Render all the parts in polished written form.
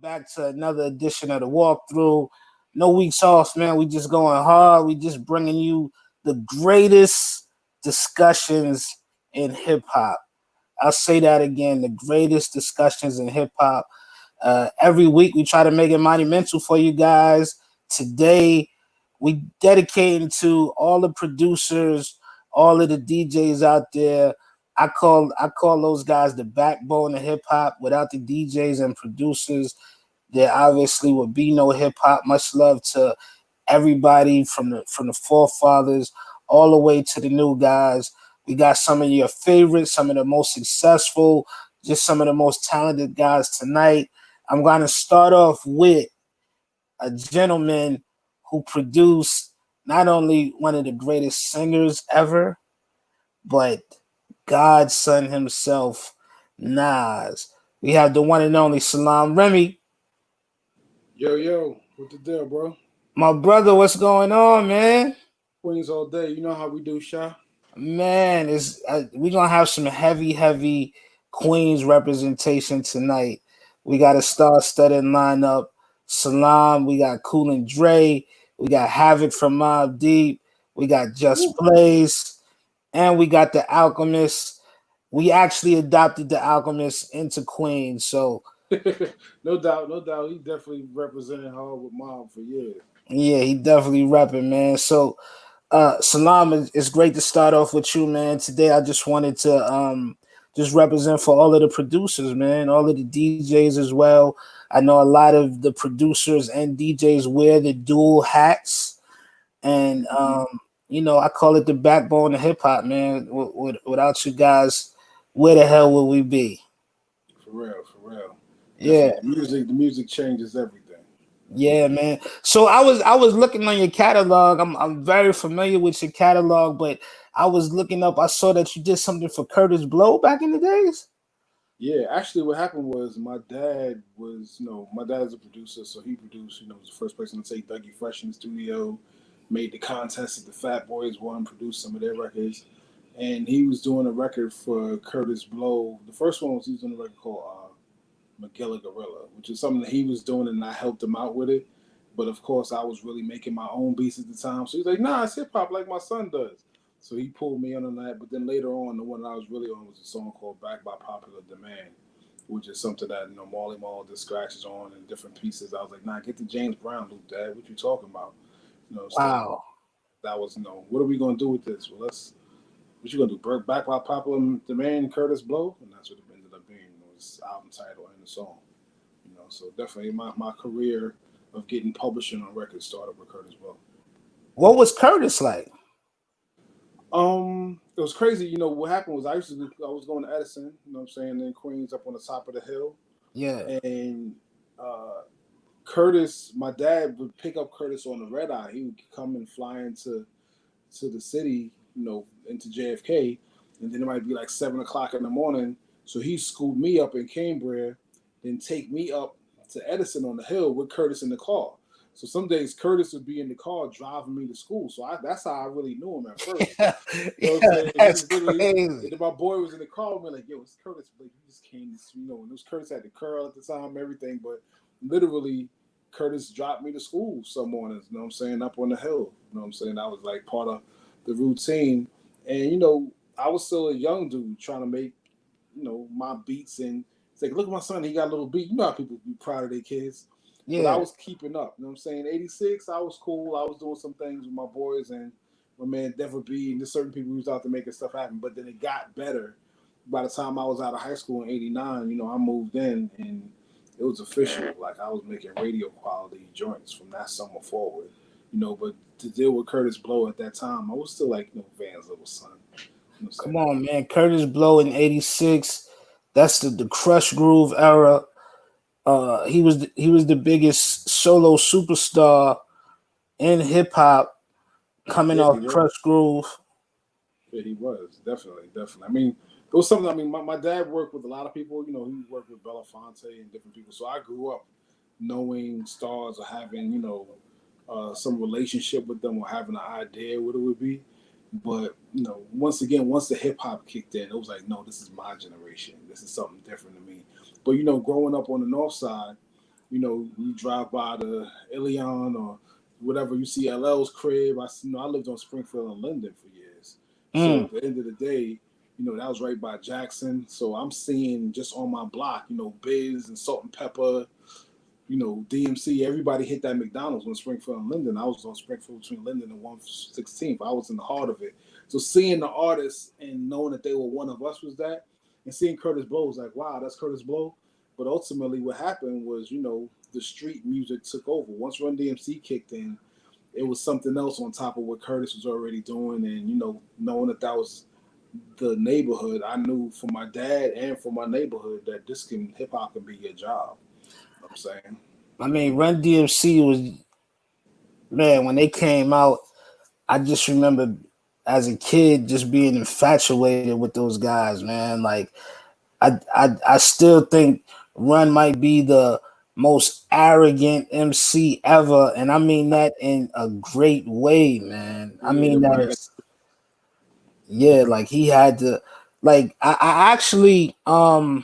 back to another edition of the walkthrough. No weeks off, man. We just going hard. We just bringing you the greatest discussions in hip hop. I'll say that again: the greatest discussions in hip hop. Every week we try to make it monumental for you guys. Today we dedicating to all the producers, all of the DJs out there. I call those guys the backbone of hip hop. Without the DJs and producers, there obviously would be no hip hop. Much love to everybody from the forefathers all the way to the new guys. We got some of your favorites, some of the most successful, just some of the most talented guys tonight. I'm going to start off with a gentleman who produced not only one of the greatest singers ever, but Godson himself, Nas. We have the one and only Salam Remy. Yo, what the deal, bro? My brother, what's going on, man? Queens all day. You know how we do, Sha? Man, we're going to have some heavy Queens representation tonight. We got a star-studded lineup. Salam, we got Cool and Dre, we got Havoc from Mobb Deep, we got Just Blaze, and we got the Alchemist. We actually adopted the Alchemist into Queens, so no doubt. He definitely represented hard with Mob for years. Yeah, he definitely repping, man. So, Salam, it's great to start off with you, man. Today, I just wanted to just represent for all of the producers, man, all of the DJs as well. I know a lot of the producers and DJs wear the dual hats, and I call it the backbone of hip hop, man. Without you guys, where the hell would we be? For real. Yeah, the music changes everything. Yeah, man. So I was looking on your catalog. I'm very familiar with your catalog, but I was looking up. I saw that you did something for Curtis Blow back in the days. Yeah, actually, what happened was my dad's a producer, so he produced, was the first person to take Dougie Fresh in the studio, made the contest that the Fat Boys won, produced some of their records, and he was doing a record for Curtis Blow. The first one was he was doing a record called McGilla Gorilla, which is something that he was doing, and I helped him out with it. But of course, I was really making my own beats at the time. So he's like, "Nah, it's hip hop like my son does." So he pulled me in on that. But then later on, the one that I was really on was a song called "Back by Popular Demand," which is something that Marley Marl did scratches on and different pieces. I was like, "Nah, get the James Brown loop, Dad. What you talking about?" Wow. So that was what are we gonna do with this? Well, what you gonna do? Back by Popular Demand, Curtis Blow, and that's what it ended up being. Was album title and the song. So definitely my career of getting publishing on records started with Curtis Blow. What was Curtis like? It was crazy. What happened was I was going to Edison, in Queens up on the top of the hill. Yeah. And Curtis, my dad would pick up Curtis on the red eye. He would come and fly into the city, into JFK, and then it might be like 7:00 in the morning. So he schooled me up in Cambria, then take me up to Edison on the hill with Curtis in the car. So some days Curtis would be in the car driving me to school. So that's how I really knew him at first. That's crazy. My boy was in the car with me like, "Yo, it's Curtis." Like, he just came, and it was Curtis had the curl at the time, everything. But literally, Curtis dropped me to school some mornings. Up on the hill. That was like part of the routine. And I was still a young dude trying to make my beats, and it's like, look at my son, he got a little beat. You know how people be proud of their kids. Yeah. But I was keeping up. 86, I was cool. I was doing some things with my boys and my man Dever B, and there's certain people who was out there making stuff happen. But then it got better. By the time I was out of high school in 89, I moved in and it was official. Like, I was making radio quality joints from that summer forward. But to deal with Curtis Blow at that time, I was still like, Van's little son. Come on, man. Curtis Blow in 86. That's the Crush Groove era. He was the biggest solo superstar in hip hop coming off Crush Groove. Yeah, he was definitely. I mean, it was something. I mean, my dad worked with a lot of people. He worked with Belafonte and different people. So I grew up knowing stars or having some relationship with them or having an idea what it would be. But once the hip hop kicked in, it was like, no, this is my generation. This is something different to me. But growing up on the north side, you drive by the Ilion or whatever, you see LL's crib. I lived on Springfield and Linden for years. So Mm. at the end of the day, that was right by Jackson. So I'm seeing just on my block, Biz and Salt and Pepper, DMC, everybody hit that McDonald's on Springfield and Linden. I was on Springfield between Linden and 116th. I was in the heart of it. So seeing the artists and knowing that they were one of us was that. And seeing Curtis Blow was like, wow, that's Curtis Blow. But ultimately what happened was, the street music took over. Once Run DMC kicked in, it was something else on top of what Curtis was already doing. And, knowing that was the neighborhood, I knew for my dad and for my neighborhood that hip hop can be your job. You know what I'm saying? I mean, Run DMC was, man, when they came out, I just remember as a kid just being infatuated with those guys, man. Like, I still think Run might be the most arrogant MC ever, and I mean that in a great way, man. I mean that, yeah, like he had to, like I actually to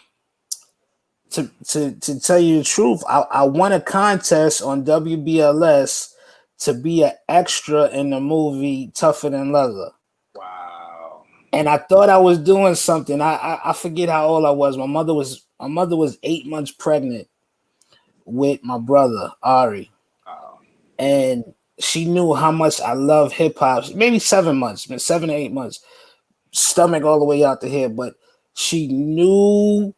tell you the truth, I won a contest on WBLS to be an extra in the movie Tougher Than Leather. Wow. And I thought I was doing something. I forget how old I was. My mother was 8 months pregnant with my brother Ari. Wow. And she knew how much I love hip hop. Maybe 7 months, 7 to 8 months. Stomach all the way out to here, but she knew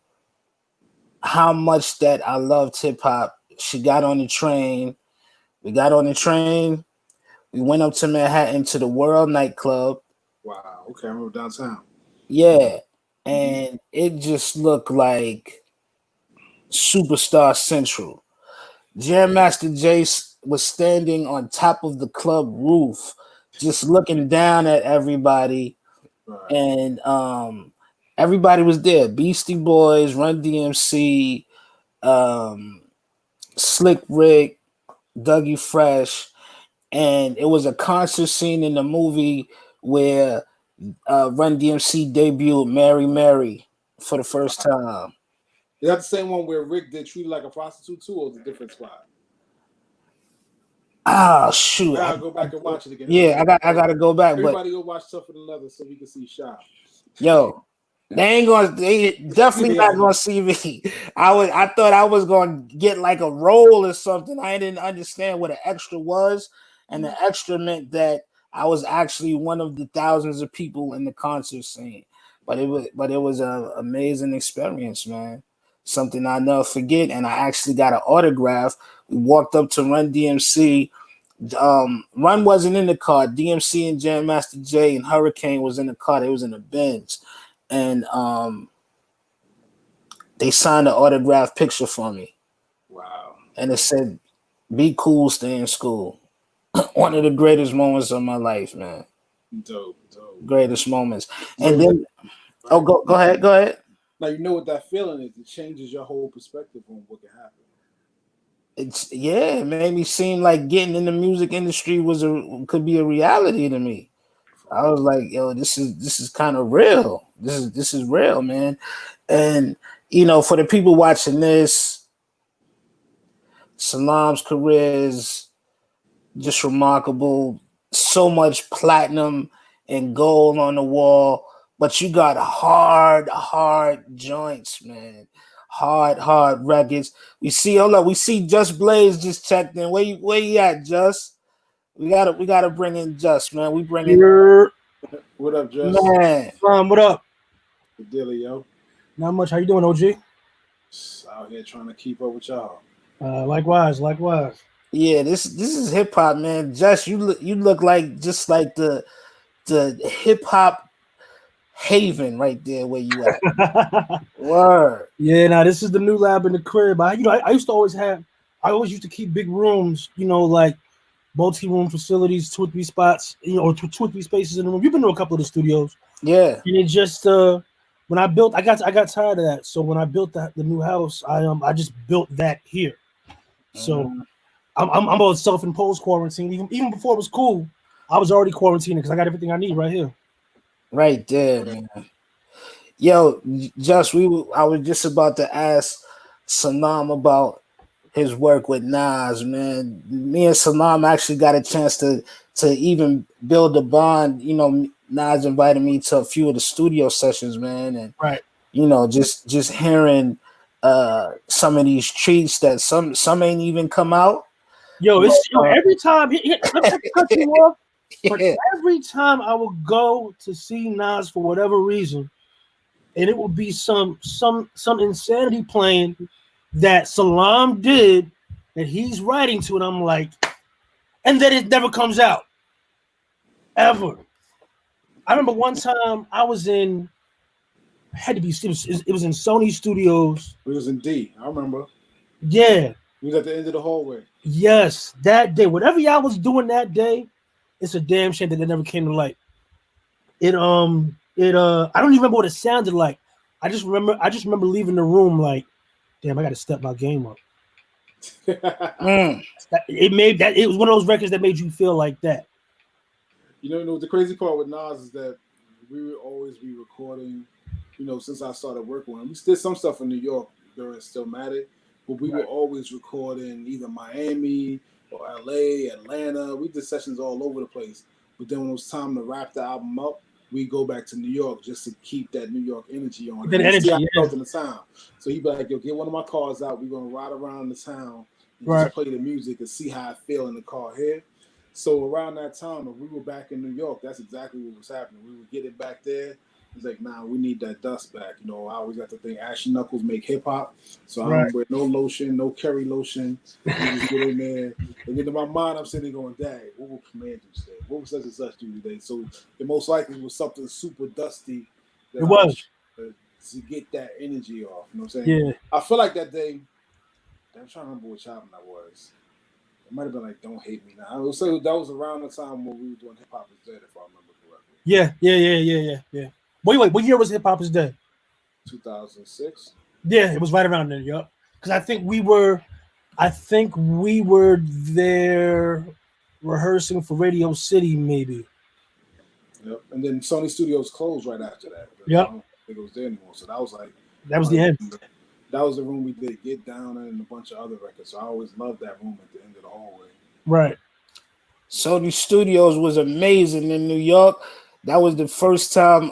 how much that I loved hip hop. She got on the train. We got on the train. We went up to Manhattan to the World nightclub. Wow. Okay, I remember downtown. Yeah. And it just looked like Superstar Central. Jam Master Jace was standing on top of the club roof, just looking down at everybody. Right. And everybody was there. Beastie Boys, Run DMC, Slick Rick, Dougie Fresh, and it was a concert scene in the movie where Run DMC debuted Mary Mary for the first time. Is that the same one where Rick did Treat Like a Prostitute too, or is it a different spot? Ah, shoot! I gotta go back and watch it again. Yeah, I gotta go back. Everybody but go watch Tougher Than Leather so we can see Shy. Yo, they definitely not gonna see me. I thought I was gonna get like a role or something. I didn't understand what an extra was, and the extra meant that I was actually one of the thousands of people in the concert scene. But it was an amazing experience, man. Something I never forget, and I actually got an autograph. We walked up to Run DMC. Run wasn't in the car. DMC and Jam Master Jay and Hurricane was in the car. They was in the Benz, and they signed an autograph picture for me. Wow! And it said, "Be cool, stay in school." One of the greatest moments of my life, man. Dope. Greatest moments. And then, go ahead. Now you know what that feeling is. It changes your whole perspective on what can happen. It made me seem like getting in the music industry could be a reality to me. I was like, yo, this is kind of real. This is real, man. And for the people watching this, Salam's career is just remarkable. So much platinum and gold on the wall, but you got hard joints, man. Hard records. We see Just Blaze just checked in. Where you at, Just? We gotta bring in Just, man. We bring in What up, Just? Man. What up? Good deal, yo. Not much. How you doing, OG? Just out here trying to keep up with y'all. Likewise. Yeah, this is hip hop, man. Just you look like just like the hip hop haven right there where you at. Word. Yeah, now this is the new lab in the crib. I used to keep big rooms, like multi-room facilities, 2 or 3 spots, or 2 or 3 spaces in the room. You've been to a couple of the studios. Yeah. And it just when I got tired of that. So when I built the new house, I just built that here. So I'm about self-imposed quarantine. Even before it was cool, I was already quarantining because I got everything I need right here. Right there, man. Yo, I was just about to ask Sanam about his work with Nas, man. Me and Salam actually got a chance to even build a bond. You know, Nas invited me to a few of the studio sessions, man, and Right. you know, just hearing some of these treats that some ain't even come out. Yo, But, it's every time let me cut you off. But yeah, every time I would go to see Nas for whatever reason, and it would be some insanity playing that Salam did that he's writing to, and I'm like, and then it never comes out ever. I remember one time I was in had to be it was in Sony Studios. It was in D. I remember. Yeah. It was at the end of the hallway. Yes, that day. Whatever y'all was doing that day, it's a damn shame that it never came to light. I don't even remember what it sounded like. I just remember leaving the room like, damn, I gotta step my game up. It was one of those records that made you feel like that. You know, the crazy part with Nas is that we would always be recording, you know, since I started working with him. We did some stuff in New York during Stillmatic, but we were always recording either Miami or LA, Atlanta. We did sessions all over the place. But then when it was time to wrap the album up, we go back to New York just to keep that New York energy on. That energy, see how it felt in the town. So he'd be like, yo, get one of my cars out. We're going to ride around the town and just play the music and see how I feel in the car here. So around that time, if we were back in New York, that's exactly what was happening. We would get it back there. It's like, nah, we need that dust back. You know, I always got to think Ashy Knuckles make hip hop. So I don't wear no lotion, no Kerry lotion. We just get in there. And then in my mind, I'm sitting going, dang, what will Command do today? What was such and such do today? So it most likely was something super dusty. It was. To get that energy off. You know what I'm saying? Yeah. I feel like that day, I'm trying to remember which album that was. It might have been like "Don't Hate Me Now." I would say that was around the time when we were doing Hip Hop Is Dead, if I remember correctly. Yeah. Wait, what year was Hip Hop Is Dead? 2006. Yeah, it was right around there. Yup. Because I think we were there rehearsing for Radio City, maybe. Yep. And then Sony Studios closed right after that. Yep. I don't think it was there anymore. So that was like the end. That was the room we did Get Down and a bunch of other records. So I always loved that room at the end of the hallway. Right. Sony Studios was amazing in New York. That was the first time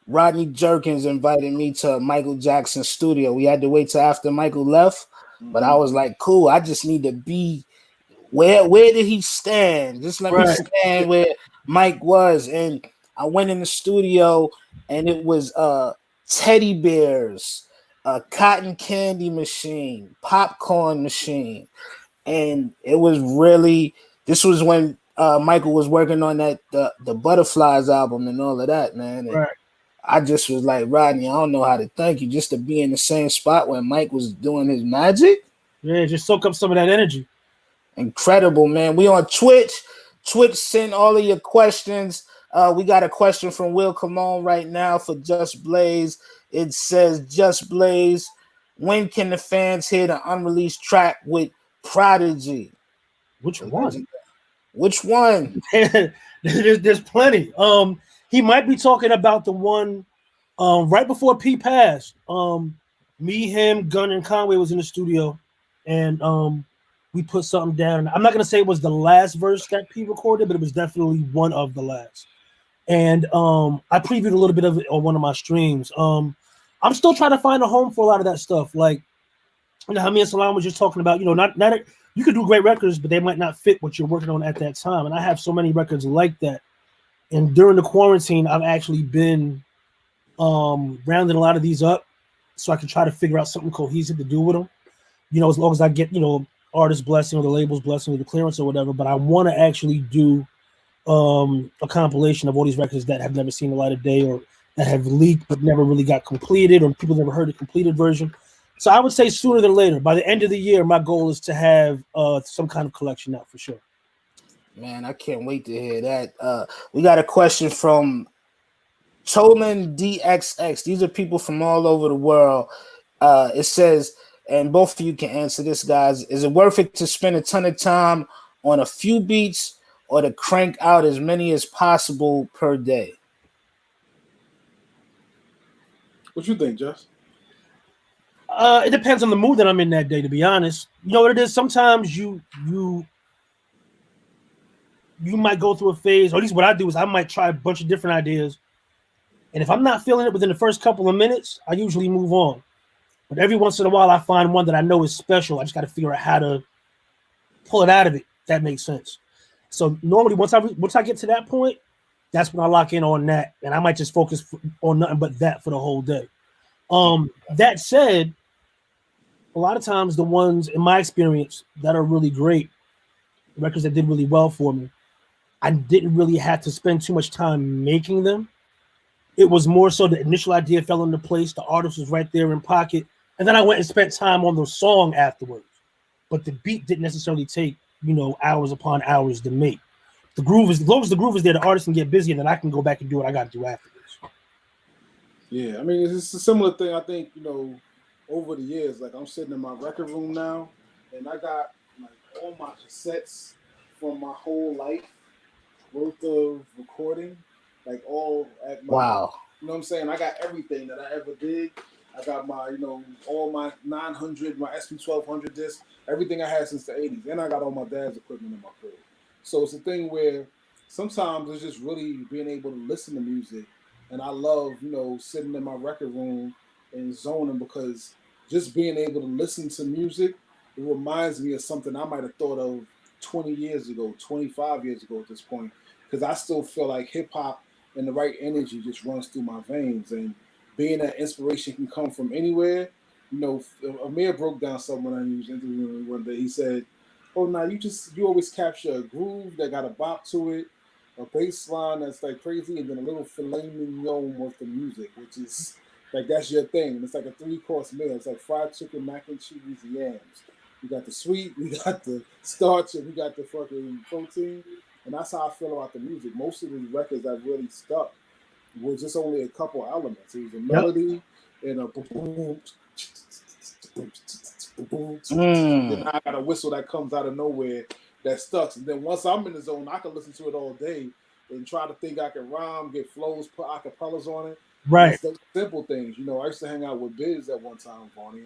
Rodney Jerkins invited me to Michael Jackson's studio. We had to wait till after Michael left, but I was like, cool, I just need to be where did he stand? Just let me stand where Mike was. And I went in the studio and it was teddy bears, a cotton candy machine, popcorn machine. And it was really, this was when Michael was working on that the Butterflies album and all of that, man. And I just was like, Rodney, I don't know how to thank you just to be in the same spot where Mike was doing his magic. Yeah, just soak up some of that energy. Incredible, man. We on Twitch. Twitch, send all of your questions. We got a question from Will Camone right now for Just Blaze. It says, Just Blaze, when can the fans hear the unreleased track with Prodigy? Which one? Which one? There's plenty. He might be talking about the one right before P passed. Me, him, Gunn, and Conway was in the studio, and we put something down. I'm not gonna say it was the last verse that P recorded, but it was definitely one of the last. And I previewed a little bit of it on one of my streams. I'm still trying to find a home for a lot of that stuff. Like, you know, how me and Salam was just talking about, you know, not you could do great records, but they might not fit what you're working on at that time. And I have so many records like that. And during the quarantine, I've actually been rounding a lot of these up so I can try to figure out something cohesive to do with them. You know, as long as I get, you know, artist blessing or the label's blessing or the clearance or whatever. But I want to actually do a compilation of all these records that have never seen the light of day or that have leaked but never really got completed or people never heard the completed version. So I would say sooner than later. By the end of the year, my goal is to have some kind of collection out for sure. Man, I can't wait to hear that. We got a question from Tolan DXX. These are people from all over the world. It says, and both of you can answer this, guys. Is it worth it to spend a ton of time on a few beats or to crank out as many as possible per day? What you think, Jess? It depends on the mood that I'm in that day, to be honest. You know what it is? Sometimes you might go through a phase, or at least what I do is I might try a bunch of different ideas. And if I'm not feeling it within the first couple of minutes, I usually move on. But every once in a while, I find one that I know is special. I just got to figure out how to pull it out of it. If that makes sense. So normally, once I get to that point, that's when I lock in on that, and I might just focus on nothing but that for the whole day. That said, a lot of times the ones in my experience that are really great, records that did really well for me, I didn't really have to spend too much time making them. It was more so the initial idea fell into place, the artist was right there in pocket, and then I went and spent time on the song afterwards. But the beat didn't necessarily take, hours upon hours to make. The groove is, as long as the groove is there, the artist can get busy, and then I can go back and do what I got to do afterwards. Yeah, I mean, it's a similar thing. I think, over the years, like I'm sitting in my record room now, and I got like all my cassettes from my whole life worth of recording, like all at my, Wow. You know what I'm saying? I got everything that I ever did. I got my, all my 900, my SP1200 discs, everything I had since the 80s. And I got all my dad's equipment in my crib. So it's a thing where sometimes it's just really being able to listen to music. And I love, sitting in my record room and zoning, because just being able to listen to music, it reminds me of something I might have thought of 20 years ago, 25 years ago at this point. Because I still feel like hip hop and the right energy just runs through my veins. And being that inspiration can come from anywhere. Amir broke down something when I was interviewing him one day. He said, "Oh, now you always capture a groove that got a bop to it, a bass line that's like crazy, and then a little filet mignon with the music, which is like that's your thing. And it's like a 3-course meal. It's like fried chicken, mac and cheese, and yams. We got the sweet, we got the starch, and we got the fucking protein." And that's how I feel about the music. Most of the records that really stuck was just only a couple elements. It was a melody and a boom. Then I got a whistle that comes out of nowhere that stuck. And then once I'm in the zone, I can listen to it all day and try to think I can rhyme, get flows, put acapellas on it. Right. It's those simple things. I used to hang out with Biz at one time, Vonnie.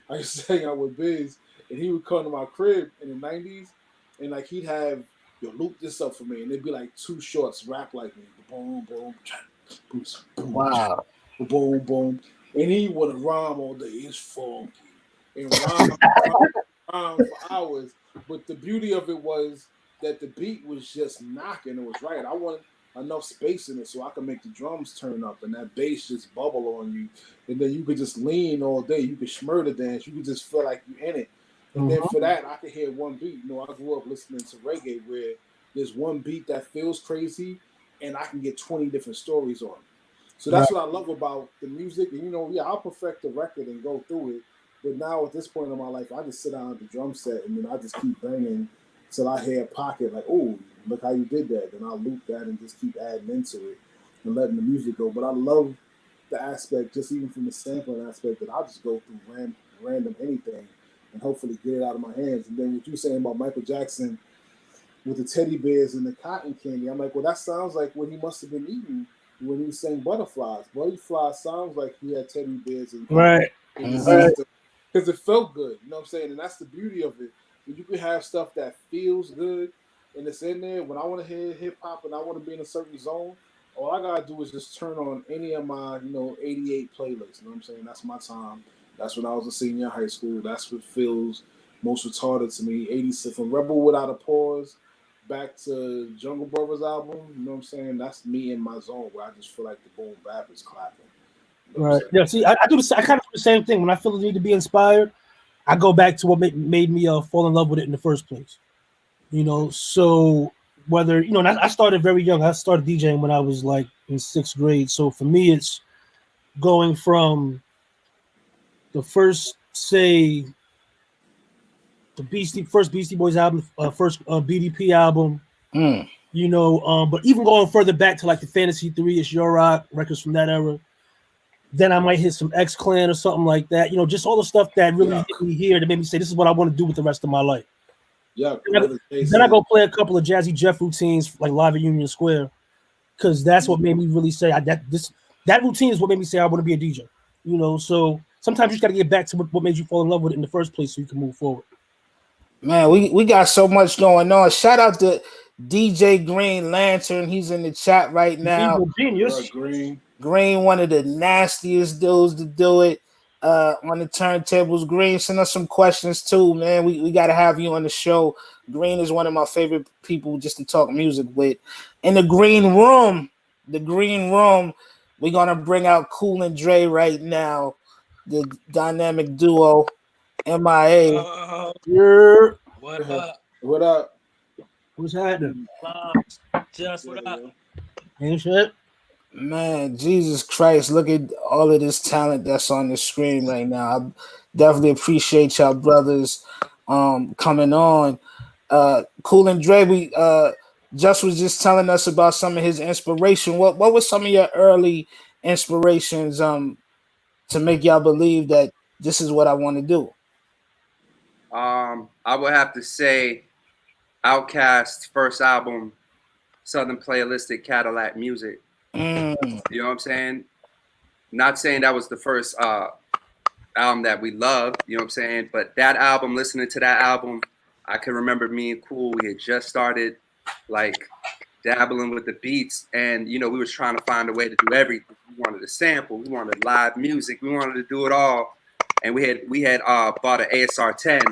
I used to hang out with Biz, and he would come to my crib in the 90s, and like he'd have, loop this up for me, and it'd be like 2 shorts rap like me. Boom, boom, boom, boom, Wow. boom, boom. And he would rhyme all day. It's funky. And rhyme for hours. But the beauty of it was that the beat was just knocking. It was right. I wanted enough space in it so I could make the drums turn up and that bass just bubble on you. And then you could just lean all day. You could shmurda dance. You could just feel like you're in it. And then for that, I could hear one beat. I grew up listening to reggae where there's one beat that feels crazy and I can get 20 different stories on it. So that's what I love about the music. And, I'll perfect the record and go through it. But now at this point in my life, I just sit down at the drum set and then I just keep banging till I hear a pocket like, oh, look how you did that. Then I'll loop that and just keep adding into it and letting the music go. But I love the aspect, just even from the sampling aspect, that I'll just go through random anything and hopefully get it out of my hands. And then what you're saying about Michael Jackson with the teddy bears and the cotton candy, I'm like, well, that sounds like what he must have been eating when he sang Butterflies. Butterflies sounds like he had teddy bears and in his system because it felt good. You know what I'm saying? And that's the beauty of it. You can have stuff that feels good and it's in there. When I want to hear hip hop and I want to be in a certain zone, all I gotta do is just turn on any of my, 88 playlists. You know what I'm saying? That's my time. That's when I was a senior in high school. That's what feels most retarded to me. 80s, from Rebel Without a Pause back to Jungle Brothers album. You know what I'm saying? That's me in my zone where I just feel like the boom bap is clapping. You know right. Yeah. See, I kind of do the same thing. When I feel the need to be inspired, I go back to what made me fall in love with it in the first place. So whether and I started very young. I started DJing when I was like in 6th grade. So for me, it's going from the first, say, the first Beastie Boys album, first BDP album, but even going further back to like the Fantasy 3-ish Your Rock records from that era, then I might hit some X Clan or something like that. Just all the stuff that really hit me here that made me say, this is what I want to do with the rest of my life. Yeah. Then I go play a couple of Jazzy Jeff routines like live at Union Square, because that's what made me really say that routine is what made me say I want to be a DJ. So sometimes you just got to get back to what made you fall in love with it in the first place so you can move forward. Man, we got so much going on. Shout out to DJ Green Lantern. He's in the chat right now. Evil genius. Green. Green, one of the nastiest dudes to do it on the turntables. Green, send us some questions too, man. We got to have you on the show. Green is one of my favorite people just to talk music with. In the green room, we're going to bring out Cool and Dre right now, the dynamic duo, MIA. What up? What up? What's happening? Just what up? Ain't shit. Man, Jesus Christ, look at all of this talent that's on the screen right now. I definitely appreciate y'all brothers coming on. Cool and Dre, we Just was just telling us about some of his inspiration. What was some of your early inspirations to make y'all believe that this is what I want to do? I would have to say Outkast's first album, Southern Playalistic Cadillac Music. You know what I'm saying? Not saying that was the first album that we loved, you know what I'm saying? But that album, listening to that album, I can remember me and Cool, we had just started like dabbling with the beats, and you know, we was trying to find a way to do everything. We wanted to sample, we wanted live music, we wanted to do it all. And we had bought an ASR 10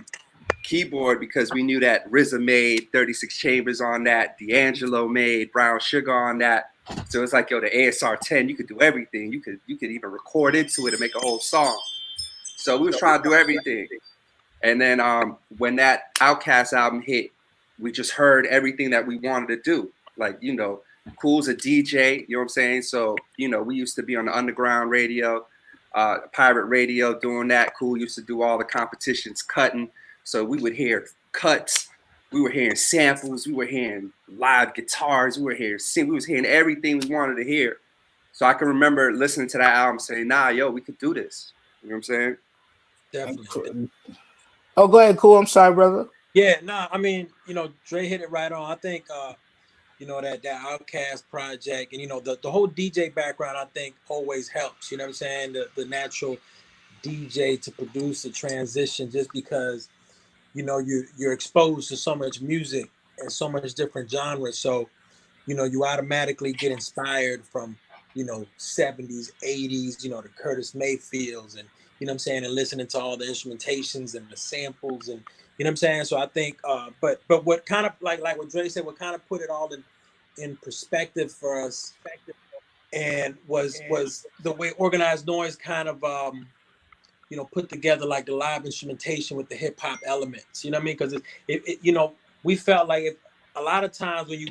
keyboard because we knew that RZA made 36 chambers on that, D'Angelo made Brown Sugar on that. So it's like, yo, the ASR 10, you could do everything. You could even record into it and make a whole song. So we was trying to do everything. And then when that Outkast album hit, we just heard everything that we wanted to do. Like, you know, Cool's a DJ, you know what I'm saying? So, you know, we used to be on the underground radio, pirate radio doing that. Cool used to do all the competitions cutting. So we would hear cuts. We were hearing samples. We were hearing live guitars. We was hearing everything we wanted to hear. So I can remember listening to that album saying, nah, yo, we could do this. You know what I'm saying? Definitely. Oh, go ahead, Cool. I'm sorry, brother. Yeah, nah, I mean, you know, Dre hit it right on. I think, you know, that Outkast project and, you know, the whole DJ background, I think always helps. You know what I'm saying? The natural DJ to produce a transition just because, you know, you're exposed to so much music and so much different genres. So, you know, you automatically get inspired from, you know, 70s, 80s, you know, the Curtis Mayfields and, you know what I'm saying, and listening to all the instrumentations and the samples and, you know what I'm saying? So I think, but what kind of, like what Dre said, what kind of put it all in perspective for us and was the way Organized Noise kind of, you know, put together like the live instrumentation with the hip hop elements, you know what I mean? Because it you know, we felt like if a lot of times when you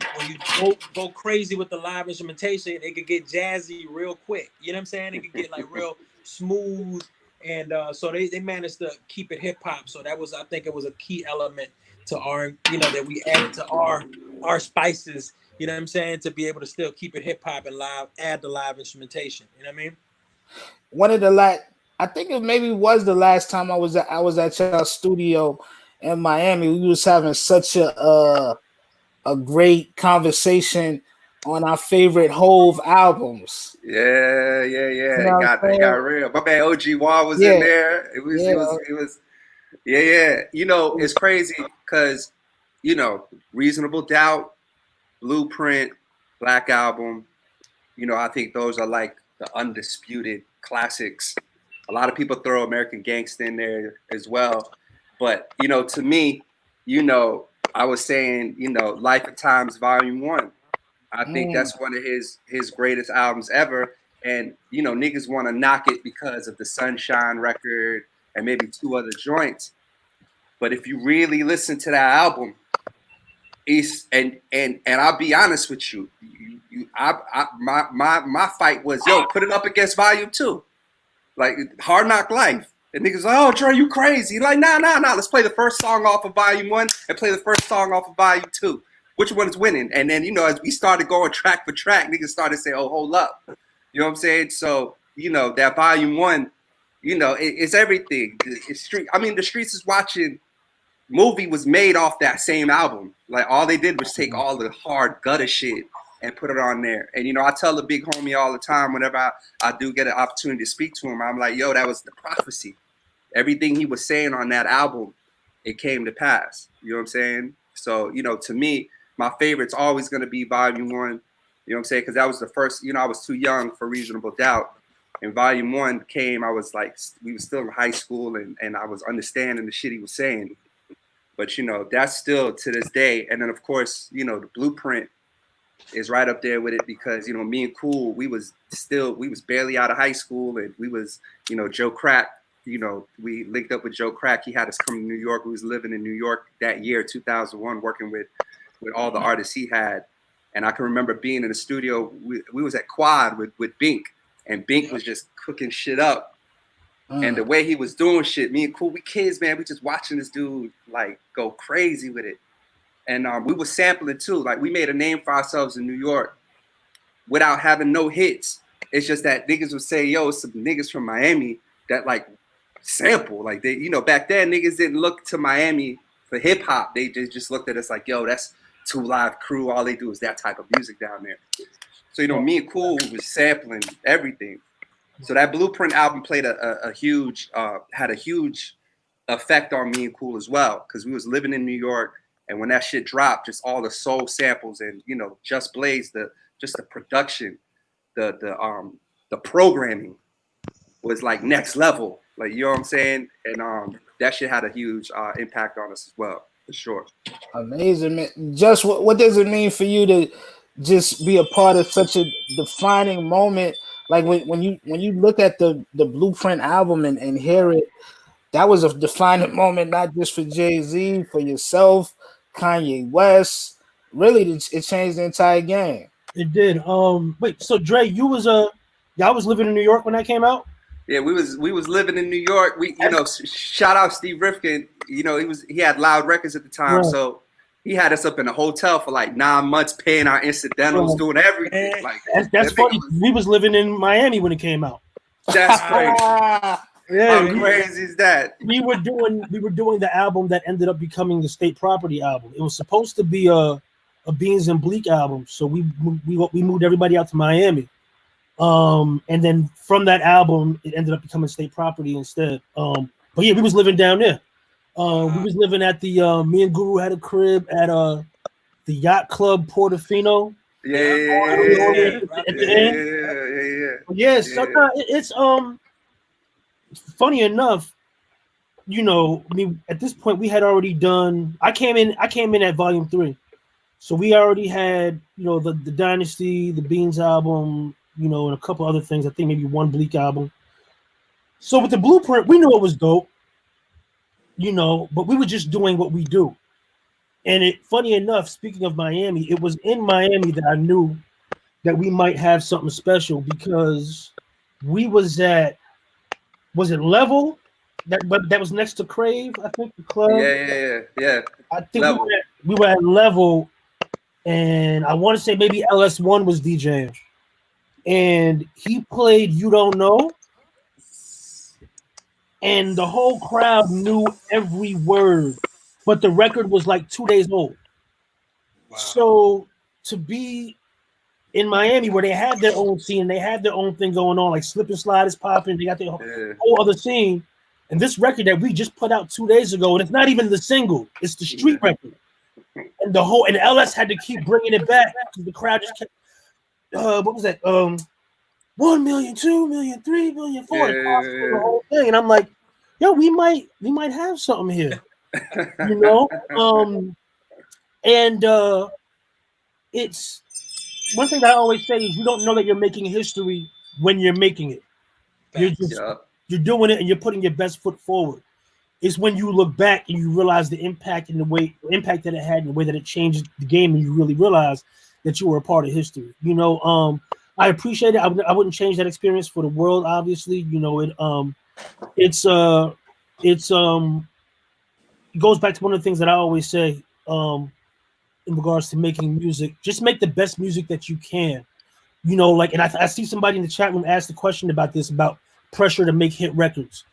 go crazy with the live instrumentation, it could get jazzy real quick. You know what I'm saying? It could get like real smooth, and so they managed to keep it hip hop. So that was, I think, it was a key element to our, you know, that we added to our spices. You know what I'm saying? To be able to still keep it hip hop and add the live instrumentation. You know what I mean? One of the I think it maybe was the last time I was at your studio in Miami. We was having such a great conversation on our favorite Hove albums. Yeah. You know It got real. My man OG Wall was in there. It was. You know, it's crazy because, you know, Reasonable Doubt, Blueprint, Black Album, you know, I think those are like the undisputed classics. A lot of people throw American Gangsta in there as well. But, you know, to me, you know, I was saying, you know, Life at Times Volume 1. I think that's one of his greatest albums ever. And, you know, niggas want to knock it because of the Sunshine record and maybe 2 other joints. But if you really listen to that album, and I'll be honest with you, my fight was, yo, put it up against Volume 2. Like Hard Knock Life. And niggas like, oh, Dre, you crazy. Like, nah. Let's play the first song off of Volume 1 and play the first song off of Volume 2. Which one is winning? And then, you know, as we started going track for track, niggas started saying, oh, hold up. You know what I'm saying? So, you know, that Volume 1, you know, it's everything. It's street. I mean, The Streets Is Watching movie was made off that same album. Like, all they did was take all the hard gutter shit and put it on there. And, you know, I tell the big homie all the time whenever I do get an opportunity to speak to him, I'm like, yo, that was the prophecy. Everything he was saying on that album, it came to pass. You know what I'm saying? So, you know, to me, my favorite's always going to be Volume 1. You know what I'm saying? Because that was the first, you know, I was too young for Reasonable Doubt. And Volume 1 came, I was like, we were still in high school and I was understanding the shit he was saying. But, you know, that's still to this day. And then, of course, you know, the Blueprint is right up there with it because, you know, me and Cool, we was barely out of high school and we was, you know, Joe Crack, you know, we linked up with Joe Crack. He had us come to New York. We was living in New York that year, 2001, working with all the artists he had. And I can remember being in the studio. We was at Quad with Bink, and Bink was just cooking shit up. And the way he was doing shit, me and Cool, we kids, man, we just watching this dude like go crazy with it. And we were sampling too. Like we made a name for ourselves in New York without having no hits. It's just that niggas would say, yo, some niggas from Miami that like sample. Like they, you know, back then niggas didn't look to Miami for hip hop. They just looked at us like, yo, that's 2 Live Crew. All they do is that type of music down there. So, you know, me and Cool was sampling everything. So that Blueprint album played a huge, had a huge effect on me and Cool as well, because we was living in New York, and when that shit dropped, just all the soul samples and, you know, Just Blaze, just the production, the programming was like next level, like, you know what I'm saying? And that shit had a huge impact on us as well, for sure. Amazing, man. Just what does it mean for you to just be a part of such a defining moment? Like when you look at the Blueprint album and hear it, that was a defining moment, not just for Jay-Z, for yourself, Kanye West. Really, it changed the entire game. It did. Wait, so Dre, y'all was living in New York when that came out? Yeah, we was living in New York. We, you know, shout out Steve Rifkin. You know, he had Loud Records at the time, right. So he had us up in a hotel for like 9 months, paying our incidentals, doing everything. Like that's funny. We was living in Miami when it came out. That's crazy. Yeah, how crazy is that? We were doing the album that ended up becoming the State Property album. It was supposed to be a Beans and Bleak album, so we moved everybody out to Miami. And then from that album, it ended up becoming State Property instead. But yeah, we was living down there. We was living at the me and Guru had a crib at the Yacht Club Portofino. Yeah. So it's funny enough, you know, I mean, at this point we had already done. I came in at Volume 3, so we already had, you know, the Dynasty, the Beans album, you know, and a couple other things. I think maybe one Bleak album. So with the Blueprint, we knew it was dope, you know, but we were just doing what we do. And funny enough, speaking of Miami, it was in Miami that I knew that we might have something special, because we was at, was it Level? That was next to Crave, I think, the club. Yeah. I think we were at Level, and I want to say maybe LS1 was DJing. And he played You Don't Know, and the whole crowd knew every word, but the record was like 2 days old. Wow. So to be in Miami, where they had their own scene, they had their own thing going on, like Slip and Slide is popping, they got their whole other scene, and this record that we just put out 2 days ago, and it's not even the single, it's the street record, and LS had to keep bringing it back because the crowd just kept, what was that? 1 million, 2 million, 3 million, 4 the whole thing. And I'm like, yo, we might have something here. You know? It's one thing that I always say is you don't know that you're making history when you're making it. You're doing it and you're putting your best foot forward. It's when you look back and you realize the impact and the impact that it had and the way that it changed the game, and you really realize that you were a part of history. You know, I appreciate it. I wouldn't change that experience for the world, obviously. You know, it goes back to one of the things that I always say in regards to making music. Just make the best music that you can. You know, like, and I see somebody in the chat room ask the question about this, about pressure to make hit records.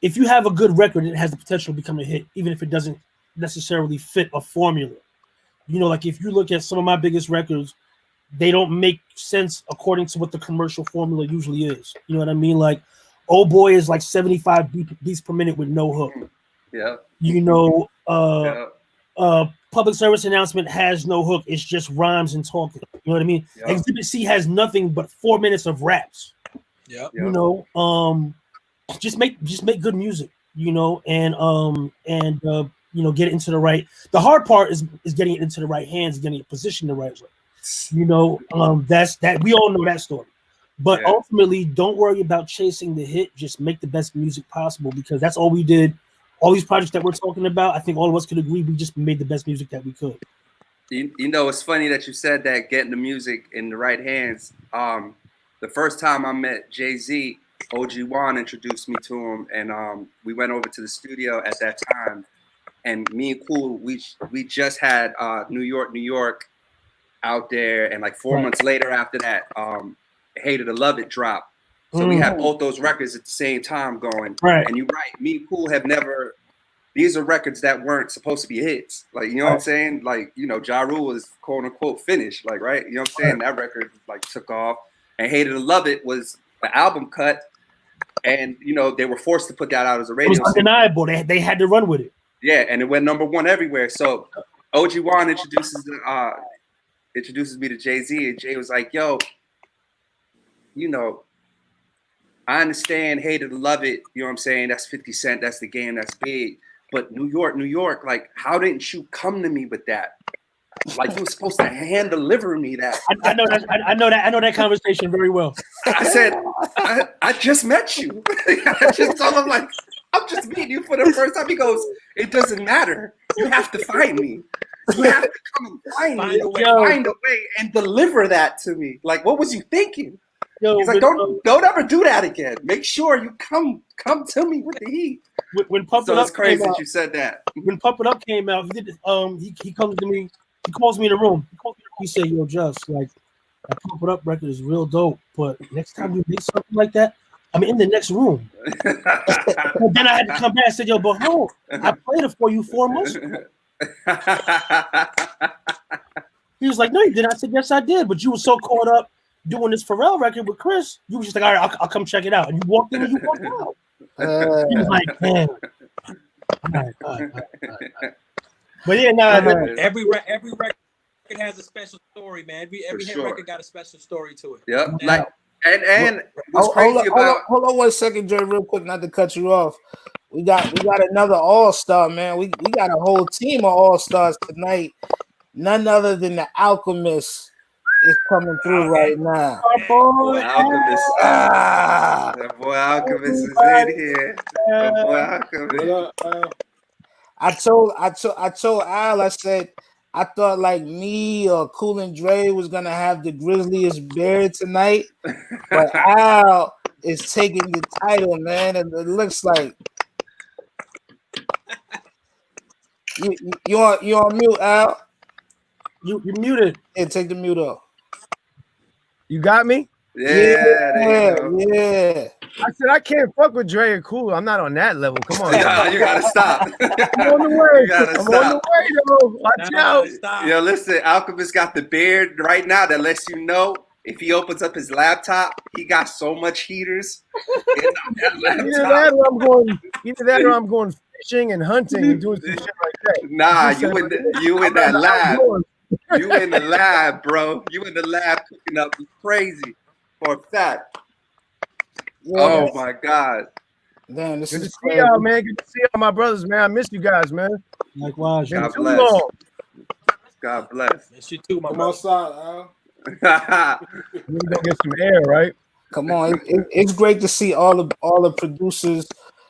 If you have a good record, it has the potential to become a hit, even if it doesn't necessarily fit a formula. You know, like if you look at some of my biggest records, they don't make sense according to what the commercial formula usually is. You know what I mean? Like, Oh Boy is like 75 beats per minute with no hook. Yeah. You know, Public Service Announcement has no hook. It's just rhymes and talking. You know what I mean? Yeah. Exhibit C has nothing but 4 minutes of raps. Yeah. You know, just make good music. You know, and you know, get it into the right. The hard part is getting it into the right hands, getting it positioned the right way. You know, that's that. We all know that story. But ultimately, don't worry about chasing the hit. Just make the best music possible, because that's all we did. All these projects that we're talking about, I think all of us could agree we just made the best music that we could. You know, it's funny that you said that, getting the music in the right hands. The first time I met Jay-Z, OG Juan introduced me to him, and we went over to the studio at that time. And me and Cool, we just had New York out there, and like 4 months later after that, Hated to Love It dropped. So we had both those records at the same time going. Right. And you're right, me and Cool have never. These are records that weren't supposed to be hits. Like, you know what I'm saying? Like, you know, Ja Rule is quote unquote finished. Like, right? You know what I'm saying? That record like took off. And Hated to Love It was the album cut. And, you know, they were forced to put that out as a radio. It was undeniable. They had to run with it. Yeah, and it went #1 everywhere. So OG Juan introduces me to Jay-Z, and Jay was like, yo, you know, I understand Hated to Love It, you know what I'm saying? That's 50 Cent, that's the game, that's big. But New York, like, how didn't you come to me with that? Like, you were supposed to hand deliver me that. I know that conversation very well. I said, I just met you. I just told him, like, I'm just meeting you for the first time. He goes, it doesn't matter. You have to find me. You have to come and find a way and deliver that to me. Like, what was you thinking? He's like, don't ever do that again. Make sure you come to me with the heat. When Pump So It Up it's crazy came out, that you said that. When Pump It Up came out, he comes to me, he calls me in the room. He said, yo, Just, like, that Pump It Up record is real dope, but next time you make something like that, I'm in the next room. But then I had to come back and say, yo, but no, I played it for you 4 months ago. He was like, no, you didn't. I said, yes, I did. But you were so caught up doing this Pharrell record with Chris, you were just like, all right, I'll come check it out. And you walked in and you walked out. He was like, man. All right. But yeah, every record has a special story, man. Every hit record got a special story to it. Yep. Like, and what's crazy hold on 1 second, Dre, real quick, not to cut you off. We got another all-star, man. We got a whole team of all-stars tonight. None other than the Alchemist is coming through right now. Boy Alchemist. That boy Alchemist is in here. That boy Alchemist. I told Al, I said, I thought like me or Cool and Dre was gonna have the grisliest beard tonight, but Al is taking the title, man, and it looks like you on mute, Al. You muted. Yeah, take the mute off. You got me? Yeah. I said I can't fuck with Dre and Cool. I'm not on that level. Come on. No, you gotta stop. I'm on the way. You gotta I'm stop. on the way, though. Watch out. Stop. Yo, listen, Alchemist got the beard right now that lets you know if he opens up his laptop, he got so much heaters in that laptop. Either that or I'm going fishing and hunting and doing some shit like that. Nah, you in that lab. You in the lab, bro. You in the lab cooking up crazy for a fact. Yeah, oh my God. Man, this good is to see y'all, man. Good to see y'all, my brothers, man. I miss you guys, man. Likewise. God bless. God bless. Miss you too, my Come brother. outside, Al. We're gonna get some air, right? Come on, it's great to see all the producers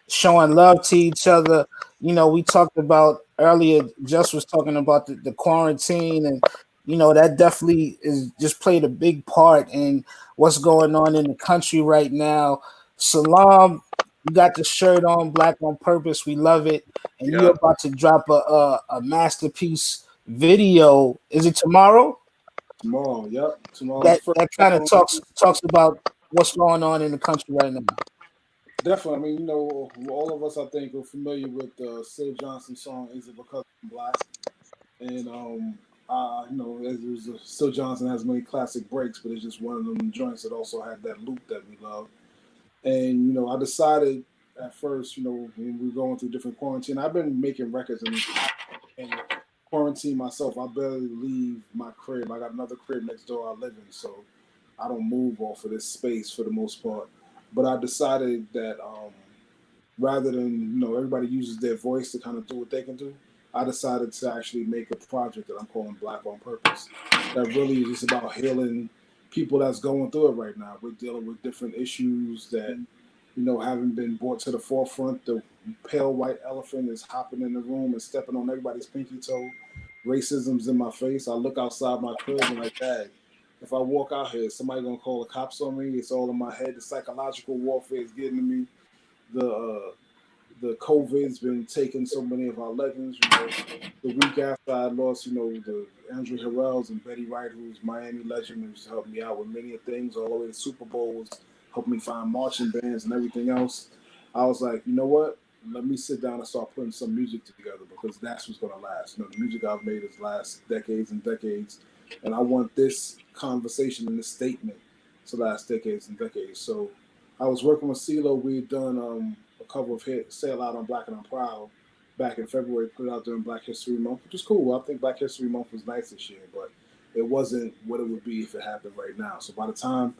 showing love to each other. You know, we talked about earlier. Just was talking about the quarantine, and you know that definitely is just played a big part in what's going on in the country right now. Salam, you got the shirt on, Black on Purpose. We love it, and you're about to drop a masterpiece video. Is it tomorrow? Tomorrow, yep. Tomorrow. That kind of talks about what's going on in the country right now. Definitely. I mean, you know, all of us, I think, are familiar with Sid Johnson's song "Is It Because I'm Black?" And Still Johnson has many classic breaks, but it's just one of them joints that also had that loop that we love. And I decided at first, when we were going through different quarantine, I've been making records and quarantine myself. I barely leave my crib. I got another crib next door I live in, so I don't move off of this space for the most part. But I decided that rather than everybody uses their voice to kind of do what they can do, I decided to actually make a project that I'm calling Black on Purpose. That really is just about healing people that's going through it right now. We're dealing with different issues that haven't been brought to the forefront. The pale white elephant is hopping in the room and stepping on everybody's pinky toe. Racism's in my face. I look outside my crib and like, dang, if I walk out here, somebody gonna call the cops on me. It's all in my head. The psychological warfare is getting to me. The COVID's been taking so many of our legends. The week after I lost, the Andrew Harrells and Betty Wright, who's Miami legend, who's helped me out with many things, all the way to Super Bowls, helped me find marching bands and everything else. I was like, you know what? Let me sit down and start putting some music together because that's what's going to last. The music I've made has last decades and decades, and I want this conversation and this statement to last decades and decades. So I was working with CeeLo. We had done a cover of hit Say It Loud on Black and I'm Proud back in February, put it out during Black History Month, which is cool. I think Black History Month was nice this year, but it wasn't what it would be if it happened right now. So by the time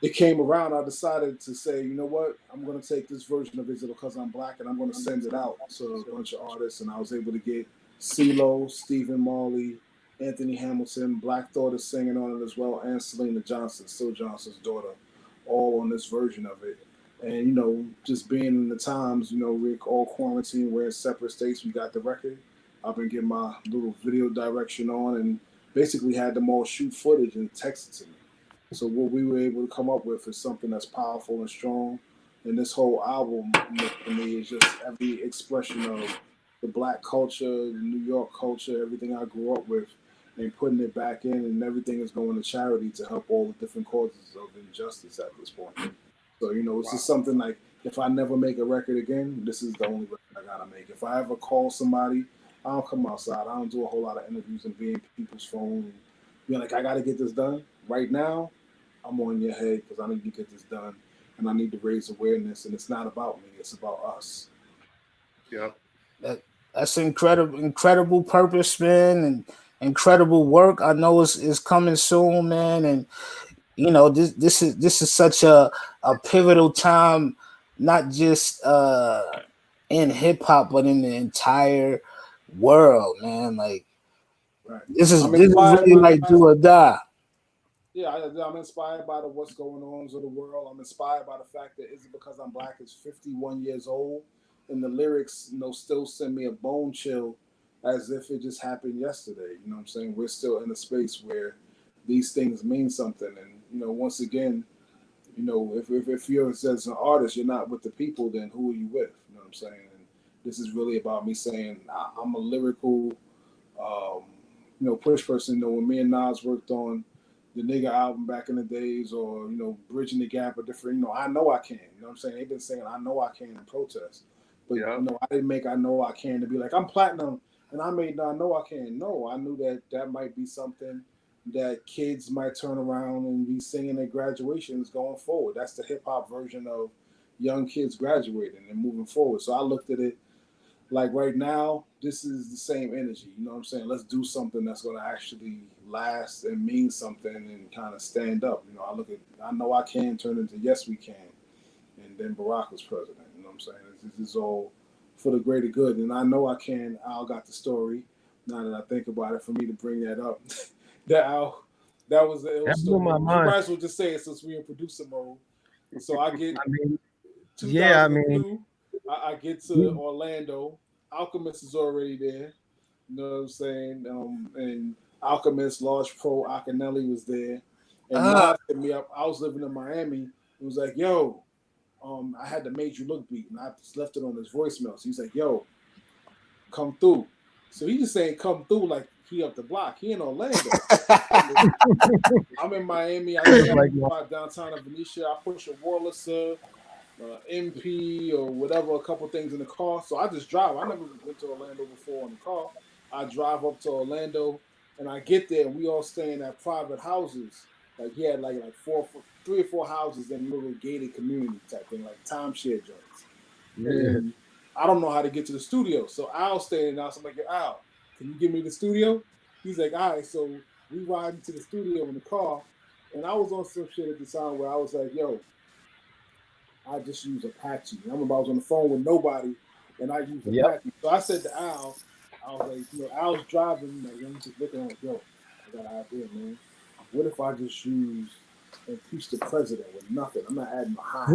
it came around, I decided to say, you know what, I'm going to take this version of Is It Because I'm Black and I'm going to send it out to a bunch of artists. And I was able to get CeeLo, Stephen Marley, Anthony Hamilton, Black Thought is singing on it as well, and Selena Johnson, Still Johnson's daughter, all on this version of it. And, just being in the times, we're all quarantined, we're in separate states, we got the record. I've been getting my little video direction on and basically had them all shoot footage and text it to me. So what we were able to come up with is something that's powerful and strong. And this whole album, for me, is just every expression of the Black culture, the New York culture, everything I grew up with, and putting it back in, and everything is going to charity to help all the different causes of injustice at this point. So, it's just something like, if I never make a record again, this is the only record I gotta make. If I ever call somebody, I don't come outside. I don't do a whole lot of interviews and be in people's phone and being like, I gotta get this done. Right now, I'm on your head because I need to get this done and I need to raise awareness. And it's not about me, it's about us. Yep. That's incredible purpose, man, and incredible work. I know it's coming soon, man, and this is such a pivotal time, not just in hip hop, but in the entire world, man. Like right. this is really like do or die. Yeah, I'm inspired by what's going on in the world. I'm inspired by the fact that Is It Because I'm Black is 51 years old, and the lyrics, still send me a bone chill as if it just happened yesterday. You know what I'm saying? We're still in a space where these things mean something, and once again, if you're as an artist, you're not with the people, then who are you with? You know what I'm saying? And this is really about me saying I'm a lyrical, push person. When me and Nas worked on the Nigga album back in the days, or Bridging the Gap, or different. I know I can. You know what I'm saying? They've been saying I know I can in protest, but Yeah. I didn't make I know I can to be like I'm platinum, and I made I know I can. No, I knew that might be something that kids might turn around and be singing at graduations going forward. That's the hip hop version of young kids graduating and moving forward. So I looked at it like right now, this is the same energy. You know what I'm saying? Let's do something that's going to actually last and mean something and kind of stand up. I know I can turn into Yes We Can, and then Barack was president. You know what I'm saying? This is all for the greater good, and I know I can. Al got the story. Now that I think about it, for me to bring that up, that was the ill story. You might as well just say it since we're in producer mode. So I get 2002. I get to Orlando. Alchemist is already there. You know what I'm saying? And Alchemist, Large Pro, Akinelli was there. And Nas hit me up. I was living in Miami. He was like, yo, I had the Made You Look beat, and I just left it on his voicemail. So he's like, yo, come through. So he just saying come through like he up the block. He in Orlando. I'm in Miami. I just like downtown of Venetia. I push a Wurlitzer, MP or whatever, a couple things in the car. So I just drive. I never went to Orlando before in the car. I drive up to Orlando. And I get there, and we all staying at private houses. Like he had like 3 or 4 houses in little gated community type thing, like timeshare joints. And I don't know how to get to the studio, so Al's standing out. So I'm like, Al, can you give me the studio? He's like, all right. So we ride into the studio in the car, and I was on some shit at the time where I was like, yo, I just use Apache. I remember I was on the phone with nobody, and I used Apache. So I said to Al, I was like, Al's driving, like, I'm just looking at, yo, I got an idea, man. What if I just use impeach the president with nothing? I'm not adding a high.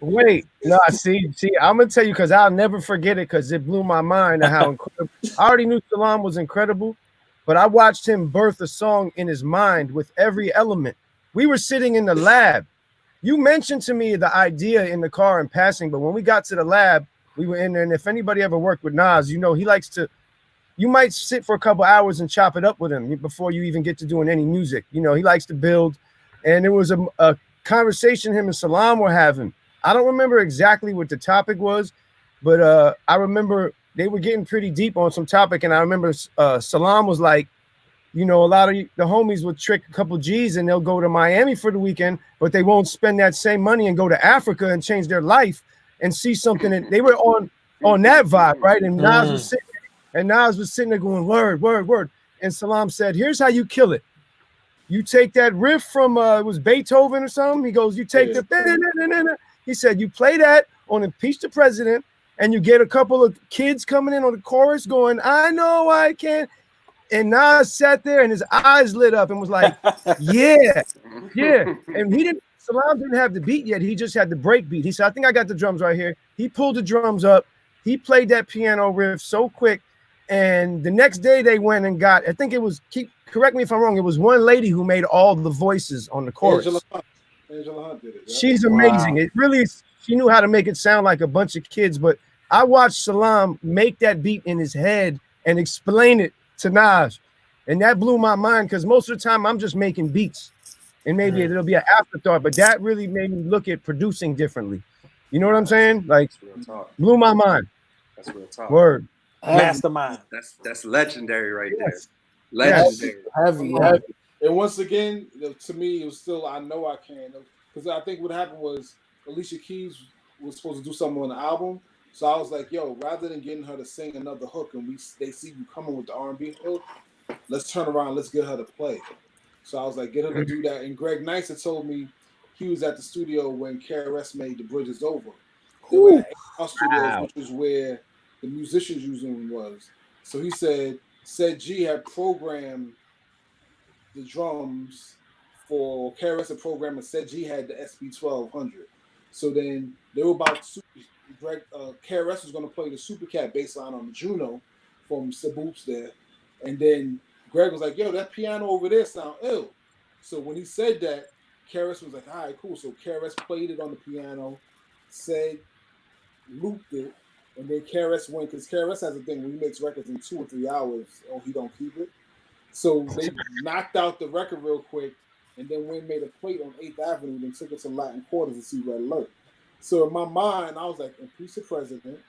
Wait. No, see, I'm gonna tell you because I'll never forget it because it blew my mind how incredible. I already knew Salam was incredible, but I watched him birth a song in his mind with every element. We were sitting in the lab. You mentioned to me the idea in the car in passing, but when we got to the lab, we were in there. And if anybody ever worked with Nas, he likes to. You might sit for a couple hours and chop it up with him before you even get to doing any music. He likes to build. And there was a conversation him and Salam were having. I don't remember exactly what the topic was, but I remember they were getting pretty deep on some topic. And I remember Salam was like, a lot of the homies would trick a couple G's and they'll go to Miami for the weekend, but they won't spend that same money and go to Africa and change their life and see something. And they were on that vibe, right? And Nas was sitting there going, word. And Salam said, here's how you kill it. You take that riff from it was Beethoven or something. He goes, you take the he said, you play that on Impeach the President, and you get a couple of kids coming in on the chorus going, I know I can. And Nas sat there and his eyes lit up and was like, yeah. And Salam didn't have the beat yet. He just had the break beat. He said, I think I got the drums right here. He pulled the drums up. He played that piano riff so quick. And the next day they went and got, I think it was, correct me if I'm wrong, it was one lady who made all the voices on the chorus. Angela Hunt did it. Yeah. She's amazing. Wow. It really, she knew how to make it sound like a bunch of kids. But I watched Salam make that beat in his head and explain it to Nas. And that blew my mind because most of the time I'm just making beats. And maybe it'll be an afterthought. But that really made me look at producing differently. You know what I'm saying? Like, blew my mind. That's real talk. Word. Mastermind. That's legendary right there. Legendary. Heavy. And once again, to me, it was still I know I can, because I think what happened was Alicia Keys was supposed to do something on the album, so I was like, yo, rather than getting her to sing another hook and they see you coming with the R&B hook, let's turn around, let's get her to play. So I was like, get her to do that. And Greg Nice had told me he was at the studio when KRS made The Bridge Is Over. They were at our studios, which was where the musicians using was. So he said G had programmed the drums for KRS had programmed, and said G had the SB1200. So then they were about KRS was going to play the Supercat bass line on the Juno from Saboops there. And then Greg was like, yo, that piano over there sound ill. So when he said that, KRS was like, all right, cool. So KRS played it on the piano, said, looped it, and then KRS went, because KRS has a thing when he makes records in 2 or 3 hours, he don't keep it. So they knocked out the record real quick, and then Wayne made a plate on 8th Avenue and took it to Latin Quarters to see Red Alert. So in my mind, I was like, impeach the president,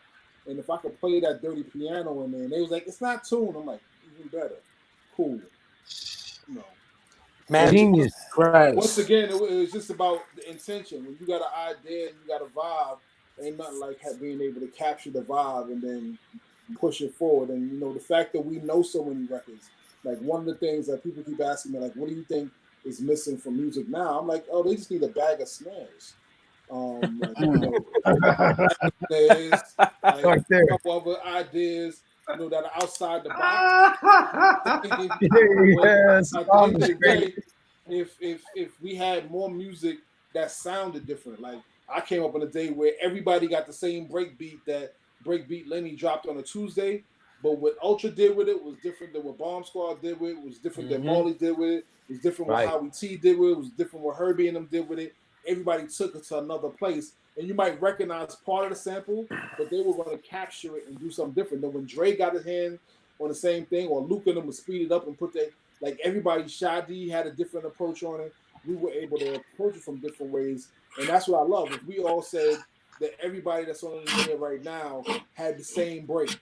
and if I could play that dirty piano in there, and they was like, it's not tuned. I'm like, even better. Cool. Genius. Once again, it was just about the intention. When you got an idea and you got a vibe, ain't nothing like being able to capture the vibe and then push it forward. And, the fact that we know so many records, like one of the things that people keep asking me, like, what do you think is missing from music now? I'm like, they just need a bag of snares. There's a couple other ideas, that are outside the box. If we had more music that sounded different, like I came up on a day where everybody got the same breakbeat that Breakbeat Lenny dropped on a Tuesday, but what Ultra did with it was different than what Bomb Squad did with it, was different than Marley did with it, was different what Howie T did with it, was different what Herbie and them did with it. Everybody took it to another place, and you might recognize part of the sample, but they were going to capture it and do something different. Then when Dre got his hand on the same thing, or Luke and them would speed it up and put that, like everybody, Shadi had a different approach on it. We were able to approach it from different ways, and that's what I love. If we all said that everybody that's on the air right now had the same break,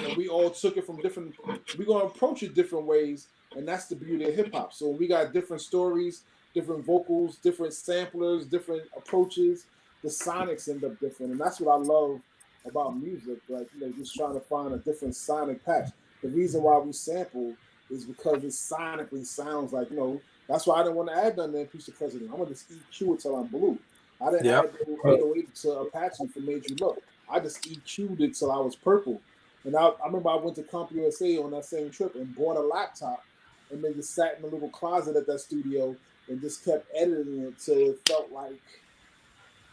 and we all took it from different. We're gonna approach it different ways, and that's the beauty of hip hop. So we got different stories, different vocals, different samplers, different approaches. The sonics end up different, and that's what I love about music. Like, you know, just trying to find a different sonic patch. The reason why we sample is because it sonically sounds like, you know. That's why I didn't want to add nothing to Impeach the President. I'm gonna just EQ it till I'm blue. I didn't add no 808 to Apache for Made You Look. I just EQ'd it till I was purple. And I remember I went to CompUSA on that same trip and bought a laptop and then just sat in a little closet at that studio and just kept editing it till it felt like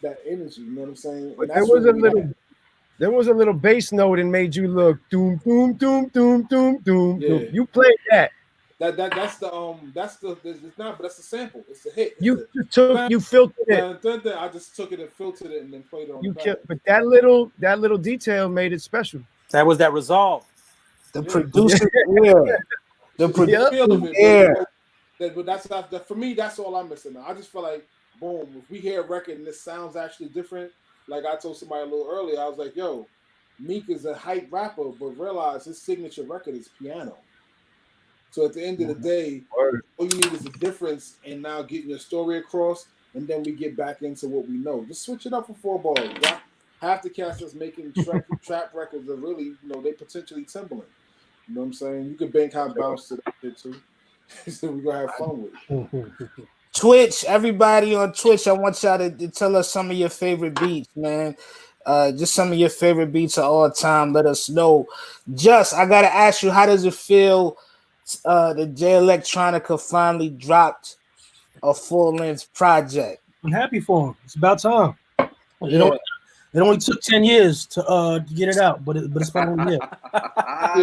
that energy. You know what I'm saying? But there was a little bass note and Made You Look. Doom, doom, doom, doom, doom, doom. Yeah. You played that. That's it's not, but that's the sample. It's the hit. You filtered it. I just took it and filtered it and then played it on the back. But that little detail made it special. That was that resolve. The producer, the producer, but that's not for me. That's all I'm missing now. I just feel like, boom, if we hear a record and this sounds actually different, like I told somebody a little earlier, I was like, yo, Meek is a hype rapper, but realize his signature record is piano. So at the end of the day, all you need is a difference in now getting your story across, and then we get back into what we know. Just switch it up for 4 bars. Right? Half the cast that's making trap records are really, you know, they potentially Timberland. You know what I'm saying? You could bank high bounce to that shit too. So we're gonna have fun with it. Twitch, everybody on Twitch, I want y'all to tell us some of your favorite beats, man. Just some of your favorite beats of all time. Let us know. Just, I gotta ask you, how does it feel? The J Electronica finally dropped a full-length project. I'm happy for him. It's about time. It only took 10 years to get it out, but it's finally here. I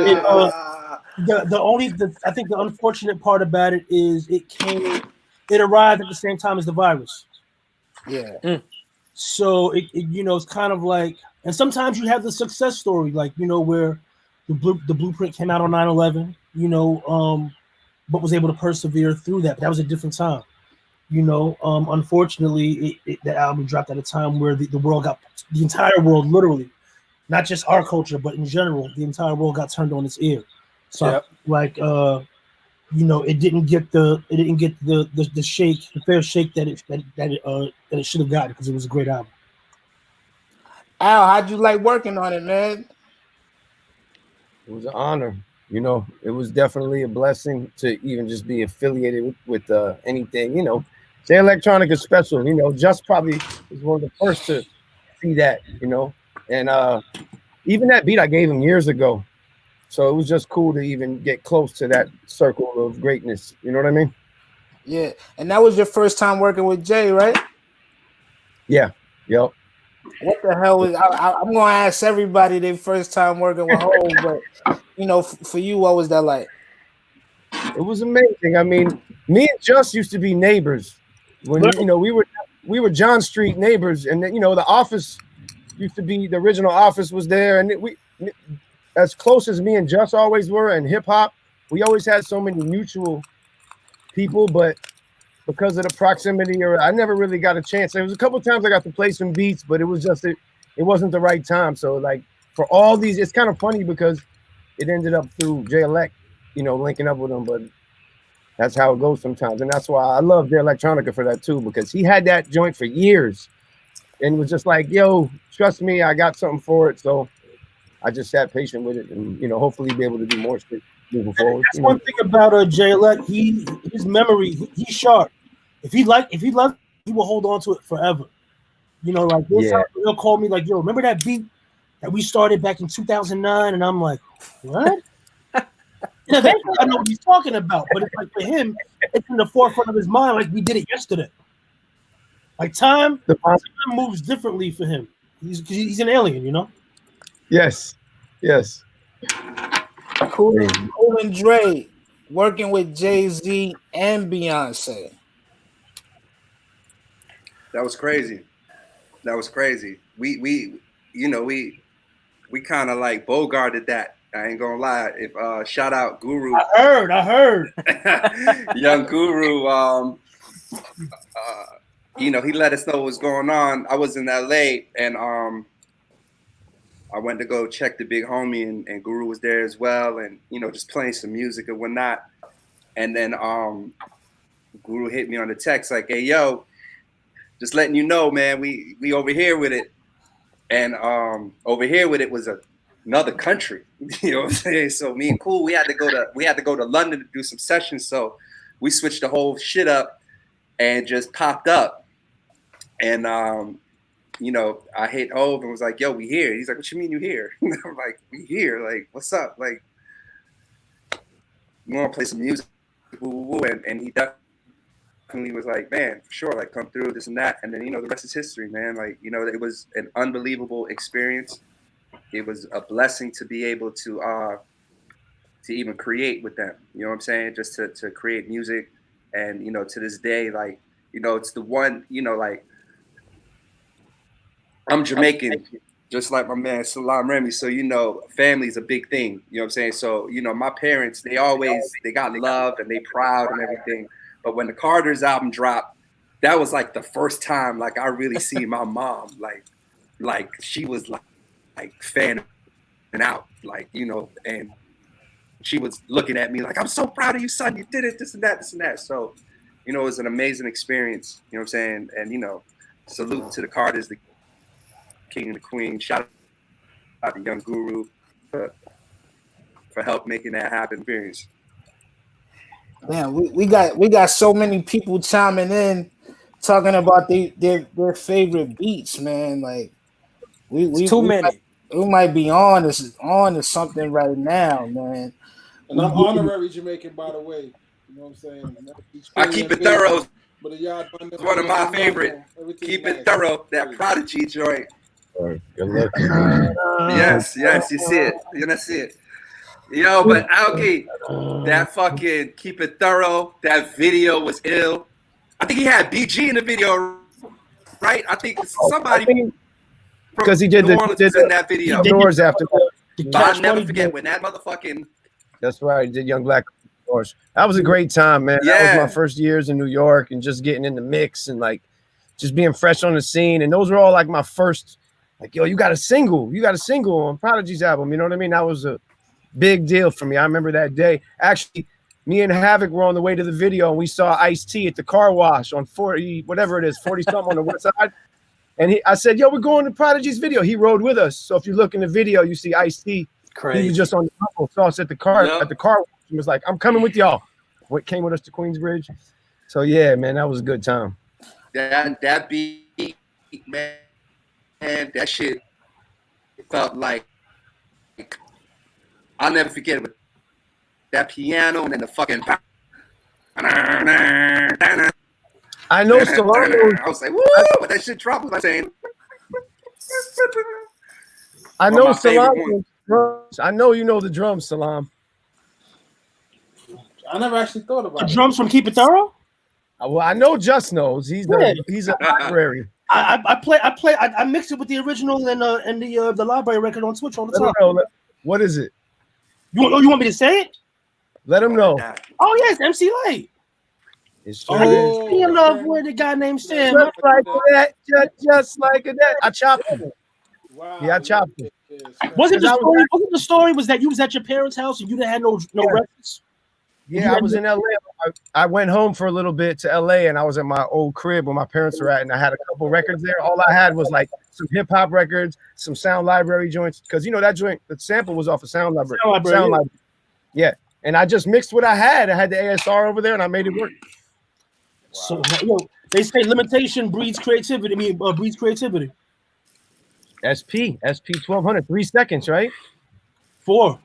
think the unfortunate part about it is it arrived at the same time as the virus. Yeah. So it it's kind of like, and sometimes you have the success story, like, where the blueprint came out on 9/11, but was able to persevere through that. But that was a different time. Unfortunately, that album dropped at a time where the world the entire world, literally, not just our culture, but in general, the entire world got turned on its ear. So it didn't get the fair shake that it should have gotten, because it was a great album. Al, how'd you like working on it, man? It was an honor. It was definitely a blessing to even just be affiliated with anything. J Electronica is special. Just probably was one of the first to see that. And even that beat I gave him years ago. So it was just cool to even get close to that circle of greatness. You know what I mean? Yeah. And that was your first time working with Jay, right? Yeah. Yep. What the hell is I'm gonna ask everybody their first time working with Hov, but for you, what was that like? It was amazing. I mean, me and Just used to be neighbors when we were John Street neighbors, and then, the office used to be, the original office was there, and we, as close as me and Just always were, and hip hop, we always had so many mutual people, but because of the proximity, or I never really got a chance. There was a couple of times I got to play some beats, but it was just it wasn't the right time. So like for all these, it's kind of funny because it ended up through J Elect, linking up with him, but that's how it goes sometimes. And that's why I love J Electronica for that too, because he had that joint for years and was just like, yo, trust me, I got something for it. So I just sat patient with it and, hopefully be able to do more shit moving forward. That's one thing about J Elect. His memory, he's sharp. If he loved, he will hold on to it forever. Like this time he'll call me like, yo, remember that beat that we started back in 2009? And I'm like, what? Eventually I know what he's talking about, but it's like for him, it's in the forefront of his mind, like we did it yesterday. Like time moves differently for him. He's an alien, Yes. Cool and Dre working with Jay-Z and Beyonce. That was crazy. We kind of like bogarted that. I ain't gonna lie. If shout out Guru. I heard. Young Guru. He let us know what was going on. I was in LA and I went to go check the big homie, and Guru was there as well, and just playing some music and whatnot. And then Guru hit me on the text like, "Hey, yo, just letting you know, man, we over here with it." And over here with it was another country. You know what I'm saying? So me and Cool, we had to go to London to do some sessions. So we switched the whole shit up and just popped up. And I hit Hov and was like, "Yo, we here." He's like, "What you mean you here?" I'm like, "We here. Like, what's up? Like, we want to play some music." And he definitely was like, "Man, for sure, like come through, this and that." And then, the rest is history, man. Like, it was an unbelievable experience. It was a blessing to be able to even create with them. You know what I'm saying? Just to create music. And, to this day, like, it's the one, like, I'm Jamaican, just like my man Salam Remy. So, family's a big thing. You know what I'm saying? So, my parents, they got love and they proud and everything. But when the Carter's album dropped, that was like the first time like I really see my mom like she was like fanning out, like, and she was looking at me like, "I'm so proud of you, son. You did it, this and that, this and that." So, it was an amazing experience, you know what I'm saying? And, salute to the Carters, the king and the queen. Shout out to young Guru for help making that happen. Experience. Man, we got so many people chiming in, talking about their favorite beats, man. Like we Too many. We might be on to something right now, man. And I'm honorary Jamaican, by the way. You know what I'm saying? I keep it thorough. But y'all it's one of my favorite. Keep it thorough. That Prodigy joint. Good luck. Yes, you see it. You see it. Yo, but Alki, that fucking Keep It Thorough, that video was ill. I think he had BG in the video, right? I think somebody because he did New Orleans was in that video. Doors after that. But I'll never forget when that motherfucking. That's right. He did Young Black Doors. That was a great time, man. Yeah. That was my first years in New York and just getting in the mix and like just being fresh on the scene. And those were all like my first, like, yo, you got a single on Prodigy's album. You know what I mean? That was a big deal for me. I remember that day. Actually, me and Havoc were on the way to the video and we saw Ice-T at the car wash on 40, whatever it is, 40 something on the west side. And I said, yo, we're going to Prodigy's video. He rode with us. So if you look in the video, you see Ice-T. Crazy. He was just on the couple, saw us at the car wash. He was like, "I'm coming with y'all." Came with us to Queensbridge. So yeah, man, that was a good time. That beat, man, that shit felt like I'll never forget it. With that piano and then the fucking. I know Solano. I was like, woo! But that shit dropped. Was I saying? I know Solano. I know you know the drums, Salam. I never actually thought about the drums from Keep It Thorough. Well, I know Just knows. He's a library. I mix it with the original and the library record on Twitch all the time. What is it? You want me to say it? Let him know. Oh yes, MC Light. It's true. He in love with a guy named Sam. Just like that. Just like that. I chopped him. Wow. Yeah, I chopped him. Wasn't the story was that you was at your parents' house and you didn't have no records? Yeah, I was in LA. I went home for a little bit to LA and I was at my old crib where my parents were at and I had a couple records there. All I had was like some hip hop records, some Sound Library joints. Because that joint, the sample was off of Sound Library. Sound Library. Yeah. And I just mixed what I had. I had the ASR over there and I made it work. Wow. So they say limitation breeds creativity. Breeds creativity. SP 1200, 3 seconds, right? 4.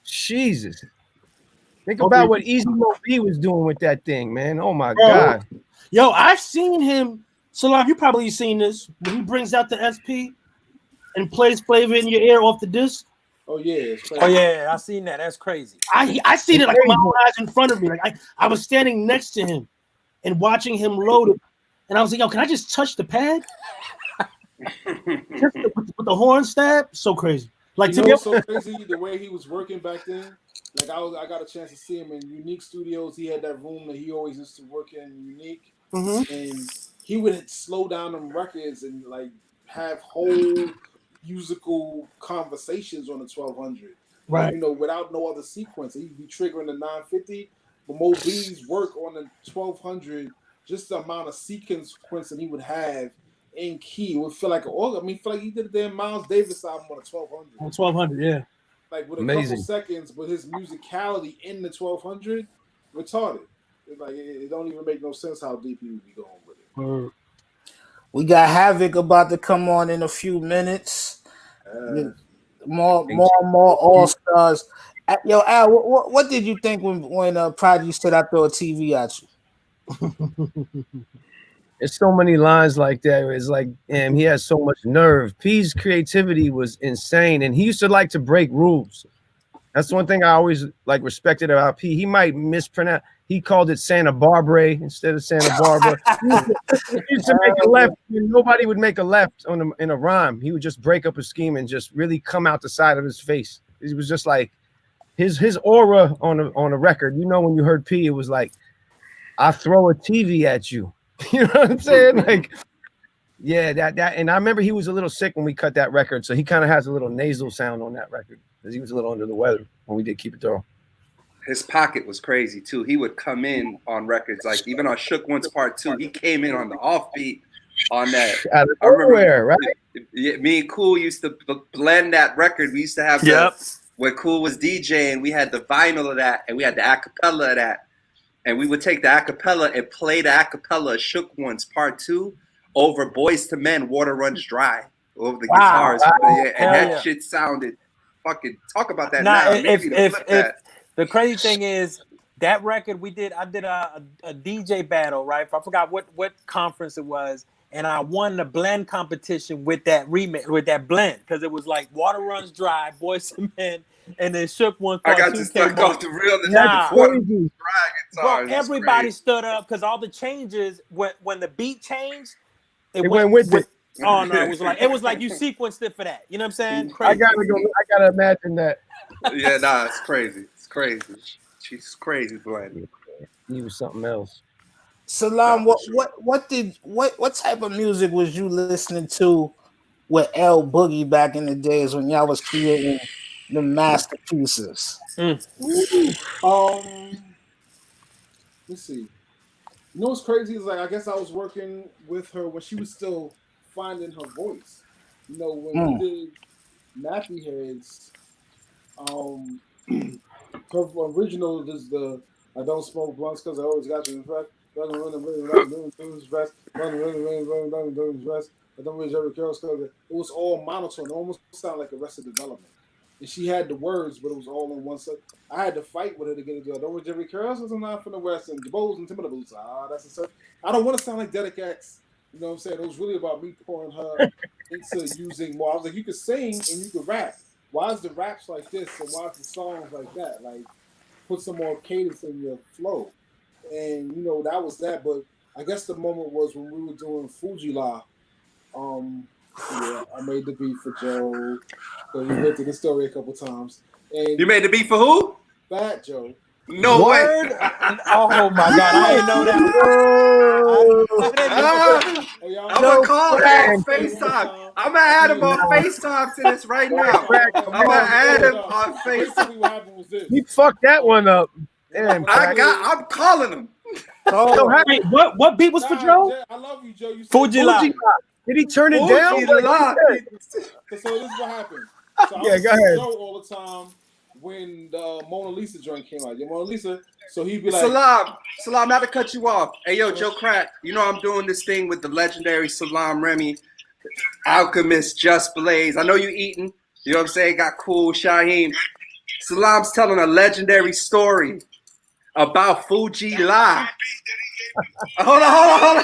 Jesus. Think about what Easy Mo B was doing with that thing, man. Oh my God. Yo, I've seen him. Salam, you probably seen this when he brings out the SP and plays Flavor in your ear off the disc. Oh yeah. Oh yeah, I seen that. That's crazy. I seen it like my own eyes in front of me. Like I was standing next to him and watching him load it, and I was like, yo, can I just touch the pad? with the horn stab, so crazy. Like to me, so crazy the way he was working back then. Like I got a chance to see him in Unique Studios. He had that room that he always used to work in, Unique, and he would slow down them records and like have whole musical conversations on the 1200. Right. You know, without no other sequence. He'd be triggering the 950, but Mo B's work on the 1200, just the amount of sequence that he would have in key would feel like feel like he did a damn Miles Davis album on the 1200. On 1200, yeah. Like with a Amazing. couple seconds, but his musicality in the 1200, retarded. It's like it don't even make no sense how deep he would be going with it. We got Havoc about to come on in a few minutes. More All Stars. Yo, Al, what did you think when Prodigy said I throw a TV at you? There's so many lines like that. It's like, damn, he has so much nerve. P's creativity was insane, and he used to like to break rules. That's one thing I always like respected about P. He might mispronounce. He called it Santa Barbara instead of Santa Barbara. He used to make a left. Nobody would make a left in a rhyme. He would just break up a scheme and just really come out the side of his face. It was just like his aura on a record. You know, when you heard P, it was like, I throw a TV at you. You know what I'm saying? Like, yeah, that. And I remember he was a little sick when we cut that record, so he kind of has a little nasal sound on that record because he was a little under the weather when we did Keep It Thorough. His pocket was crazy too. He would come in on records like even on Shook One's Part 2. He came in on the offbeat on that. Out of nowhere, right? Yeah, me and Cool used to blend that record. We used to have when Cool was DJing, we had the vinyl of that and we had the acapella of that. And we would take the acapella and play the acapella of Shook One's Part 2 over Boys to Men, Water Runs Dry, over the guitars. Yeah, and that shit sounded fucking, talk about that now. If the crazy thing is that record I did a DJ battle, right? I forgot what conference it was, and I won the blend competition with that remix, with that blend, because it was like Water Runs Dry, Boys to Men, and then Shook One Part 2. I got just stuck off the real. Bro, everybody stood up because all the changes when the beat changed, it went with it. Oh no, it was like you sequenced it for that. You know what I'm saying? Crazy. I gotta imagine that. Yeah, nah, it's crazy. It's crazy. She's crazy, blend. He was something else. Salam, what type of music was you listening to with L Boogie back in the days when y'all was creating the masterpieces? Let's see. You know what's crazy is like I guess I was working with her when she was still finding her voice. You know, when we did Nappy Heads, her original is the I don't smoke blunts because I always got you in fact. I don't really ever care because it was all monotone. It almost sounded like Arrested Development. And she had the words, but it was all in one set. I had to fight with her to get it to her. Don't with Jerry Curls, I'm not from the West, and the Bows and Timber Boots. That's a set. I don't want to sound like Dedic X. You know what I'm saying? It was really about me pouring her into using more. I was like, you could sing and you could rap. Why is the raps like this and why is the songs like that? Like, put some more cadence in your flow. And, you know, that was that. But I guess the moment was when we were doing Fuji La. Yeah, I made the beat for Joe. So we went to the story a couple times. And you made the beat for who? Fat Joe. No way. Oh my God, I didn't know that. I'm gonna call him on FaceTime. I'm gonna add him on FaceTime to this right now. I'm gonna add him on FaceTime. He fucked that one up. Damn, I'm calling him. Oh, wait, what beat was for Joe? I love you, Joe. Fuji La. Did he turn it down? So this is what happened. So I was go ahead. Joe all the time when the Mona Lisa joint came out. Yeah, Mona Lisa. So he'd be like, Salam, not to cut you off. Hey, yo, Joe Crack, you know I'm doing this thing with the legendary Salam Remy, Alchemist, Just Blaze. I know you eating. You know what I'm saying? Got Cool, Shaheem. Salam's telling a legendary story about Fuji La. Hold on.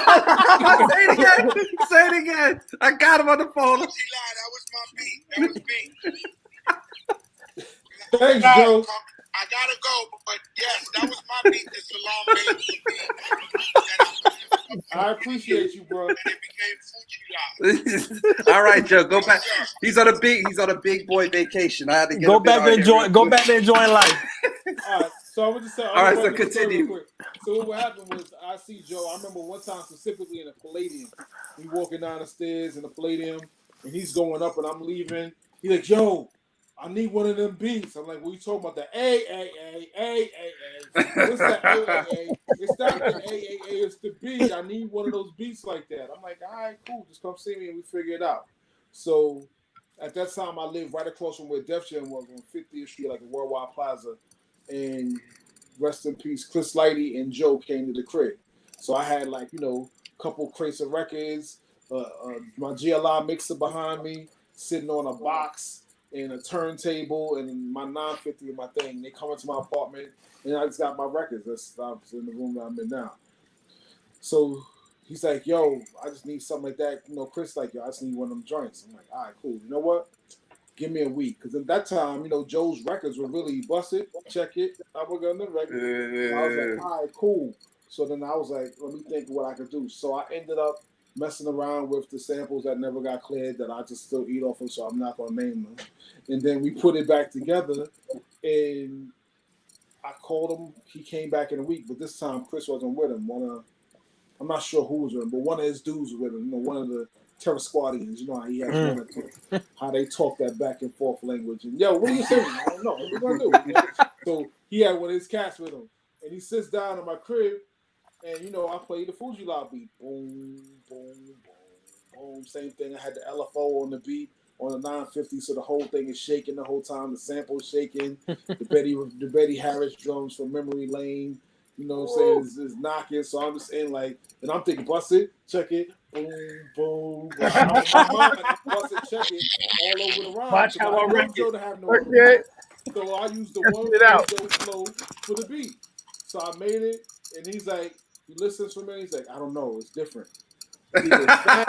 Say it again. I got him on the phone. That was my beat. Thanks, Joe. I gotta go, but yes, that was my beat. The Salam made. I appreciate you, bro. And it became Fuji La. All right, Joe, go back. He's on a big boy vacation. I had to get go back and enjoy life. All right. So I was just saying. All right, so continue. So what happened was I see Joe. I remember one time specifically in the Palladium. We walking down the stairs in the Palladium, and he's going up, and I'm leaving. He's like, "Yo, I need one of them beats." I'm like, "What you talking about? The A. What's the A? It's not the A. It's the B. I need one of those beats like that." I'm like, "All right, cool. Just come see me and we figure it out." So at that time, I lived right across from where Def Jam was on 50th Street, like a Worldwide Plaza, and rest in peace, Chris Lighty and Joe came to the crib. So I had like, a couple crates of records, my GLI mixer behind me, sitting on a box and a turntable and my 950 and my thing. They come into my apartment and I just got my records. That's in the room that I'm in now. So he's like, "Yo, I just need something like that." Chris like, "Yo, I just need one of them joints." I'm like, "All right, cool. You know what? Give me a week." Because at that time, Joe's records were really busted. Check it. I was on the record. I was like, "All right, cool." So then I was like, let me think of what I could do. So I ended up messing around with the samples that never got cleared that I just still eat off of, so I'm not going to name them. And then we put it back together, and I called him. He came back in a week, but this time Chris wasn't with him. I'm not sure who was with him, but one of his dudes was with him. One of the Terror Squadians. How he has one or two. How they talk that back and forth language. And, "Yo, what are you saying?" "I don't know. What are we going to do?" So he had one of his cats with him. And he sits down in my crib, and, I played the Fuji Law beat. Boom, boom, boom, boom. Same thing. I had the LFO on the beat on the 950, so the whole thing is shaking the whole time. The sample's shaking. The Betty Harris drums from Memory Lane, what I'm saying, is knocking. So I'm just saying, like, and I'm thinking, bust it, check it, boom, boom, boom. In my mind, I'm bust it, check it, all over the rhyme. Watch how I wreck Joe it. to have no Okay. So I used the Test one it out. Joe flow for the beat. So I made it, and he's like, he listens for me. He's like, "I don't know, it's different. It's either fat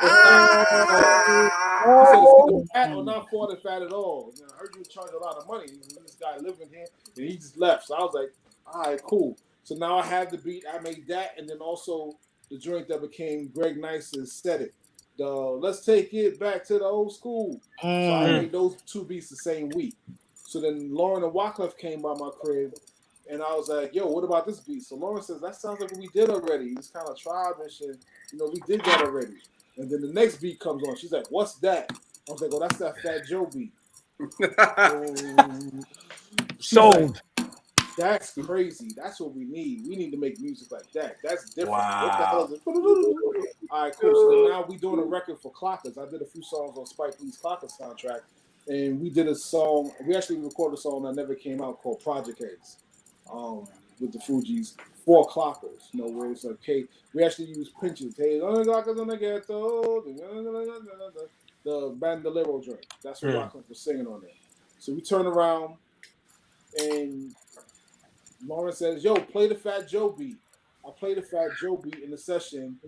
or not fat." He said, "It's either fat or not fat at all." And I heard you charge a lot of money. This guy living here, and he just left. So I was like, "All right, cool." So now I have the beat. I made that, and then also the joint that became Greg Nice's "Set It." The "Let's Take It Back to the Old School." So I made those two beats the same week. So then Lauren and Wyclef came by my crib, and I was like, "Yo, what about this beat?" So Lauren says, "That sounds like what we did already. It's kind of tribe-ish, and we did that already." And then the next beat comes on. She's like, "What's that?" I was like, "Oh, that's that Fat Joe beat." Sold. Like, "That's crazy. That's what we need. We need to make music like that. That's different." Wow. What the hell is it? All right, cool. So then now we doing a record for Clockers. I did a few songs on Spike Lee's Clockers soundtrack, and we did a song. We actually recorded a song that never came out called Project Heads, with the Fugees for Clockers. Where it's like, hey, we actually use pinches. Hey, on the Clockers on the ghetto, the Bandolero joint. That's what Wyclef was singing on there. So we turn around, and Lauren says, "Yo, play the Fat Joe beat." I play the Fat Joe beat in the session,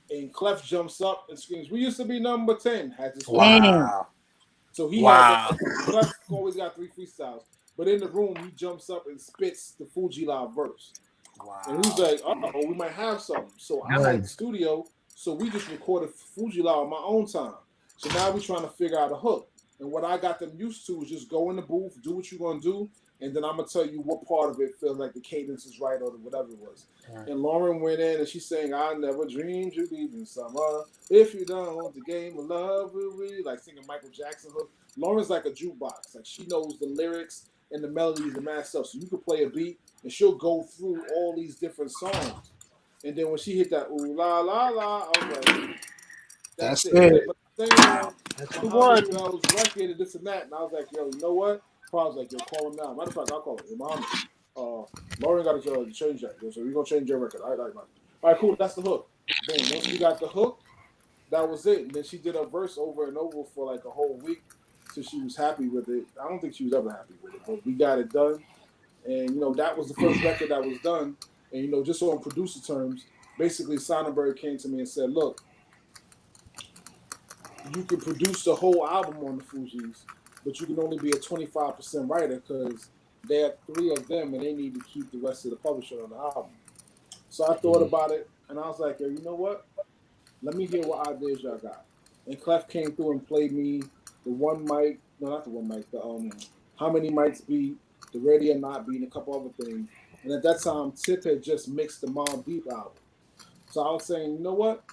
and Clef jumps up and screams, "We used to be number 10." Had this Wow. So he Wow. had Clef always got 3 freestyles, but in the room he jumps up and spits the Fuji Live verse. Wow. And he's like, "Uh-oh, we might have something." So I'm at the studio, so we just recorded Fuji Live on my own time. So now we're trying to figure out a hook. And what I got them used to is just go in the booth, do what you're gonna do, and then I'm gonna tell you what part of it feels like the cadence is right or whatever it was. And Lauren went in and she's saying, "I never dreamed you'd be in summer. If you don't want the game of love, will we?" Like singing Michael Jackson hook. Lauren's like a jukebox. Like she knows the lyrics and the melodies and mad stuff. So you could play a beat and she'll go through all these different songs. And then when she hit that ooh la la la, I was like, that's it. But That's the one. Bell's record and this and that. And I was like, "Yo, you know what?" I was like, "Yo, call him now." Matter of fact, I'll call him. "Hey, Mom, Lauren got to change that. So we're going to change your record." All right, cool. That's the hook. Boom. Once we got the hook, that was it. And then she did a verse over and over for like a whole week till she was happy with it. I don't think she was ever happy with it, but we got it done. And, that was the first record that was done. And, just on producer terms, basically Sonnenberg came to me and said, "Look, you can produce the whole album on the Fugees, but you can only be a 25% writer because they have 3 of them and they need to keep the rest of the publisher on the album." So I thought about it and I was like, "Yo, you know what? Let me hear what ideas y'all got." And Clef came through and played me the one mic, no, not the one mic, the How Many Mics beat, the Ready or Not beat, and a couple other things. And at that time, Tip had just mixed the Mobb Deep album. So I was saying, you know what?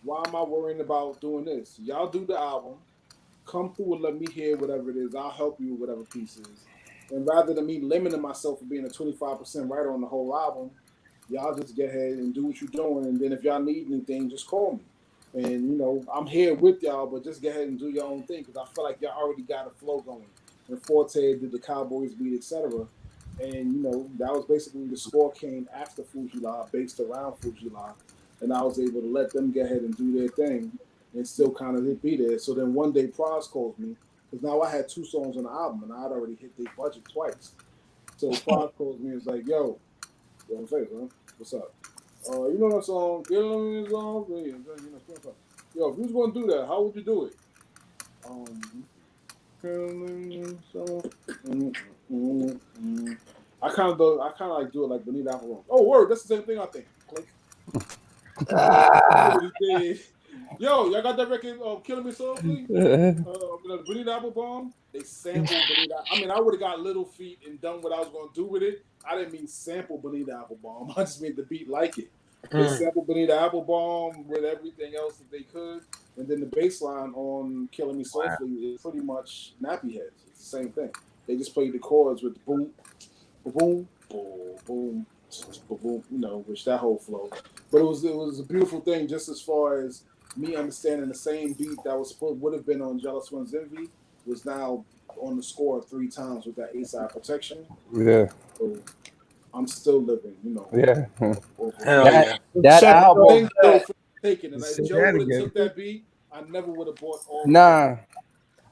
why am I worrying about doing this? Y'all do the album, come through and let me hear whatever it is. I'll help you with whatever piece is. And rather than me limiting myself for being a 25% writer on the whole album, y'all just get ahead and do what you're doing. And then if y'all need anything, just call me. And, you know, I'm here with y'all, but just go ahead and do your own thing because I feel like y'all already got a flow going. And Forte did the Cowboys beat, etc. And, you know, that was basically the score came after Fujila, based around Fujila. And I was able to let them go ahead and do their thing and still kind of be there. So then one day Pras calls me because now I had 2 songs on the album and I'd already hit their budget twice. So Pras calls me and is like, yo, what's up, man? What's up? You know that song, Get On This Song? Yo, if you was going to do that, how would you do it? I kind of like do it like Benita Applebum. Oh, word, that's the same thing I think. Click. What he did. Yo, y'all got that record, Killing Me Softly? Benita Applebum. They sampled Benita. I mean, I would have got Little Feet and done what I was going to do with it. I didn't mean sample Benita Applebum. I just made the beat like it. They sampled Benita Applebum with everything else that they could. And then the bass line on Killing Me Softly is pretty much Nappy Heads. It's the same thing. They just played the chords with boom, boom, boom, boom, boom, you know, which that whole flow. But it was a beautiful thing just as far as me understanding the same beat that would have been on Jealous One's Envy was now on the score 3 times with that A-side protection. Yeah. So I'm still living, you know. Yeah. Hell yeah. That album. Taken. And if Joe would have took that beat, I never would have bought all. Nah.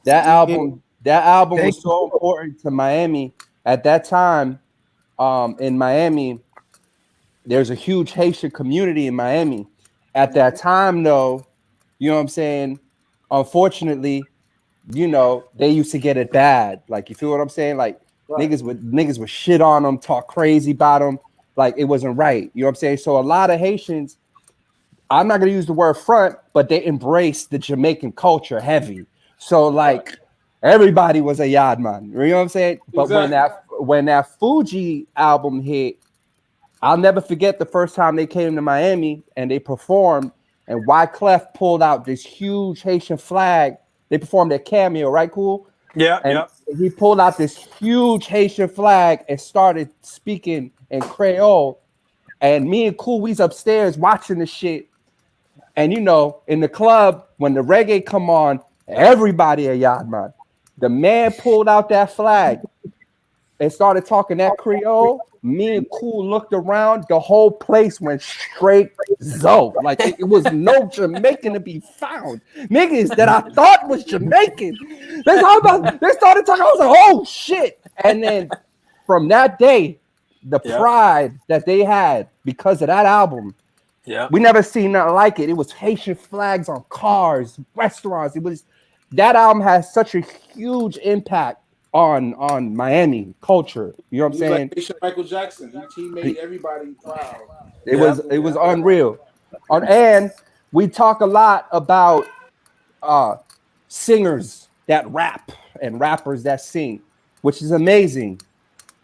That album was so important to Miami at that time. In Miami, there's a huge Haitian community in Miami. At that time, though, you know what I'm saying? Unfortunately, you know, they used to get it bad. Like, you feel what I'm saying? Like, niggas would shit on them, talk crazy about them. Like, it wasn't right. You know what I'm saying? So a lot of Haitians, I'm not going to use the word front, but they embraced the Jamaican culture heavy. So, like, everybody was a Yardman. You know what I'm saying? But when that Fuji album hit, I'll never forget the first time they came to Miami and they performed, and Wyclef pulled out this huge Haitian flag. They performed their cameo, right? Cool. Yeah. And he pulled out this huge Haitian flag and started speaking in Creole. And me and Cool, we's upstairs watching the shit. And you know, in the club, when the reggae come on, everybody a Yardman. The man pulled out that flag and started talking that Creole. Me and Cool looked around. The whole place went straight Zoe. Like it was no Jamaican to be found. Niggas that I thought was Jamaican. They started talking. I was like, oh shit. And then from that day, the pride that they had because of that album. Yeah, we never seen nothing like it. It was Haitian flags on cars, restaurants. It was that album has such a huge impact on Miami culture. You know what I'm saying? Like Michael Jackson. He made everybody proud. It was unreal. And we talk a lot about singers that rap and rappers that sing, which is amazing.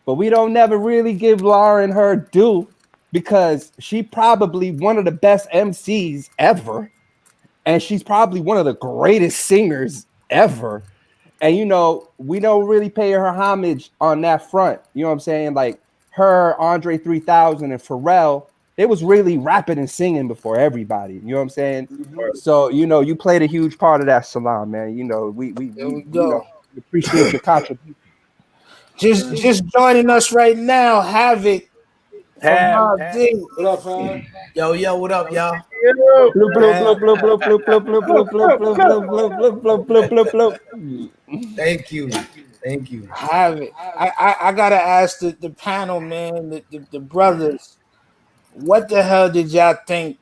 But we don't never really give Lauren her due because she probably one of the best MCs ever. And she's probably one of the greatest singers ever. And, you know, we don't really pay her homage on that front. You know what I'm saying? Like her, Andre 3000 and Pharrell, they was really rapping and singing before everybody. You know what I'm saying? Mm-hmm. So, you know, you played a huge part of that, Salam, man. You know, we appreciate your contribution. Just joining us right now, Havoc. What up, Havoc? Yo, what up, y'all? Thank you. Havoc. I gotta ask the panel, man, the brothers, what the hell did y'all think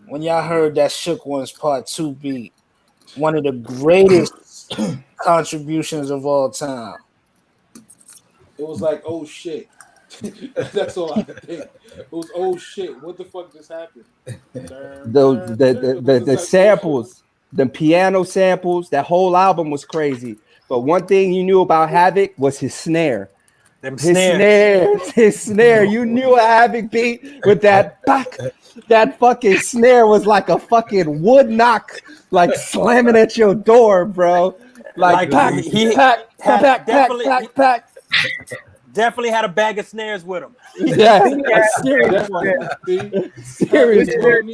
when y'all heard that Shook Ones Part 2 beat? One of the greatest contributions of all time. It was like, oh shit. That's all I could think. It was oh shit. What the fuck just happened? The samples, the piano samples, that whole album was crazy. But one thing you knew about Havoc was his snare. His snare. You knew a Havoc beat with that back. That fucking snare was like a fucking wood knock, like slamming at your door, bro. Like pack. Definitely had a bag of snares with him. Yeah, serious one. Serious one.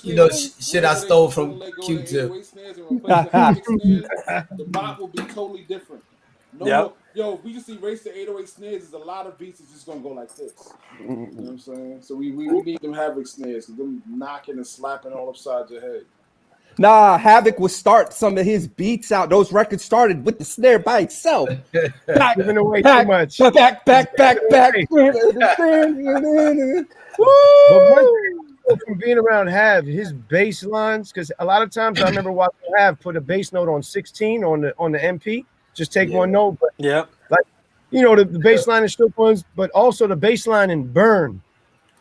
You know, shit I stole from Q-Tip. The bot will be totally different. Yo, if we just erase the 808 snares, there's a lot of beats that's just gonna go like this. You know what I'm saying? So we need them Havoc snares, them knocking and slapping all upside your head. Nah, Havoc would start some of his beats out. Those records started with the snare by itself. Back, giving away too much. Back. But from being around Hav, his bass lines, because a lot of times I remember watching Hav put a bass note on 16 on the MP. Just take one note, but like you know, the bass line in Strip Ones, but also the bass line in Burn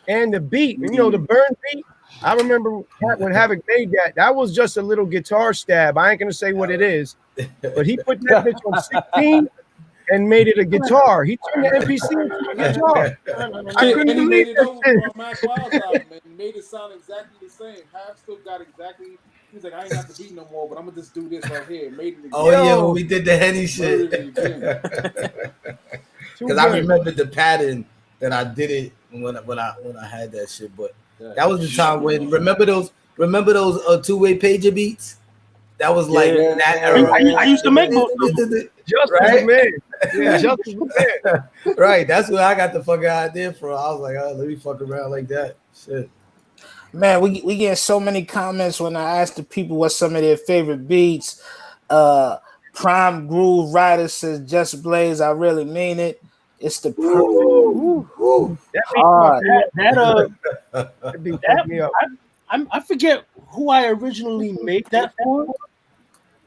and the beat. And, you know, the Burn beat. I remember when Havoc made that. That was just a little guitar stab. I ain't gonna say what it is, but he put that bitch on 16 and made it a guitar. He turned the MPC into a guitar. I couldn't believe that shit. He made it sound exactly the same. Hav still got exactly. He's like, I ain't got to beat no more, but I'm gonna just do this right here. Made it again. Oh yeah, when we did the Henny shit. Because I remember the pattern that I did it when I had that shit. But that was the time when remember those two-way pager beats. That was like that era. I used to make most of them. Right. That's where I got the fucking idea from. I was like, oh, let me fuck around like that. Shit. Man, we get so many comments when I ask the people what some of their favorite beats. Prime Groove Rider says, "Just Blaze, I really mean it. It's the I forget who I originally made that for.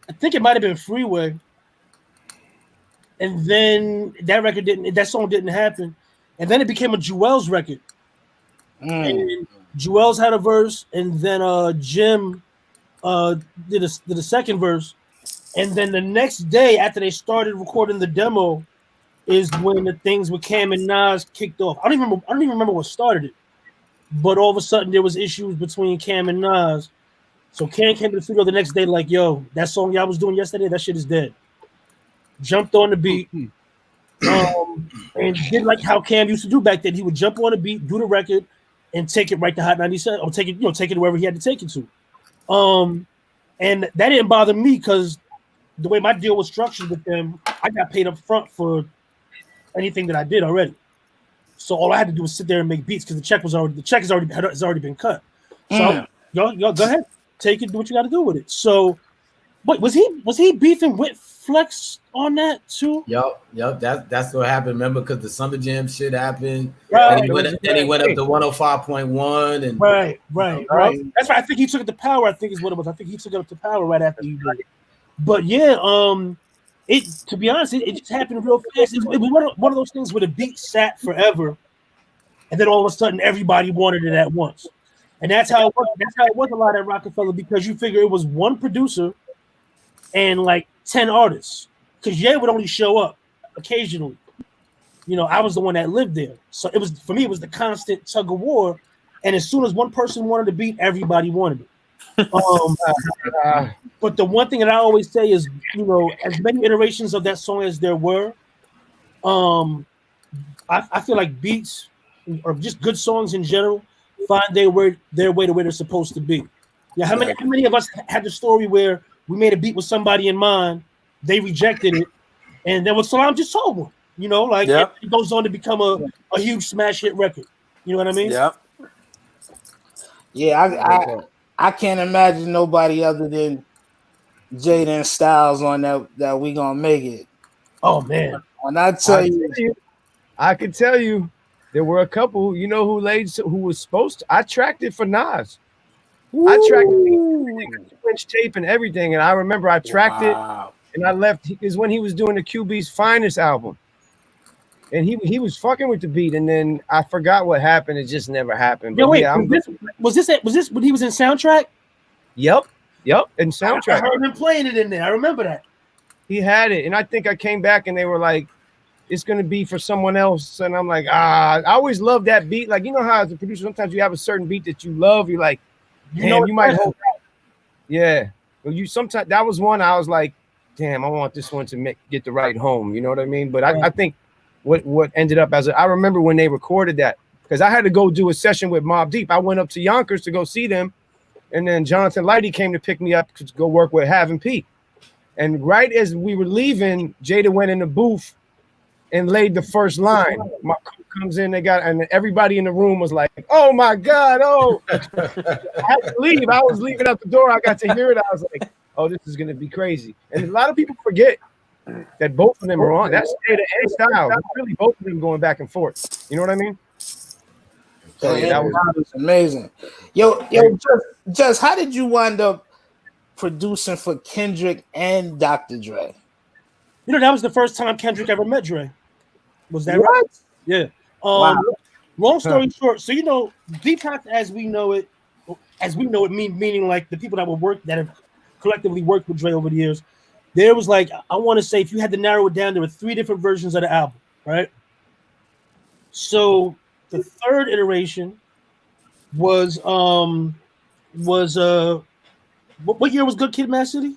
I think it might have been Freeway, and then that song didn't happen, and then it became a Jewel's record. And Jewel's had a verse, and then Jim did a second verse, and then the next day after they started recording the demo is when the things with Cam and Nas kicked off. I don't even remember what started it, but all of a sudden there was issues between Cam and Nas. So Cam came to the studio the next day like, "Yo, that song y'all was doing yesterday, that shit is dead." Jumped on the beat, and did like how Cam used to do back then. He would jump on the beat, do the record, and take it right to Hot 97, or take it wherever he had to take it to. And that didn't bother me because the way my deal was structured with them, I got paid up front for anything that I did already. So all I had to do was sit there and make beats because the check has already been cut. So y'all go ahead, take it, do what you got to do with it. So, wait, was he beefing with Flex on that too? Yup. That's what happened. Remember, because the Summer Jam shit happened, right, and he went up to 105.1, and right. That's right. I think he took it to Power. I think is what it was. I think he took it up to Power right after he did it. But yeah, to be honest, it just happened real fast. It was one of those things where the beat sat forever, and then all of a sudden everybody wanted it at once. And that's how it was. That's how it was a lot at Rockefeller, because you figure it was one producer and like 10 artists. Because Ye would only show up occasionally. You know, I was the one that lived there. So it was, for me, it was the constant tug of war. And as soon as one person wanted to beat, everybody wanted it. But the one thing that I always say is, you know, as many iterations of that song as there were, I feel like beats or just good songs in general find their way to where they're supposed to be. Yeah, how many of us had the story where we made a beat with somebody in mind, they rejected it, and then what Salam just told them, you know, like it goes on to become a huge smash hit record. You know what I mean? Yeah, I can't imagine nobody other than Jada and Styles on that we gonna make it. Oh man. When I tell you, I can tell you there were a couple, you know, who was supposed to. I tracked it for Nas. I tracked it, French tape and everything, and I remember I tracked it, and I left. Is when he was doing the QB's Finest album, and he was fucking with the beat, and then I forgot what happened. It just never happened. But wait, was this when he was in Soundtrack? Yep, in Soundtrack. I heard him playing it in there. I remember that. He had it, and I think I came back, and they were like, it's gonna be for someone else. And I'm like, I always love that beat. Like, you know how as a producer, sometimes you have a certain beat that you love. You're like, damn, you might hold out. Yeah. Well, you sometimes that was one I was like, damn, I want this one to get the right home. You know what I mean? But I think what ended up I remember when they recorded that, because I had to go do a session with Mobb Deep. I went up to Yonkers to go see them, and then Jonathan Lighty came to pick me up to go work with Hav and Pete. And right as we were leaving, Jada went in the booth and laid the first line. My crew comes in, and everybody in the room was like, "Oh my God, oh!" I had to leave. I was leaving out the door. I got to hear it. I was like, "Oh, this is gonna be crazy." And a lot of people forget that both of them are on. That's Jada and Styles. Really, both of them going back and forth. You know what I mean? So yeah, that was amazing. Yo, just how did you wind up producing for Kendrick and Dr. Dre? You know, that was the first time Kendrick ever met Dre. Was that right? Yeah. Wow. Long story short, so you know, Detox as we know it, meaning like the people that have collectively worked with Dre over the years. There was like, I want to say, if you had to narrow it down, there were 3 different versions of the album, right? So the third iteration was what year was Good Kid, Mad City?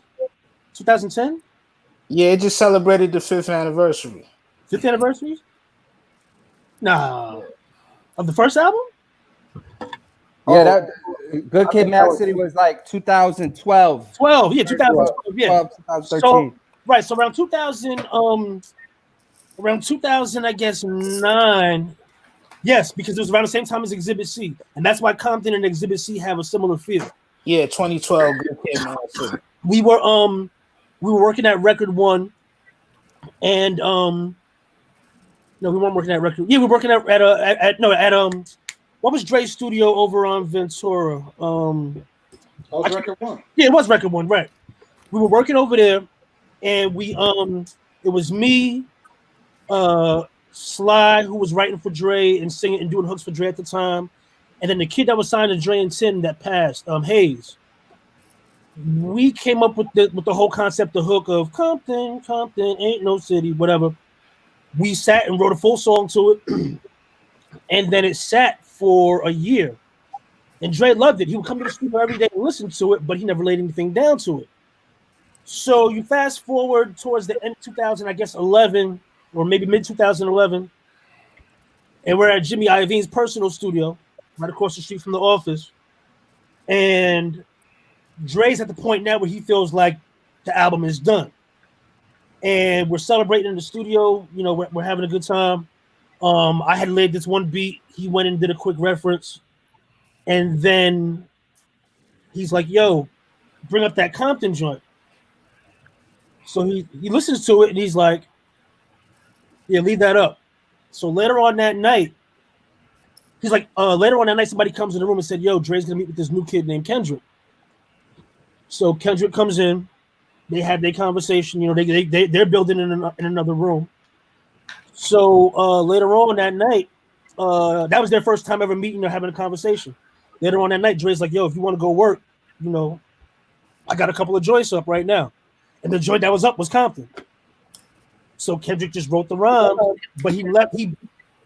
2010. Yeah, it just celebrated the 5th anniversary. 5th anniversary? Nah. Of the first album? Yeah, that Good Kid, Mad City was like 2012. 12, yeah, 2012, yeah. 2013. So, right, so around 2000, I guess 9. Yes, because it was around the same time as Exhibit C, and that's why Compton and Exhibit C have a similar feel. Yeah, 2012 Good Kid, Mad City. We were working at Record One, and no, we weren't working at Record. Yeah, we were working at what was Dre's studio over on Ventura? Record One. Yeah, it was Record One, right? We were working over there, and we it was me, Sly, who was writing for Dre and singing and doing hooks for Dre at the time, and then the kid that was signed to Dre and Tim that passed, Hayes. We came up with the whole concept, the hook of Compton ain't no city, whatever. We sat and wrote a full song to it, and then it sat for a year. And Dre loved it. He would come to the studio every day and listen to it, but he never laid anything down to it. So you fast forward towards the end of 2000, I guess 11, or maybe mid 2011, and we're at Jimmy Iovine's personal studio, right across the street from the office. And Dre's at the point now where he feels like the album is done. And we're celebrating in the studio. You know, we're having a good time. I had laid this one beat. He went and did a quick reference. And then he's like, yo, bring up that Compton joint. So he listens to it and he's like, yeah, leave that up. So later on that night, somebody comes in the room and said, yo, Dre's gonna meet with this new kid named Kendrick. So Kendrick comes in, they had their conversation, you know, they're building in another room. So later on that night, that was their first time ever meeting or having a conversation. Later on that night, Dre's like, yo, if you want to go work, you know, I got a couple of joints up right now. And the joint that was up was Compton. So Kendrick just wrote the rhyme, but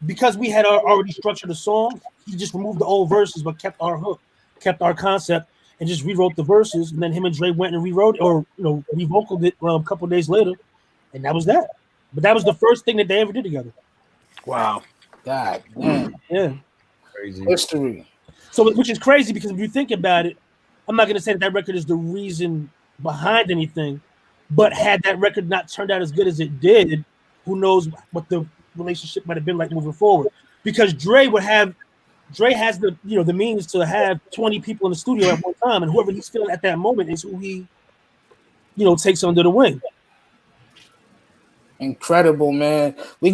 because we had already structured the song, he just removed the old verses, but kept our hook, kept our concept, and just rewrote the verses. And then him and Dre went and rewrote, or revocaled it a couple of days later, and that was that. But that was the first thing that they ever did together. Wow, God, man, yeah, crazy history. So, which is crazy because if you think about it, I'm not going to say that record is the reason behind anything, but had that record not turned out as good as it did, who knows what the relationship might have been like moving forward? Because Dre has the the means to have 20 people in the studio at one time, and whoever he's feeling at that moment is who he takes under the wing. Incredible, man. We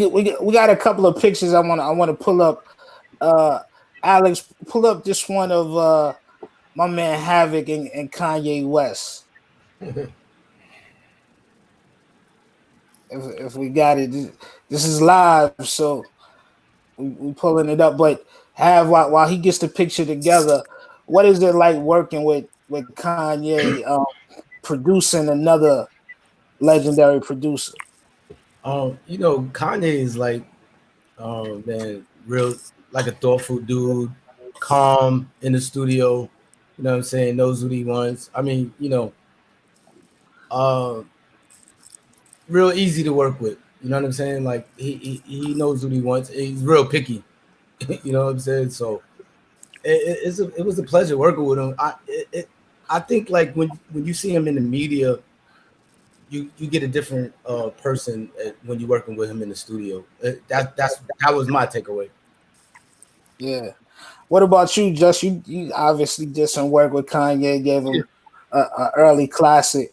got a couple of pictures I want to pull up. Alex, pull up this one of my man Havoc and Kanye West. If we got it, this is live, so we pulling it up. But while he gets the picture together, what is it like working with Kanye, producing another legendary producer? You know, Kanye is like, man, real like a thoughtful dude, calm in the studio. You know what I'm saying? Knows what he wants. I mean, you know, real easy to work with. You know what I'm saying? Like he knows what he wants. He's real picky. You know what I'm saying? So it was a pleasure working with him. I think like when you see him in the media, you get a different person when you're working with him in the studio. That was my takeaway. Yeah. What about you, Just? You obviously did some work with Kanye, gave him a early classic.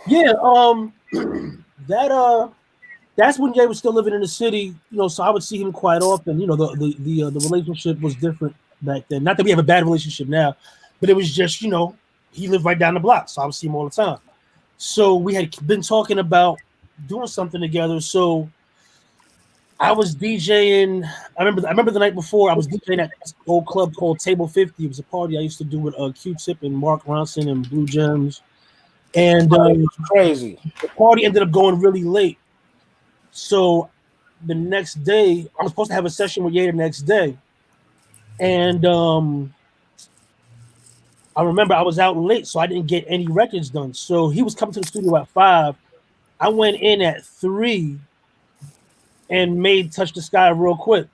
Yeah, that's when Jay was still living in the city, you know, so I would see him quite often. You know, the relationship was different back then. Not that we have a bad relationship now, but it was just, you know, he lived right down the block, so I would see him all the time. So we had been talking about doing something together. So I was DJing. I remember the night before I was DJing at this old club called Table 50. It was a party I used to do with Q-Tip and Mark Ronson and Blue Gems. And crazy. The party ended up going really late. So the next day, I was supposed to have a session with Ye the next day. And I remember I was out late, so I didn't get any records done. So he was coming to the studio at 5. I went in at 3 and made Touch the Sky real quick.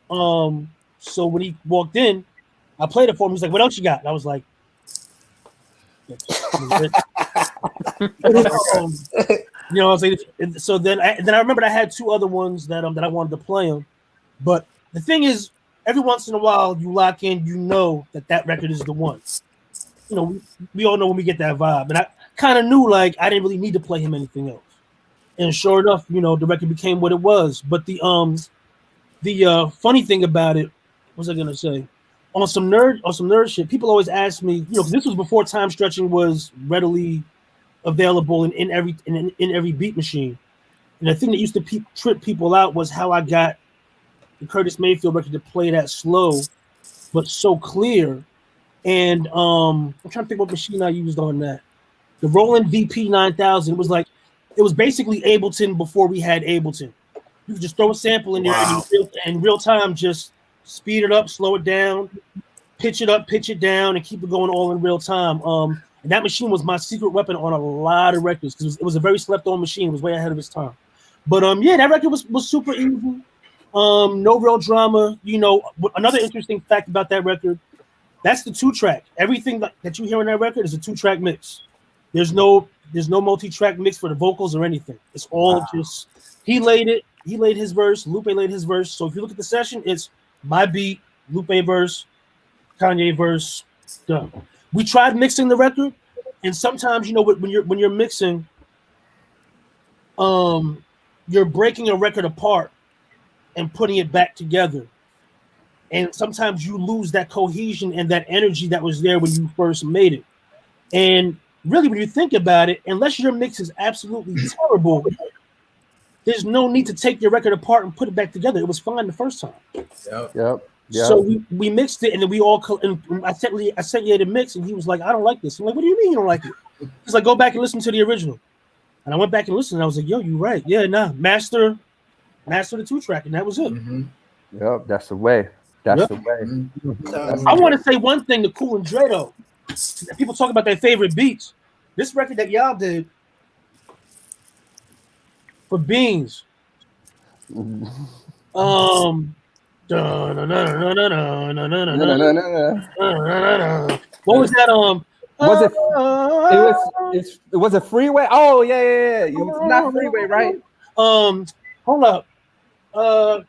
So when he walked in, I played it for him. He's like, "What else you got?" And I was like, you know what I'm saying? So then I remembered I had 2 other ones that I wanted to play them. But the thing is, every once in a while you lock in, you know that record is the one. You know, we all know when we get that vibe. And I kind of knew like I didn't really need to play him anything else. And sure enough, you know, the record became what it was. But the funny thing about it, what was I gonna say? On some nerd shit, people always ask me, you know, because this was before time stretching was readily available in every beat machine. And the thing that used to trip people out was how I got the Curtis Mayfield record to play that slow, but so clear. And I'm trying to think what machine I used on that. The Roland VP 9000 was like, it was basically Ableton before we had Ableton. You could just throw a sample in there and in real time, just speed it up, slow it down, pitch it up, pitch it down, and keep it going all in real time. And that machine was my secret weapon on a lot of records because it was a very slept-on machine. It was way ahead of its time. But yeah, that record was super easy. No real drama. You know, another interesting fact about that record, that's the 2-track. Everything that you hear on that record is a 2-track mix. There's no multi-track mix for the vocals or anything. It's all just he laid his verse, Lupe laid his verse. So if you look at the session, it's my beat, Lupe verse, Kanye verse, done. We tried mixing the record, and sometimes, you know, when you're mixing, you're breaking a record apart and putting it back together. And sometimes you lose that cohesion and that energy that was there when you first made it. And really, when you think about it, unless your mix is absolutely terrible, there's no need to take your record apart and put it back together. It was fine the first time. Yep. So we mixed it, and then we all. And I sent you the mix, and he was like, "I don't like this." I'm like, "What do you mean you don't like it?" He's like, "Go back and listen to the original." And I went back and listened, and I was like, "Yo, you're right. Yeah, nah, master the 2-track, and that was it." Mm-hmm. Yep, that's the way. That's the way. Mm-hmm. I want to say one thing to Cool and Dre though. People talk about their favorite beats. This record that y'all did for Beans. What was that? Was it Freeway? Oh yeah. Not Freeway, right? Hold up.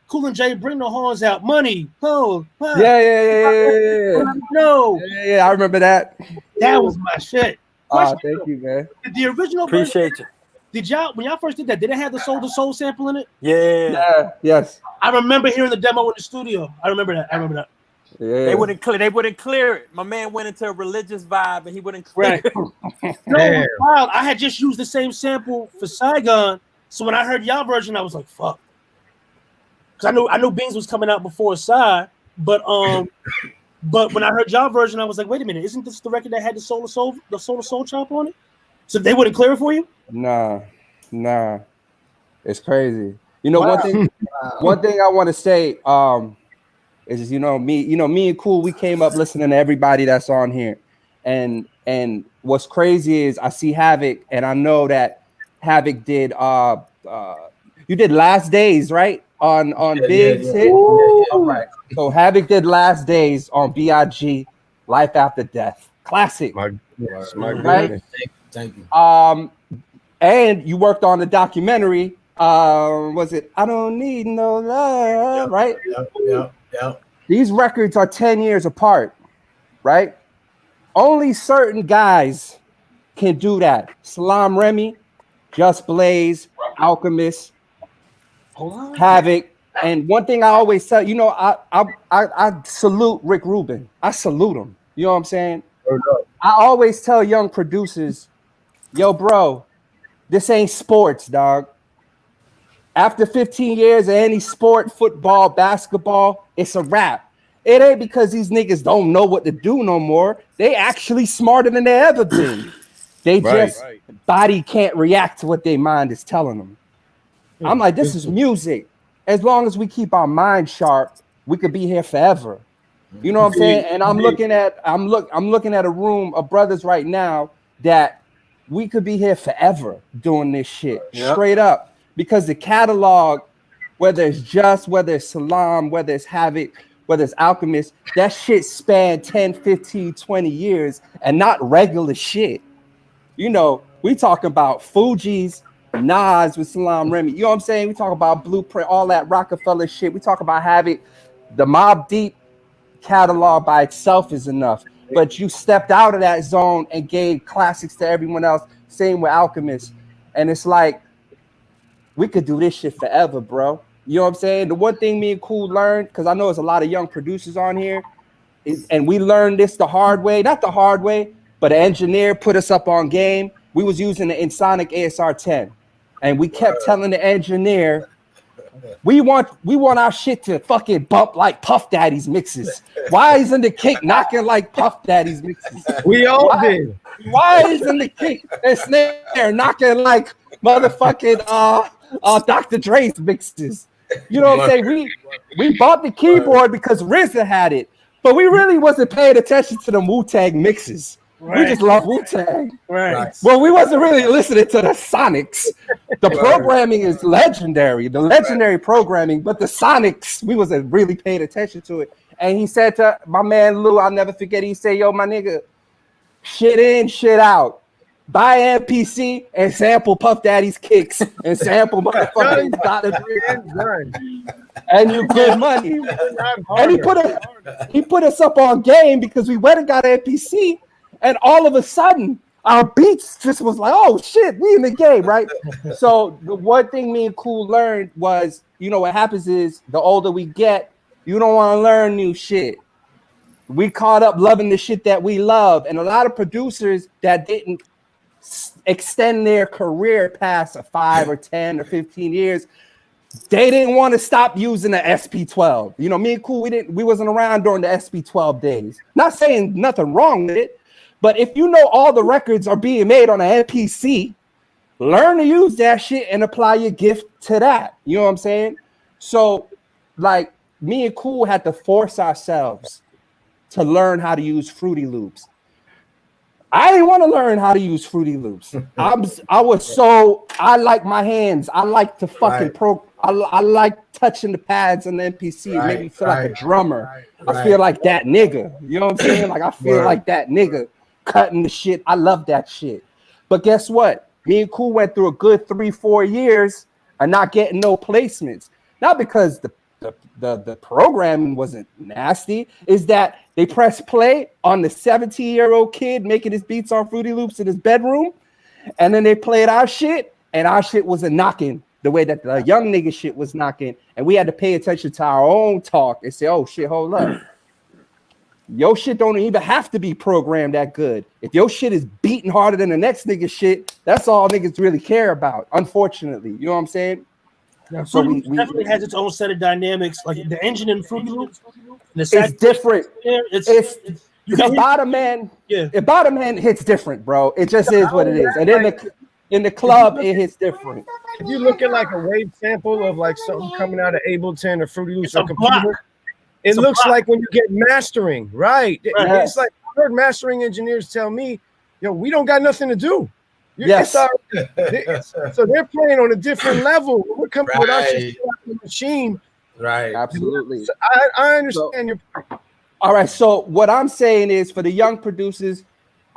Cool and Jay, bring the horns out. Money. Oh, Yeah. No. Yeah, I remember that. That was my shit. Oh, thank you, man. The original Appreciate version, when y'all first did that, did it have the Soul sample in it? Yeah. Yes. I remember hearing the demo in the studio. I remember that. Yeah. They wouldn't clear it. My man went into a religious vibe and he wouldn't clear it. No, wild. I had just used the same sample for Saigon. So when I heard y'all version, I was like, fuck. Because I know Beans was coming out before Sai, but when I heard y'all version, I was like, wait a minute, isn't this the record that had the Soul chop on it? So they wouldn't clear it for you? Nah. It's crazy. You know, one thing I want to say is me and Cool, we came up listening to everybody that's on here. And what's crazy is I see Havoc, and I know that Havoc did you did Last Days, right? On Big's hit. All right. So Havoc did Last Days on BIG, Life After Death. Classic. My right? Thank you. And you worked on the documentary. Was it I Don't Need No Love, right? Yep. These records are 10 years apart, right? Only certain guys can do that. Salam Remy, Just Blaze, Alchemist, Havoc. And one thing I always tell, I salute Rick Rubin. I salute him. You know what I'm saying? I always tell young producers, yo, bro, this ain't sports, dog. After 15 years of any sport, football, basketball, it's a wrap. It ain't because these niggas don't know what to do no more. They actually smarter than they ever been. They body can't react to what their mind is telling them. I'm like, this is music. As long as we keep our mind sharp, we could be here forever. You know what I'm saying? And I'm looking at a room of brothers right now that we could be here forever doing this shit. Straight up. Because the catalog, whether it's Just, whether it's Salam, whether it's Havoc, whether it's Alchemist, that shit spanned 10, 15, 20 years and not regular shit. You know, we talking about Fugees, Nas with Salam Remy. You know what I'm saying? We talk about Blueprint, all that Rockefeller shit. We talk about Havoc. The Mobb Deep catalog by itself is enough. But you stepped out of that zone and gave classics to everyone else. Same with Alchemist. And it's like, we could do this shit forever, bro. You know what I'm saying? The one thing me and Cool learned, because I know there's a lot of young producers on here, and we learned this the hard way. Not the hard way, but an engineer put us up on game. We was using the Insonic ASR 10. And we kept telling the engineer, we want our shit to fucking bump like Puff Daddy's mixes. Why isn't the kick knocking like Puff Daddy's mixes? We all did. Why isn't the kick and snare knocking like motherfucking Dr. Dre's mixes? You know what I'm saying? We bought the keyboard because RZA had it, but we really wasn't paying attention to the Wu-Tang mixes. Right. We just love Wu-Tang. Right. Well, we wasn't really listening to the Sonics. The programming is legendary, the legendary programming, but the Sonics, we wasn't really paying attention to it. And he said to my man Lou, I'll never forget, he said, yo, my nigga, shit in, shit out. Buy MPC and sample Puff Daddy's kicks and sample motherfucking Dr. Dre. And you good money. And he put us up on game because we went and got MPC, and all of a sudden our beats just was like, oh shit, we in the game, right? So the one thing me and Cool learned was, you know, what happens is the older we get, you don't want to learn new shit. We caught up loving the shit that we love, and a lot of producers that didn't extend their career past 5 or 10 or 15 years, they didn't want to stop using the SP12. You know, me and Cool, we wasn't around during the SP12 days. Not saying nothing wrong with it, but if you know all the records are being made on an MPC, learn to use that shit and apply your gift to that. You know what I'm saying? So, like, me and Cool had to force ourselves to learn how to use Fruity Loops. I didn't want to learn how to use Fruity Loops. I like my hands. I like to fucking I like touching the pads on the MPC. It made me feel like a drummer. I feel like that nigga. You know what I'm saying? Like, I feel like that nigga cutting the shit. I love that shit. But guess what? Me and Cool went through a good 3-4 years and not getting no placements. Not because the programming wasn't nasty, is that they press play on the 17-year-old kid making his beats on Fruity Loops in his bedroom, and then they played our shit, and our shit wasn't knocking the way that the young nigga shit was knocking, and we had to pay attention to our own talk and say, oh shit, hold up. Your shit don't even have to be programmed that good. If your shit is beating harder than the next nigga shit, that's all niggas really care about, unfortunately. You know what I'm saying? Now, so we definitely has its own set of dynamics. Like the engine in Fruity Loops, it's different. It's the bottom man. Yeah, the bottom end hits different, bro. It just is what it is. And then In the club, it hits different. If you look at like a wave sample of like something coming out of Ableton or Fruity Loops It's a or computer, block. it looks like when you get mastering, right? Yes. It's like I heard mastering engineers tell me, yo, we don't got nothing to do. Yes. So they're playing on a different level. We're coming with our shit out the machine. Right. Absolutely. So I understand your point. All right. So what I'm saying is for the young producers,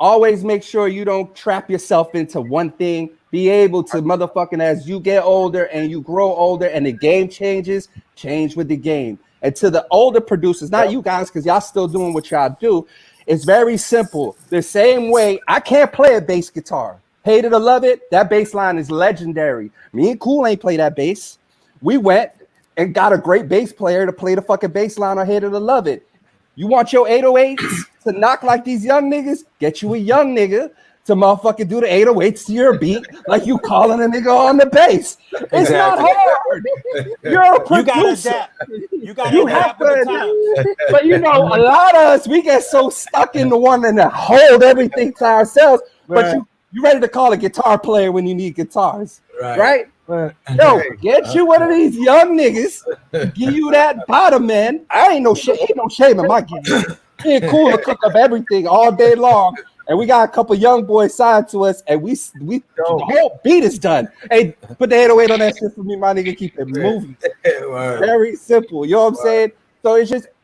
always make sure you don't trap yourself into one thing. Be able to motherfucking, as you get older and you grow older and the game changes, change with the game. And to the older producers, not you guys, because y'all still doing what y'all do, it's very simple. The same way I can't play a bass guitar. Hate it or love it, that bass line is legendary. Me and Cool ain't play that bass. We went and got a great bass player to play the fucking bass line on Hate It or Love It. You want your 808s to knock like these young niggas? Get you a young nigga to motherfucking do the 808s to your beat like you calling a nigga on the bass. It's not hard. You're a producer. You gotta adapt with the times. But you know, a lot of us, we get so stuck in the wanting to hold everything to ourselves. But you ready to call a guitar player when you need guitars, right? Yo, get you one of these young niggas, give you that bottom, man. Ain't no shame in my game. Ain't cool to cook up everything all day long. And we got a couple young boys signed to us, and we the whole beat is done. Hey, put the 808 on that shit for me, my nigga. Keep it moving. Very simple. You know what I'm saying? So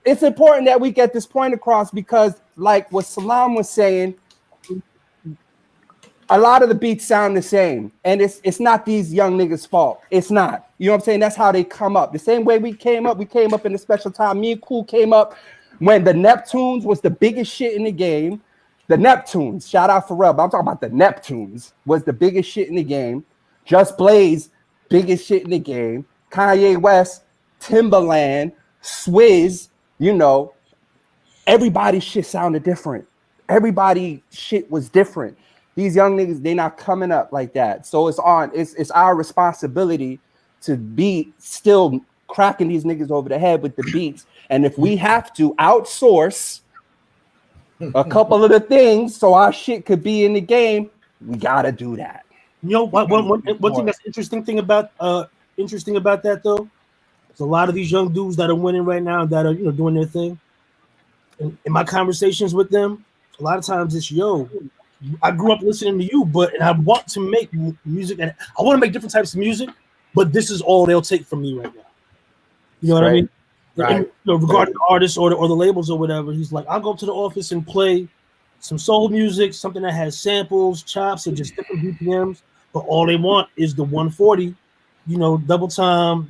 it's important that we get this point across because, like what Salam was saying, a lot of the beats sound the same, and it's not these young niggas' fault. It's not. You know what I'm saying? That's how they come up. The same way we came up in the special time. Me and Cool came up when the Neptunes was the biggest shit in the game. The Neptunes, shout out Pharrell, but I'm talking about the Neptunes was the biggest shit in the game. Just Blaze, biggest shit in the game. Kanye West, Timbaland, Swizz, you know, everybody's shit sounded different. Everybody's shit was different. These young niggas, they not coming up like that. So it's our responsibility to be still cracking these niggas over the head with the beats. And if we have to outsource a couple of the things so our shit could be in the game, we gotta do that. You know, one thing that's interesting about that though, is a lot of these young dudes that are winning right now that are doing their thing. In my conversations with them, a lot of times it's I grew up listening to you, and I want to make music, and I want to make different types of music, but this is all they'll take from me right now. You know what I mean? Right. And, regarding the artists or the labels or whatever, he's like, I'll go to the office and play some soul music, something that has samples, chops, or just different BPMs, but all they want is the 140, double time,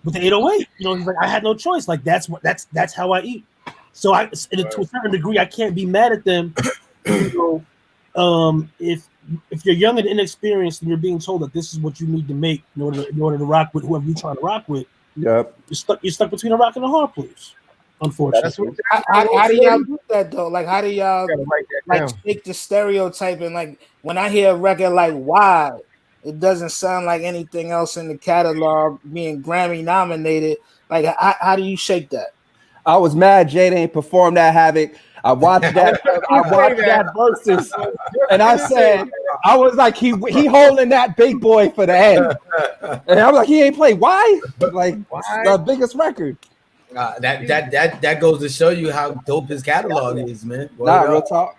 with the 808. He's like, I had no choice. Like that's how I eat. So to a certain degree, I can't be mad at them. If you're young and inexperienced and you're being told that this is what you need to make in order to rock with whoever you're trying to rock with, you're stuck between a rock and a hard place. Unfortunately, how do y'all do that though? Like, how do y'all take the stereotyping? Like, when I hear a record like "Why," it doesn't sound like anything else in the catalog being Grammy nominated. Like, how do you shake that? I was mad Jay ain't performed that Havoc. I watched that versus, and I said, I was like, he holding that big boy for the end, and I was like, he ain't played. Why? Like, the biggest record. That goes to show you how dope his catalog is, man. Real talk.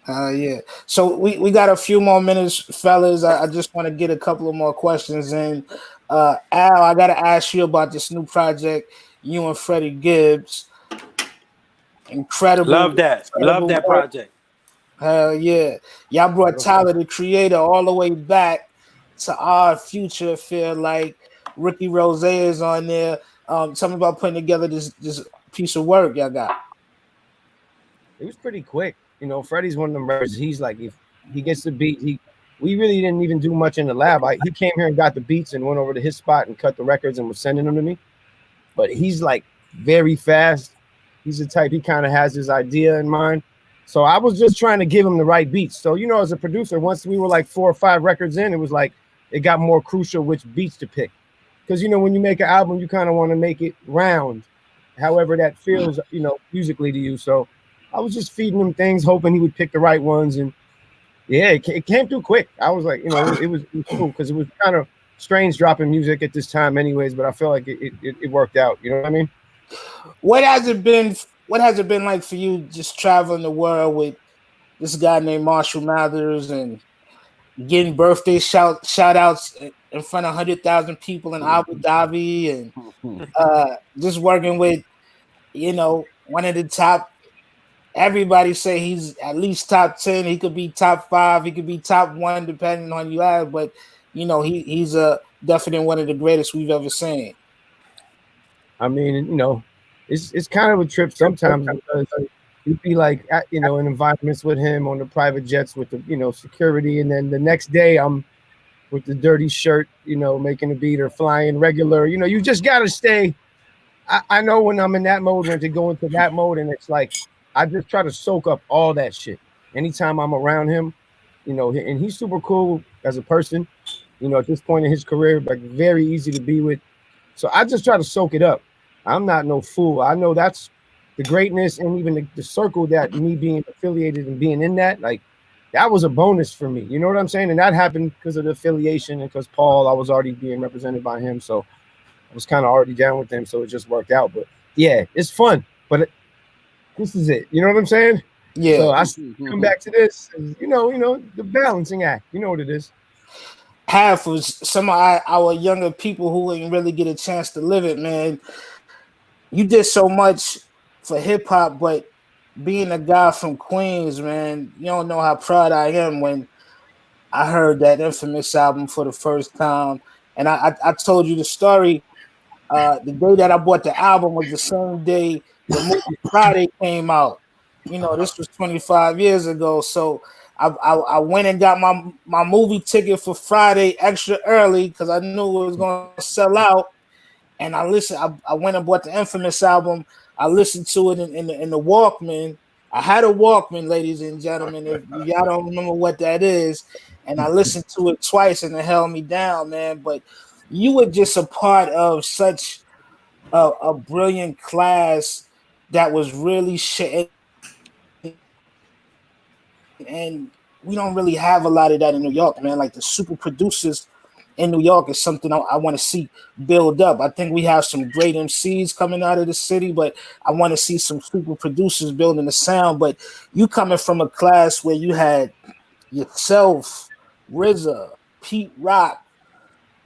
Yeah. So we got a few more minutes, fellas. I just want to get a couple of more questions in. Al, I gotta ask you about this new project, you and Freddie Gibbs. Incredible. Love that project. Hell yeah. Y'all brought Tyler the Creator all the way back to our future. Feel like Ricky Rose is on there. Tell me about putting together this piece of work y'all got. It was pretty quick. Freddie's one of them rappers. He's like, if he gets the beat, we really didn't even do much in the lab. He came here and got the beats and went over to his spot and cut the records and was sending them to me. But he's like very fast. He's the type, he kind of has his idea in mind. So I was just trying to give him the right beats. So, as a producer, once we were like 4 or 5 records in, it was like, it got more crucial which beats to pick. Because, when you make an album, you kind of want to make it round, however that feels, musically to you. So I was just feeding him things, hoping he would pick the right ones. And yeah, it came through quick. I was like, it was cool because it was kind of strange dropping music at this time, anyways. But I feel like it worked out. You know what I mean? What has it been? What has it been like for you just traveling the world with this guy named Marshall Mathers and getting birthday shout outs in front of 100,000 people in Abu Dhabi and just working with, one of the top. Everybody say he's at least top 10. He could be top 5. He could be top 1, depending on you ask. But he's definitely one of the greatest we've ever seen. I mean, it's kind of a trip sometimes because you'd be like, in environments with him on the private jets with the, security. And then the next day I'm with the dirty shirt, making a beat or flying regular. You just got to stay. I know when I'm in that mode, when to go into that mode. And it's like, I just try to soak up all that shit. Anytime I'm around him, and he's super cool as a person, at this point in his career, like very easy to be with. So I just try to soak it up. I'm not no fool. I know that's the greatness and even the circle that me being affiliated and being in that, like that was a bonus for me. You know what I'm saying? And that happened because of the affiliation and because Paul, I was already being represented by him. So I was kind of already down with him. So it just worked out. But yeah, it's fun. But this is it. You know what I'm saying? Yeah. So I come back to this, and, the balancing act. You know what it is. Half was some of our younger people who didn't really get a chance to live it, man. You did so much for hip hop, but being a guy from Queens, man, you don't know how proud I am when I heard that Infamous album for the first time. And I told you the story. The day that I bought the album was the same day the movie Friday came out. This was 25 years ago. So I went and got my movie ticket for Friday extra early because I knew it was going to sell out. And I listened. I went and bought the Infamous album. I listened to it in the Walkman. I had a Walkman, ladies and gentlemen. If y'all don't remember what that is, and I listened to it twice, and it held me down, man. But you were just a part of such a brilliant class that was really shit. And we don't really have a lot of that in New York, man. Like the super producers in New York is something I want to see build up. I think we have some great MCs coming out of the city, but I want to see some super producers building the sound. But you coming from a class where you had yourself, RZA, Pete Rock,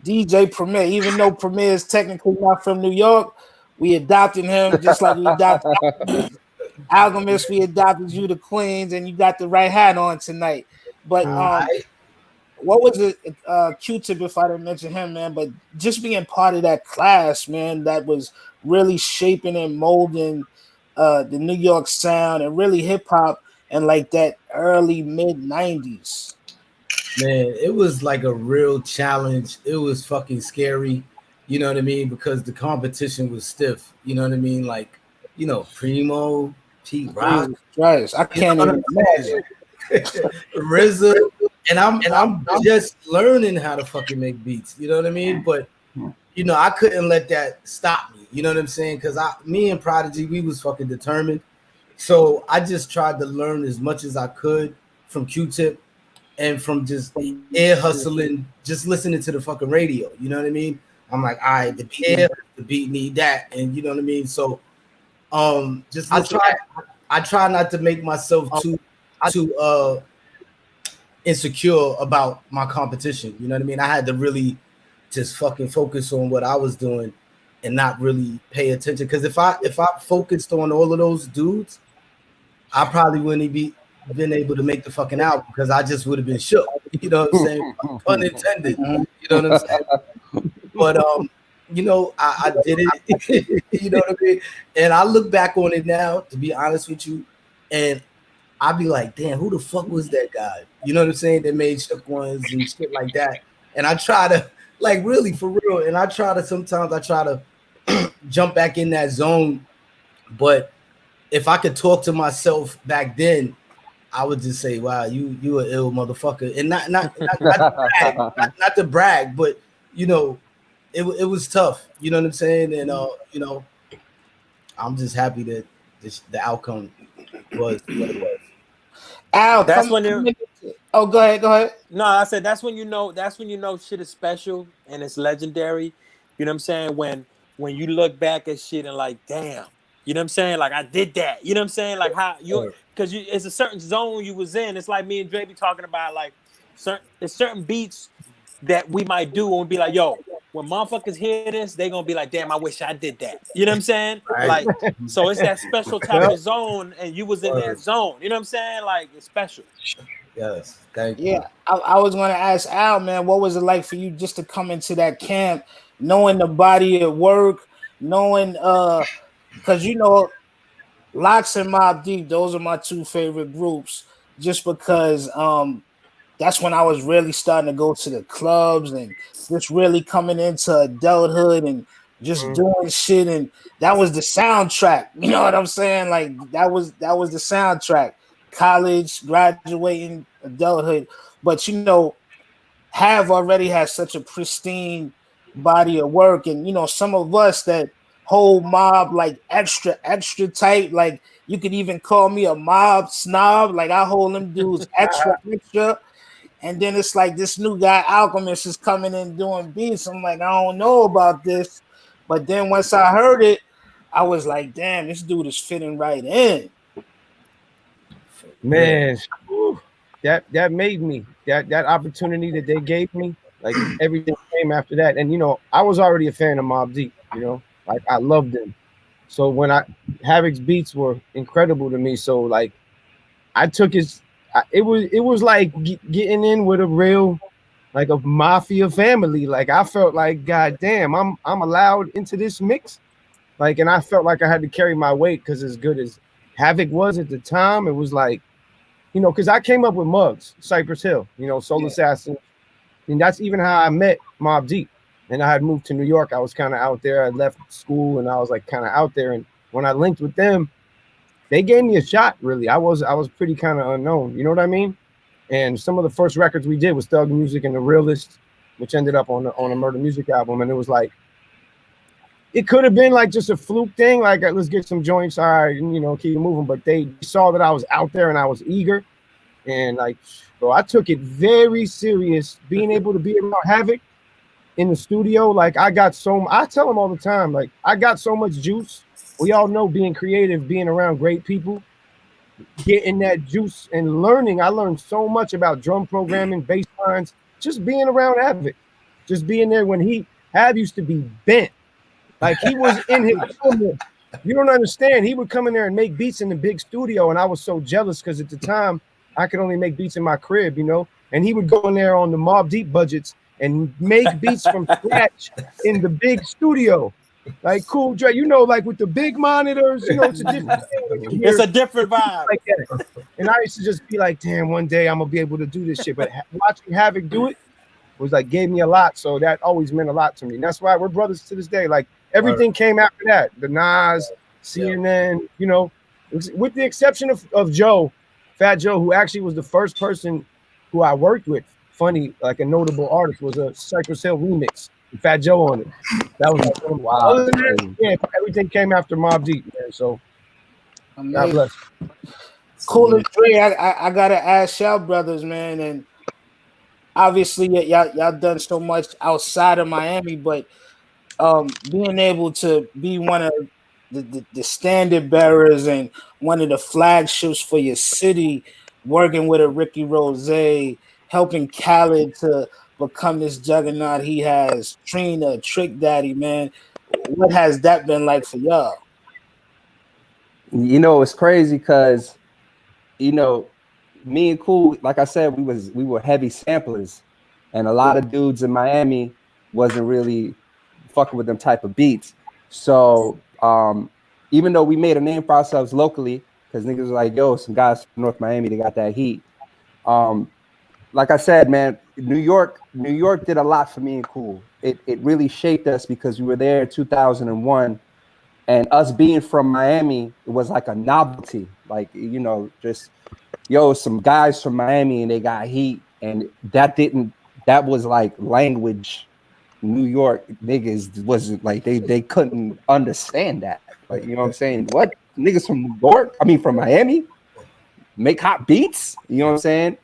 DJ Premier, even though Premier is technically not from New York, we adopted him just like we adopted Alchemist. We adopted you to Queens, and you got the right hat on tonight. But what was it, Q-Tip, if I didn't mention him, man? But just being part of that class, man, that was really shaping and molding the New York sound and really hip hop and like that early mid 90s. Man, it was like a real challenge. It was fucking scary, you know what I mean? Because the competition was stiff, you know what I mean? Like, Primo, Pete Rock. Right. I can't even imagine. RZA. And I'm just learning how to fucking make beats, you know what I mean? But I couldn't let that stop me, you know what I'm saying? Because me and Prodigy, we was fucking determined. So I just tried to learn as much as I could from Q-Tip and from just air hustling, just listening to the fucking radio, you know what I mean? I'm like, all right, the beat need that, and you know what I mean? So I try not to make myself too insecure about my competition. You know what I mean? I had to really just fucking focus on what I was doing and not really pay attention. Because if I focused on all of those dudes, I probably wouldn't be been able to make the fucking album because I just would have been shook. You know what I'm saying? Pun intended. You know what I'm saying? But I did it. You know what I mean? And I look back on it now, to be honest with you, and I'd be like, damn, who the fuck was that guy? You know what I'm saying? That made shook ones and shit like that. And I try to, like, really for real. And sometimes I try to jump back in that zone. But if I could talk to myself back then, I would just say, wow, you an ill motherfucker. And not to brag, but it was tough. You know what I'm saying? And I'm just happy that the outcome was what it was. Al, That's when you. Oh, go ahead. No, I said that's when you know. That's when you know shit is special and it's legendary. You know what I'm saying? When you look back at shit and like, damn. You know what I'm saying? Like I did that. You know what I'm saying? Like how you because you it's a certain zone you was in. It's like me and Dre be talking about like certain beats that we might do and we be like, yo, when motherfuckers hear this, they gonna be like, damn, I wish I did that. You know what I'm saying? Right. Like, so it's that special type of zone, and you was in that zone. You know what I'm saying? Like, it's special. Yes, thank you. Yeah, I was going to ask Al, man, what was it like for you just to come into that camp, knowing the body of work, knowing, because you know, Lox and Mobb Deep, those are my two favorite groups, just because that's when I was really starting to go to the clubs and just really coming into adulthood and just doing shit, and that was the soundtrack. You know what I'm saying? Like that was the soundtrack. College, graduating, adulthood. But you know, Have already has such a pristine body of work, and you know, some of us that whole mob like extra tight. Like you could even call me a mob snob. Like I hold them dudes extra. And then it's like this new guy, Alchemist, is coming in doing beats. I'm like, I don't know about this. But then once I heard it, I was like, damn, this dude is fitting right in. Man, that made me that opportunity that they gave me, like everything came after that. And you know, I was already a fan of Mobb Deep, you know, like I loved them. So when Havoc's beats were incredible to me. So like I took it was like getting in with a real, like a mafia family. Like I felt like, God damn, I'm allowed into this mix. Like, and I felt like I had to carry my weight because as good as Havoc was at the time, it was like, you know, because I came up with Muggs, Cypress Hill, you know, Soul Assassin. And that's even how I met Mobb Deep. And I had moved to New York. I was kind of out there. I left school and I was like kind of out there. And when I linked with them, they gave me a shot, really. I was pretty kind of unknown, you know what I mean? And some of the first records we did was Thug Music and The Realist, which ended up on a Murder Music album. And it was like, it could have been like just a fluke thing, like let's get some joints, all right, and you know, keep it moving. But they saw that I was out there and I was eager, and like, so I took it very serious. Being able to be around Havoc in the studio, like I tell them all the time, like I got so much juice. We all know being creative, being around great people, getting that juice and learning. I learned so much about drum programming, bass lines, just being around Havoc, just being there when Hav used to be bent. Like he was in his room. You don't understand. He would come in there and make beats in the big studio, and I was so jealous because at the time I could only make beats in my crib, you know. And he would go in there on the Mobb Deep budgets and make beats from scratch in the big studio. Like Cool Dre, you know, like with the big monitors, you know, it's a different thing. It's a different vibe. Like that. And I used to just be like, damn, one day I'm gonna be able to do this shit. But watching Havoc do it was like gave me a lot. So that always meant a lot to me. And that's why we're brothers to this day. Like everything came after that. The Nas, CNN, you know, with the exception of Joe, Fat Joe, who actually was the first person who I worked with. Funny, like a notable artist was a Cypress Hill remix. Fat Joe on it. That was like, wow. Other than that, yeah, everything came after Mobb Deep, man. So God bless. Cool and Dre, I gotta ask y'all brothers, man, and obviously y'all done so much outside of Miami, but being able to be one of the standard bearers and one of the flagships for your city, working with a Ricky Rose, helping Khaled to become this juggernaut he has, Trina, Trick Daddy, man. What has that been like for y'all? You know, it's crazy because, you know, me and Cool, like I said, we were heavy samplers, and a lot of dudes in Miami wasn't really fucking with them type of beats. So even though we made a name for ourselves locally, because niggas was like, yo, some guys from North Miami, they got that heat. Like I said, man, New York did a lot for me and Cool. It really shaped us because we were there in 2001, and us being from Miami, it was like a novelty. Like, you know, just yo, some guys from Miami and they got heat, and that was like language. New York niggas wasn't like they couldn't understand that. Like, you know what I'm saying? What niggas from New York? I mean, from Miami? make hot beats. You know what I'm saying?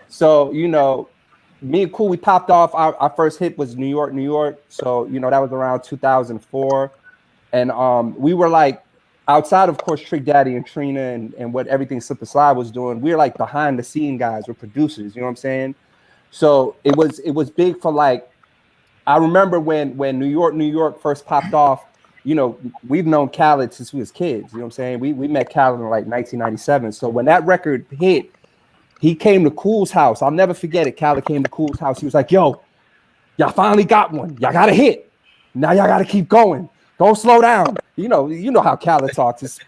So, you know, me and Cool, we popped off. Our first hit was New York, New York. So, you know, that was around 2004. And we were like, outside of course Trick Daddy and Trina and what everything Slip and Slide was doing, we were like behind the scene guys, we're producers, you know what I'm saying? So it was big for like, I remember when New York first popped off, you know, we've known Khaled since we was kids, you know what I'm saying? We met Khaled in like 1997. So when that record hit, he came to Cool's house. I'll never forget it. Khaled came to Cool's house. He was like, yo, y'all finally got one. Y'all got a hit. Now y'all got to keep going. Don't slow down. You know how Khaled talks.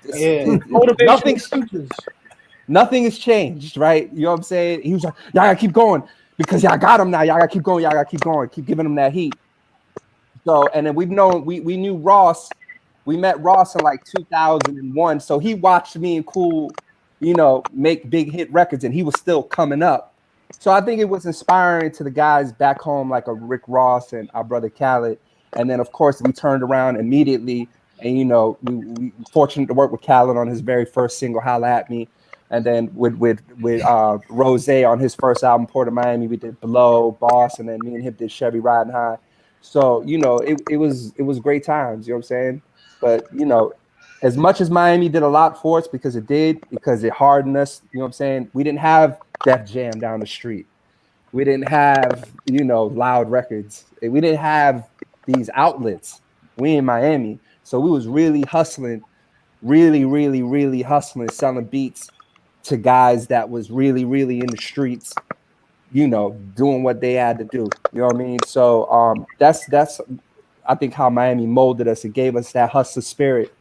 Nothing has changed, right? You know what I'm saying? He was like, y'all gotta keep going because y'all got him now. Y'all gotta keep going. Y'all gotta keep going. Keep giving him that heat. So, and then we knew Ross. We met Ross in like 2001. So he watched me and Cool, you know, make big hit records, and he was still coming up. So I think it was inspiring to the guys back home, like a Rick Ross and our brother Khaled. And then, of course, we turned around immediately, and you know, we fortunate to work with Khaled on his very first single, "Holla at Me," and then with Rose on his first album, Port of Miami, we did "Blow," "Boss," and then me and him did "Chevy Riding High." So you know, it was great times. You know what I'm saying? But you know, as much as Miami did a lot for us because it hardened us. You know what I'm saying? We didn't have Def Jam down the street. We didn't have, you know, Loud Records. We didn't have these outlets. We in Miami, so we was really hustling, really hustling, selling beats to guys that was really in the streets, you know, doing what they had to do. You know what I mean? So that's I think how Miami molded us. It gave us that hustler spirit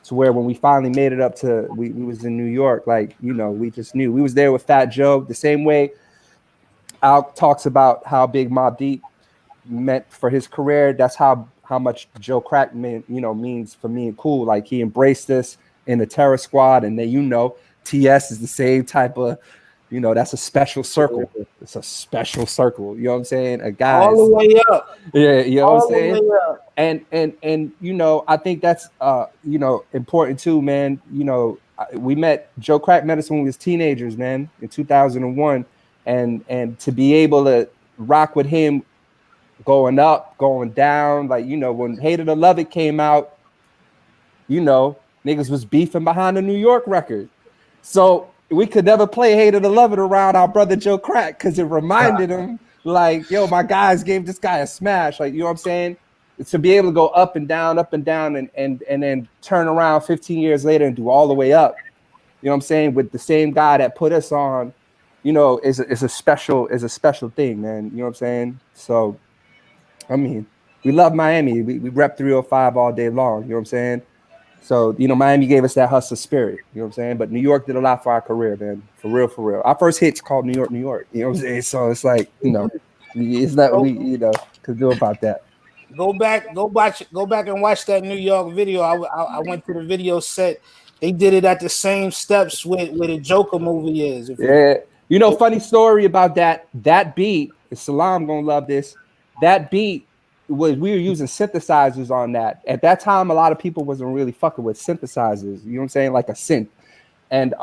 to where when we finally made it up to we was in New York, like, you know, we just knew we was there with Fat Joe the same way. Al talks about how big Mobb Deep meant for his career. That's how much Joe Crack means for me and Cool. Like, he embraced us in the Terror Squad, and then, you know, TS is the same type of, you know, that's a special circle. It's a special circle. You know what I'm saying? A guy all the way up. Yeah, you know all what I'm saying? And you know, I think that's you know, important too, man. You know, we met Joe Crack met us when we was teenagers, man, in 2001, and to be able to rock with him going up, going down, like, you know, when Hate It or Love It came out, you know, niggas was beefing behind the New York record. So we could never play Hate It or Love It around our brother Joe Crack because it reminded him, like, yo, my guys gave this guy a smash. Like, you know what I'm saying? To be able to go up and down, and then turn around 15 years later and do all the way up, you know what I'm saying, with the same guy that put us on, you know, is a special thing, man. You know what I'm saying? So, I mean, we love Miami. We rep 305 all day long. You know what I'm saying? So, you know, Miami gave us that hustle spirit. You know what I'm saying? But New York did a lot for our career, man. For real. Our first hit's called New York, New York. You know what I'm saying? So it's like, you know, it's not we, you know, could do about that. Go back and watch that New York video. I went to the video set. They did it at the same steps where the Joker movie is. You know, funny story about that beat. Salam gonna love this. That beat we were using synthesizers on that. At that time, a lot of people wasn't really fucking with synthesizers. You know what I'm saying? Like a synth. And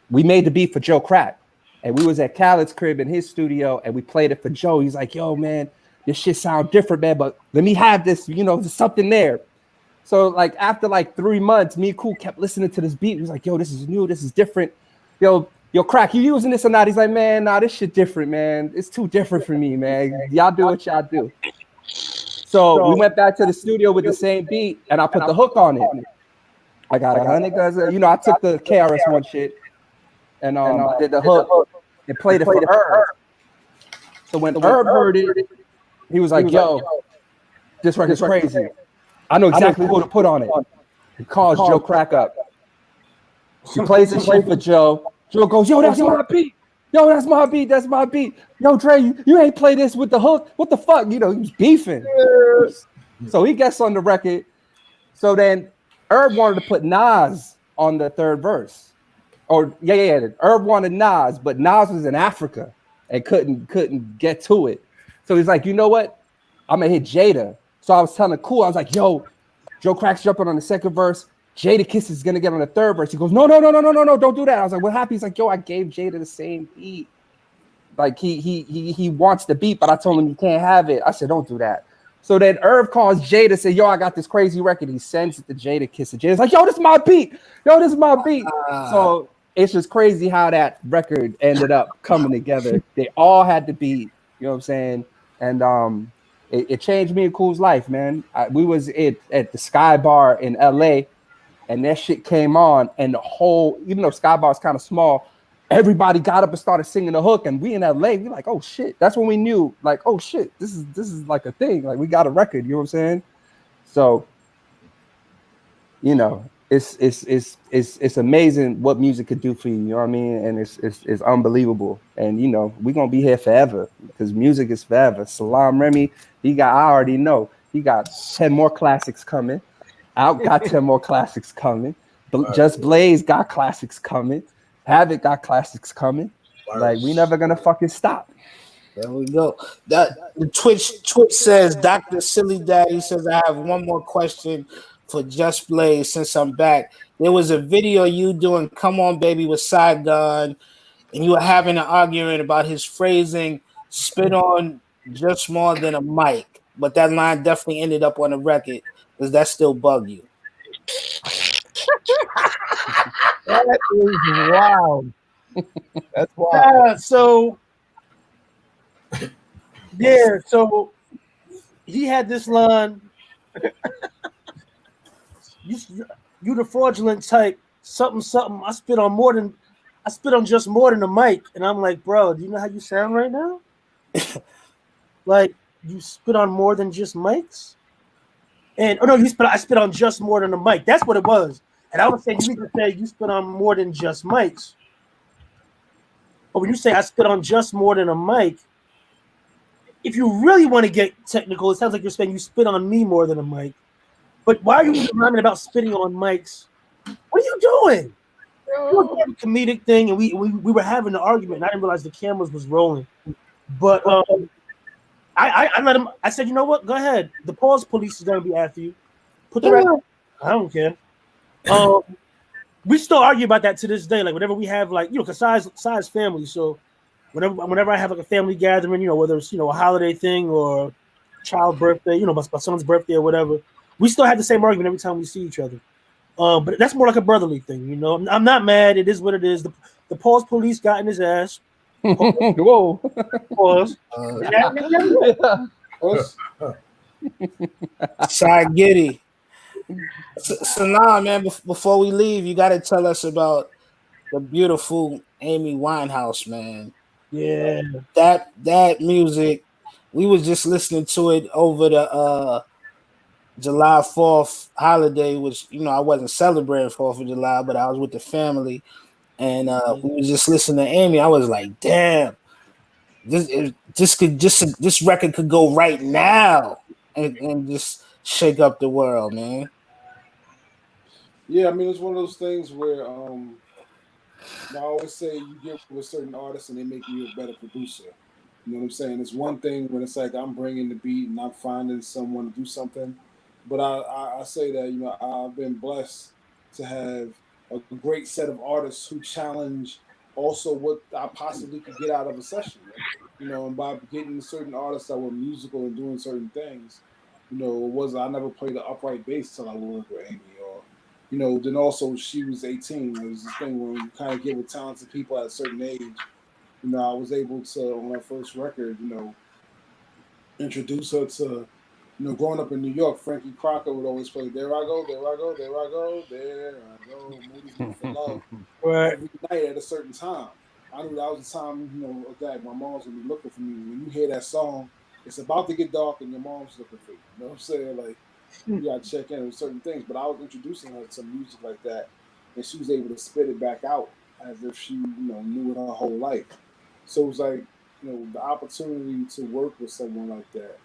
we made the beat for Joe Crack. And we was at Khaled's crib in his studio, and we played it for Joe. He's like, yo, man, this shit sound different, man, but let me have this, you know, there's something there. So, like, after like 3 months, me and Cool kept listening to this beat. He was like, yo, this is new, this is different. Yo, Crack, you using this or not? He's like, man, nah, this shit different, man. It's too different for me, man. Y'all do what y'all do. So we went back to the studio with the same beat, and I put the hook on it. I got 100 guys. You know, I took the KRS-One shit, and I did the hook and played it for Herb. So when Herb heard it, he was like, yo, this record's crazy. I know exactly who to put on it. He calls Joe Crack up. He plays the shit for Joe. Joe goes, yo, that's my beat. Yo, that's my beat. That's my beat. Yo, Dre, you ain't play this with the hook. What the fuck? You know, he was beefing. So he gets on the record. So then Herb wanted to put Nas on the third verse. Or yeah. Herb wanted Nas, but Nas was in Africa and couldn't get to it. So he's like, you know what? I'm gonna hit Jada. So I was telling Cool, I was like, yo, Joe Crack's jumping on the second verse. Jadakiss is gonna get on the third verse. He goes, no, don't do that. I was like, what happened? He's like, yo, I gave Jada the same beat. Like he wants the beat, but I told him you can't have it. I said, don't do that. So then Irv calls Jada, say, yo, I got this crazy record. He sends it to Jadakiss, and Jada's like, yo, this is my beat. Yo, this is my beat. So it's just crazy how that record ended up coming together. They all had the beat, you know what I'm saying? And it changed me and Cool's life, man. We was at the Sky Bar in LA, and that shit came on, and the whole, even though Sky Bar is kind of small, everybody got up and started singing the hook, and we in LA, we like, oh shit. That's when we knew, like, oh shit, this is like a thing. Like, we got a record, you know what I'm saying? So, you know, it's amazing what music could do for you, you know what I mean? And it's unbelievable. And you know, we're gonna be here forever because music is forever. Salam Remy, I already know he got 10 more classics coming. Out got 10 more classics coming. Just Blaze got classics coming. Havoc got classics coming. Like, we never gonna fucking stop. There we go. That the Twitch says, Dr. Silly Daddy says, I have one more question for Just Blaze since I'm back. There was a video you doing Come On Baby with Saigon, and you were having an argument about his phrasing, spit on just more than a mic. But that line definitely ended up on the record. Does that still bug you? That is wild. That's wild. So he had this line. You the fraudulent type. Something. I spit on just more than a mic. And I'm like, bro, do you know how you sound right now? Like, you spit on more than just mics? And I spit on just more than a mic. That's what it was. And I would say you need to say you spit on more than just mics. But when you say I spit on just more than a mic, if you really want to get technical, it sounds like you're saying you spit on me more than a mic. But why are you rhyming about spitting on mics? What are you doing? It was a comedic thing, and we were having an argument, and I didn't realize the cameras was rolling. But I let him. I said, you know what? Go ahead. The pause police is gonna be after you. Put the record. I don't care. We still argue about that to this day. Like, whenever we have, like, you know, because size family. So whenever I have like a family gathering, you know, whether it's, you know, a holiday thing or child birthday, you know, my son's birthday or whatever, we still have the same argument every time we see each other. But that's more like a brotherly thing, you know. I'm not mad. It is what it is. The pause police got in his ass. Whoa. Pause. Side Giddy. So now, man, before we leave, you got to tell us about the beautiful Amy Winehouse, man. Yeah. That music, we was just listening to it over the July 4th holiday, which, you know, I wasn't celebrating 4th of July, but I was with the family, and we was just listening to Amy. I was like, damn, this record could go right now and just shake up the world, man. Yeah, I mean, it's one of those things where I always say you get with certain artists and they make you a better producer. You know what I'm saying? It's one thing when it's like I'm bringing the beat and I'm finding someone to do something. But I say that, you know, I've been blessed to have a great set of artists who challenge also what I possibly could get out of a session. You know, and by getting certain artists that were musical and doing certain things, you know, I never played the upright bass till I worked with Amy, or, you know, then also she was 18. It was this thing where you kind of get with talented people at a certain age. You know, I was able to, on our first record, you know, introduce her to, you know, growing up in New York, Frankie Crocker would always play "There I Go, There I Go, There I Go, There I Go," Moody's Mood for Love, every night at a certain time. I knew that was the time, you know, that my mom's gonna be looking for me. When you hear that song, it's about to get dark and your mom's looking for you. You know what I'm saying? Like, you gotta check in with certain things. But I was introducing her to music like that, and she was able to spit it back out as if she, you know, knew it her whole life. So it was like, you know, the opportunity to work with someone like that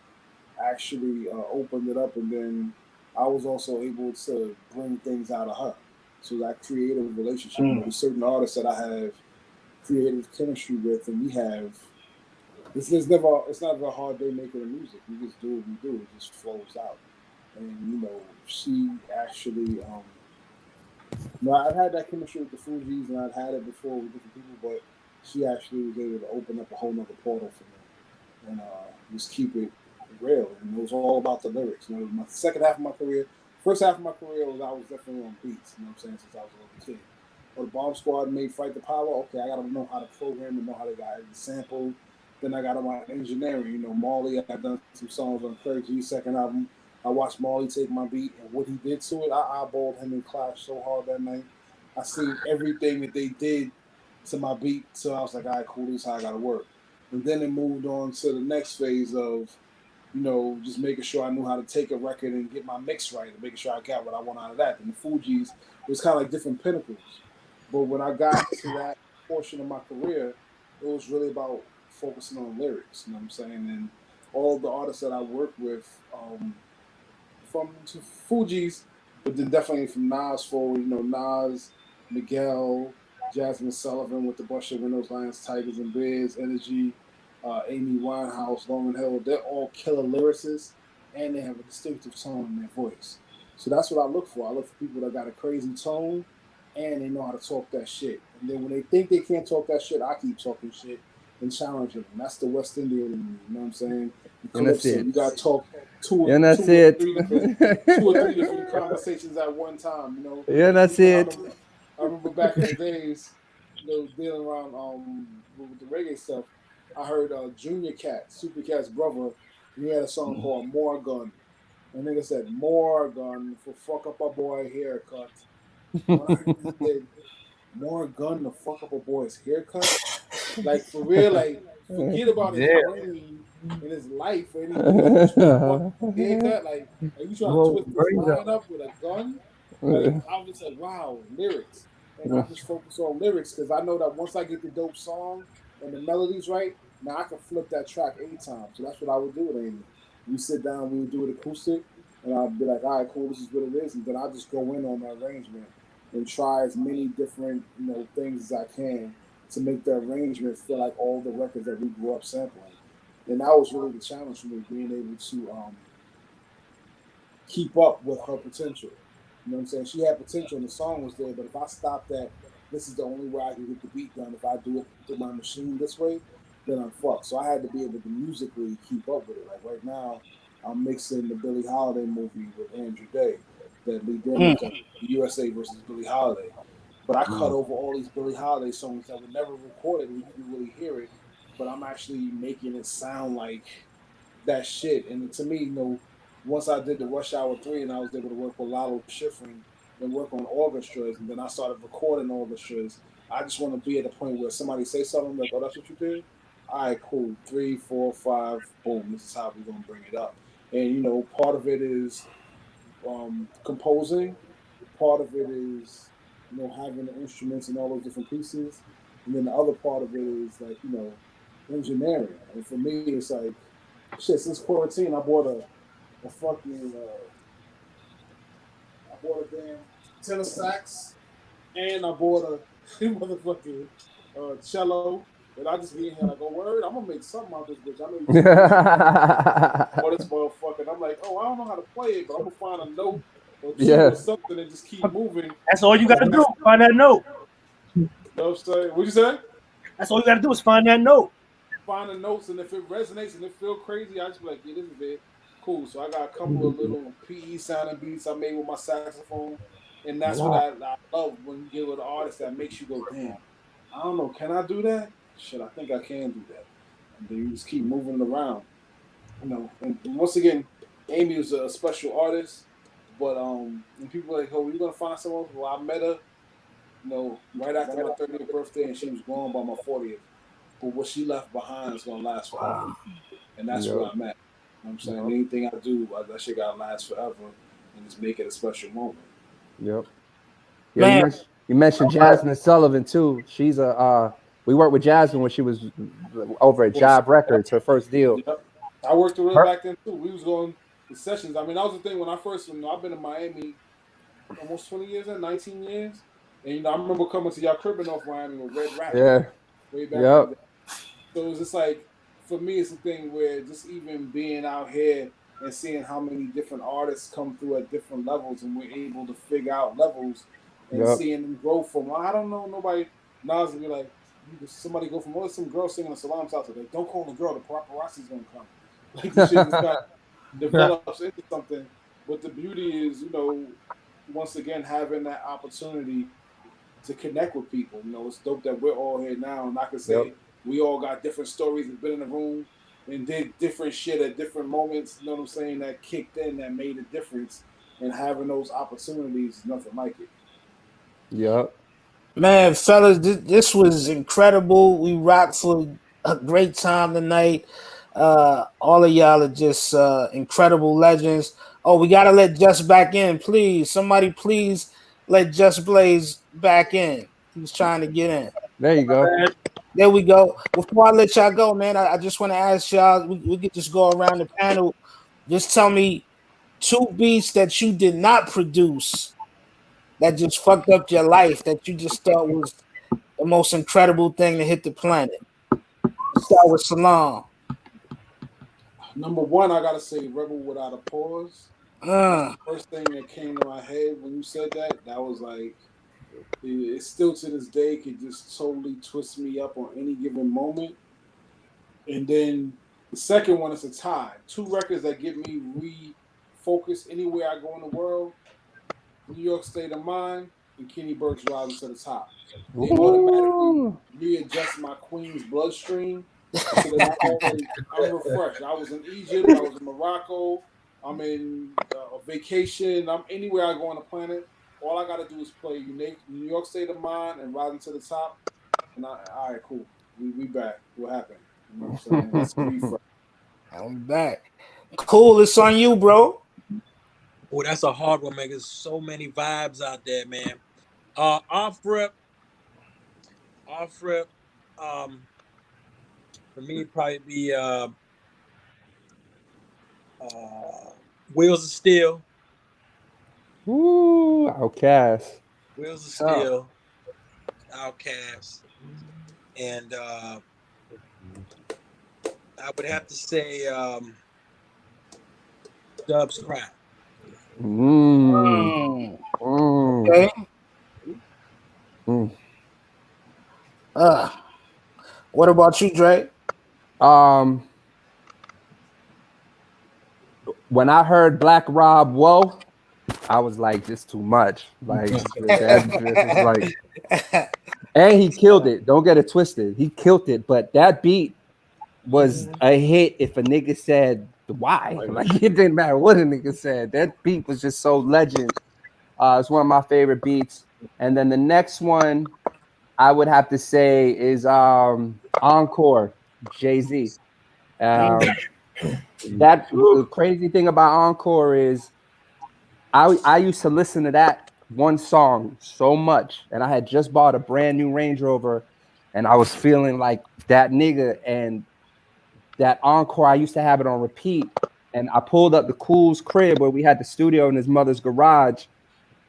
actually opened it up, and then I was also able to bring things out of her. So that creative relationship with certain artists that I have creative chemistry with, and we have. It's not a hard day making the music. We just do what we do. It just flows out. And, you know, she actually No, I've had that chemistry with the Fugees, and I've had it before with different people, but she actually was able to open up a whole nother portal for me and just keep it real. And it was all about the lyrics. You know, my second half of my career, first half of my career was I was definitely on beats. You know what I'm saying? Since I was a little kid. But the Bomb Squad made Fight the Power. Okay, I gotta know how to program and know how to get every sample. Then I got on my engineering. You know, Marley. I've done some songs on Craig G's second album. I watched Marley take my beat and what he did to it. I eyeballed him in Clash so hard that night. I seen everything that they did to my beat, so I was like, all right, cool, this is how I gotta work. And then it moved on to the next phase of, you know, just making sure I knew how to take a record and get my mix right and making sure I got what I want out of that. And the Fugees, it was kind of like different pinnacles. But when I got to that portion of my career, it was really about focusing on lyrics, you know what I'm saying? And all the artists that I worked with, from to Fuji's, but then definitely from Nas forward, you know, Nas, Miguel, Jasmine Sullivan with the Buster Windows, Lions, Tigers, and Bears, Energy, Amy Winehouse, Lauryn Hill, they're all killer lyricists, and they have a distinctive tone in their voice. So that's what I look for. I look for people that got a crazy tone, and they know how to talk that shit. And then when they think they can't talk that shit, I keep talking shit and challenging them. That's the West Indian in me, you know what I'm saying? And that's it. You got to talk two And that's or it. two or three different conversations at one time. You know. Yeah, that's it. I remember back in the days, you know, dealing around with the reggae stuff. I heard Junior Cat, Super Cat's brother, and he had a song called "More Gun," and nigga said "More Gun for fuck up a boy haircut." When I heard he said "More Gun to fuck up a boy's haircut," like for real, like forget about his brain and his life, and he haircut, like you trying to twist this line up with a gun. Like I was just like, wow, lyrics, and I just focus on lyrics because I know that once I get the dope song and the melodies right, now I can flip that track 8 times. So that's what I would do with Amy. We sit down, we would do it acoustic, and I'd be like, all right, cool, this is what it is, and then I just go in on the arrangement and try as many different things as I can to make the arrangement feel like all the records that we grew up sampling. And that was really the challenge for me, being able to keep up with her potential. You know what I'm saying? She had potential and the song was there, but if I stopped at this is the only way I can get the beat done. If I do it through my machine this way, then I'm fucked. So I had to be able to musically keep up with it. Like right now, I'm mixing the Billie Holiday movie with Andrew Day that Lee Daniels done, USA versus Billie Holiday. But I cut over all these Billie Holiday songs that were never recorded where you can really hear it. But I'm actually making it sound like that shit. And to me, once I did the Rush Hour 3 and I was able to work with Lalo Schifrin and work on orchestras, and then I started recording orchestras, I just want to be at a point where somebody say something like, oh, that's what you did? All right, cool. 3, 4, 5, boom. This is how we're going to bring it up. And, part of it is composing. Part of it is, having the instruments and all those different pieces. And then the other part of it is like, engineering. And for me, it's like, shit, since quarantine, I bought a damn tenor sax, and I bought a motherfucking cello. And I just be in here like, oh, word, I'm gonna make something out of this bitch. I know you for this motherfucker. And I'm like, oh, I don't know how to play it, but I'm gonna find a note or two or something and just keep moving. That's all you gotta do. Find that note. You know what I'm saying? What'd you say? That's all you gotta do is find that note. Find the notes, and if it resonates and it feel crazy, I just be like, yeah, this is it. Cool. So I got a couple of little PE sounding beats I made with my saxophone, and that's what I love when you get with an artist that makes you go, damn, I don't know, can I do that? Shit, I think I can do that. And then you just keep moving it around. And once again, Amy was a special artist, but when people are like, oh, you gonna find someone? Well, I met her, right after my 30th birthday, and she was gone by my 40th. But what she left behind is gonna last forever, and that's where I'm at. You know what I'm saying? Anything I do, that shit gotta last forever, and just make it a special moment. Yep. Yeah, you mentioned Jasmine Sullivan too. She's we worked with Jasmine when she was over at Job Records, her first deal. Yep. I worked with her back then too. We was going to sessions. I mean, that was the thing when I first, I've been in Miami almost 20 years, 19 years, and I remember coming to y'all crib in North Miami with Red Racket. Yeah. Way back then. So it was just like, for me, it's a thing where just even being out here and seeing how many different artists come through at different levels, and we're able to figure out levels and seeing them grow from, I don't know, nobody, Nas would be like, somebody go from, some girl singing a Salam salsa, like, don't call the girl, the paparazzi's gonna come. Like, the shit just kind of develops into something. But the beauty is, once again, having that opportunity to connect with people. It's dope that we're all here now, and I can say we all got different stories and been in the room and did different shit at different moments, you know what I'm saying, that kicked in, that made a difference, and having those opportunities, nothing like it. Yep. Man, fellas, this was incredible. We rocked for a great time tonight. All of y'all are just incredible legends. Oh, we gotta let Just back in, please. Somebody please let Just Blaze back in. He's trying to get in. There you go. There we go. Before I let y'all go, man, I just want to ask y'all, we could just go around the panel. Just tell me 2 beats that you did not produce that just fucked up your life that you just thought was the most incredible thing to hit the planet. Let's start with Salam. Number one, I gotta say Rebel Without a Pause. That's the first thing that came to my head when you said that. That was like, it still to this day could just totally twist me up on any given moment. And then the second one is a tie. 2 records that get me refocused anywhere I go in the world. New York State of Mind and Kenny Burke's Rising to the Top. They automatically readjust my Queen's bloodstream so that I'm refreshed. I was in Egypt, I was in Morocco, I'm in a vacation, I'm anywhere I go on the planet. All I got to do is play New York State of Mind and Rising to the Top. And all right, cool. We back. What happened? You know what I'm saying? It's refresh. I'm back. Cool. It's on you, bro. Oh, that's a hard one, man. There's so many vibes out there, man. Off rip. For me, it'd probably be Wheels of Steel. Ooh, Outcast. Wheels of Steel. Outcast. And I would have to say Dub's Crap. Okay. What about you, Dre? When I heard Black Rob Whoa, I was like, this too much. Like, and he killed it. Don't get it twisted. He killed it. But that beat was a hit if a nigga said why. Like, it didn't matter what a nigga said. That beat was just so legend. It's one of my favorite beats. And then the next one I would have to say is Encore, Jay-Z. That the crazy thing about Encore is I used to listen to that one song so much, and I had just bought a brand new Range Rover, and I was feeling like that nigga. And that Encore, I used to have it on repeat, and I pulled up the Cool's crib where we had the studio in his mother's garage,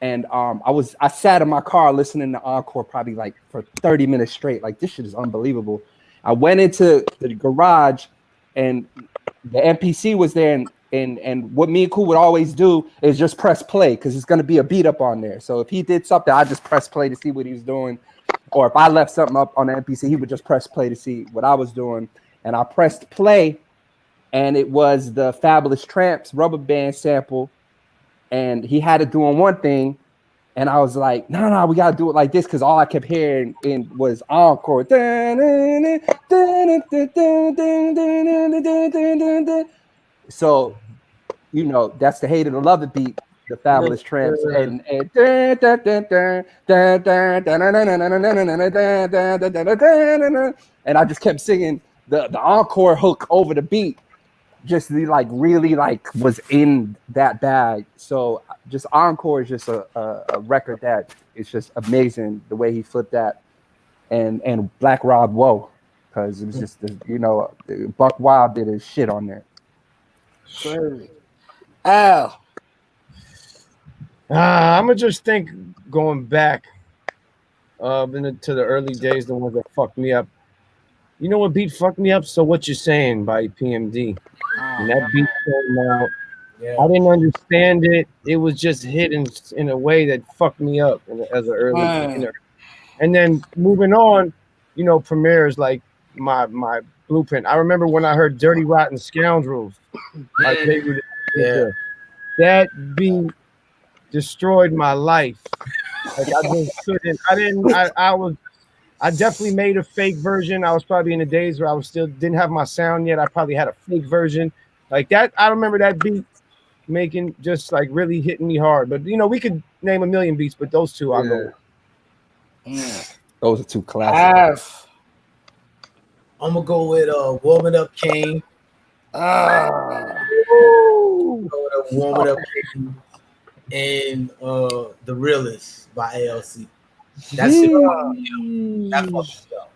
and I sat in my car listening to Encore probably like for 30 minutes straight. Like, this shit is unbelievable. I went into the garage, and the MPC was there, and what me and Cool would always do is just press play because it's gonna be a beat up on there. So if he did something, I just press play to see what he was doing, or if I left something up on the MPC, he would just press play to see what I was doing. And I pressed play, and it was the Fabulous Tramps Rubber Band sample, and he had it doing one thing, and I was like, no, we gotta do it like this, because all I kept hearing was Encore. So, that's the Hate It or Love It beat, the Fabulous Tramps, and I just kept singing the Encore hook over the beat. Just really was in that bag. So just Encore is just a record that is just amazing the way he flipped that, and Black Rob Whoa, because it was just Buck Wild did his shit on there. Crazy. Al. I'm gonna just think going back to the early days, the ones that fucked me up. You know what beat fucked me up? So What You Saying by PMD. And that beat came out I didn't understand it. It was just hidden in a way that fucked me up as an early. And then moving on, you know, premieres like my blueprint. I remember when I heard "Dirty Rotten Scoundrels." That beat destroyed my life. Like I just couldn't. I definitely made a fake version. I was probably in the days where I was still didn't have my sound yet. I probably had a fake version like that. I remember that beat making just like really hitting me hard. But you know, we could name a million beats, but those two I'll go with. Those are two classics. I'm gonna go with Warming Up Kane. Warming Up Kane and The Realist by ALC. That's it. That fucked up.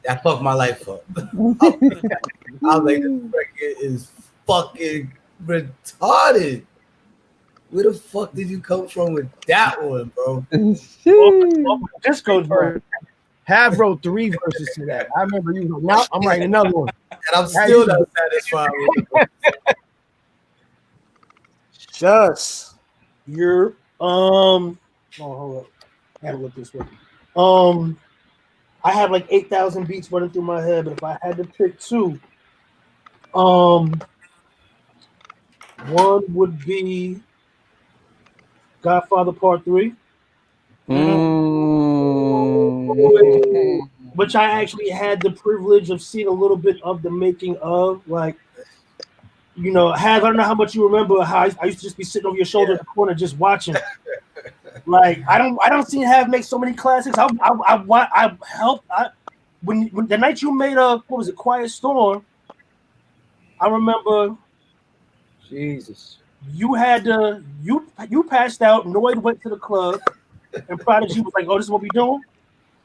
That fucked my life up. I was like, this record is fucking retarded. Where the fuck did you come from with that one, bro? Disco verse. Have wrote 3 verses to that. I remember you. Now I'm writing another one, and I'm still not satisfied with it. Just you're Oh, hold up. I gotta look this way. I have like 8,000 beats running through my head, but if I had to pick 2, one would be Godfather Part 3. Which I actually had the privilege of seeing a little bit of the making of. Like, you know, I don't know how much you remember how I used to just be sitting over your shoulder in the corner just watching. Like, I don't see Have make so many classics. When the night you made what was it, Quiet Storm, I remember Jesus. You had you passed out, Noid went to the club, and Prodigy was like, "Oh, this is what we doing?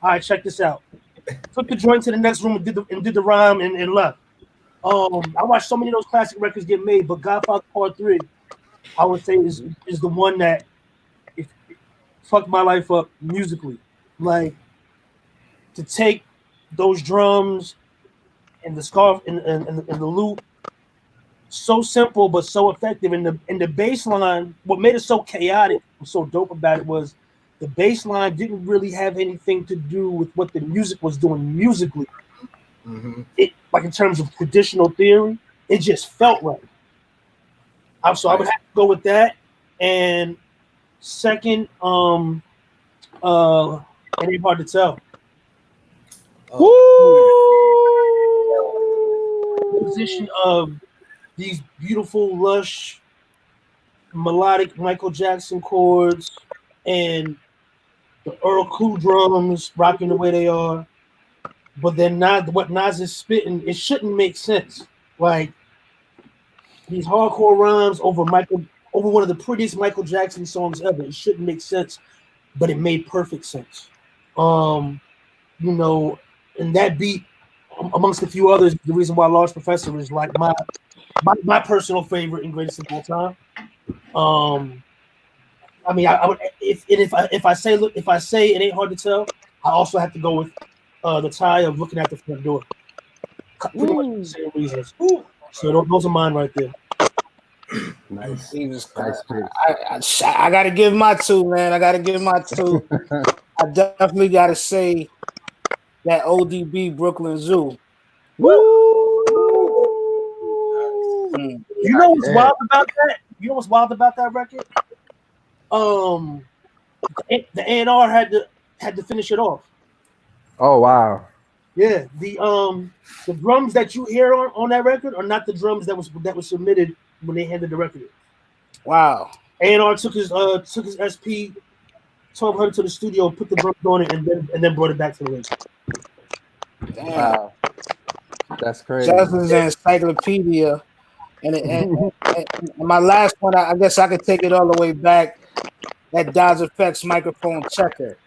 All right, check this out." Took the joint to the next room and did the rhyme and left. I watched so many of those classic records get made, but Godfather Part 3, I would say is the one that it fucked my life up musically. Like, to take those drums and the scarf and the loop, so simple but so effective. And the bass line, what made it so chaotic and so dope about it was the bass line didn't really have anything to do with what the music was doing musically. It, like in terms of traditional theory, it just felt right. So I would have to go with that. And second, it ain't hard to tell. The position of these beautiful, lush, melodic Michael Jackson chords and the Earl Cool drums rocking the way they are, but then what Nas is spitting, it shouldn't make sense. Like, these hardcore rhymes over one of the prettiest Michael Jackson songs ever. It shouldn't make sense, but it made perfect sense. You know, and that beat, amongst a few others, the reason why Large Professor is like my personal favorite and greatest of all time. I mean, I would if I say it ain't hard to tell, I also have to go with the tie of Looking at the Front Door. Pretty much the same reasons. So those are mine right there. Nice. I gotta give my 2, man. I definitely gotta say that ODB Brooklyn Zoo. You know what's wild about that? You know what's wild about that record? The A&R had to finish it off. Oh wow. Yeah, the drums that you hear on that record are not the drums that was submitted when they handed the record in. Wow. A&R took his SP 1200 to the studio, put the drums on it, and then brought it back to the record. Damn. Wow. That's crazy. Justin's encyclopedia. And my last one, I guess I could take it all the way back. That Dodge Effects microphone checker.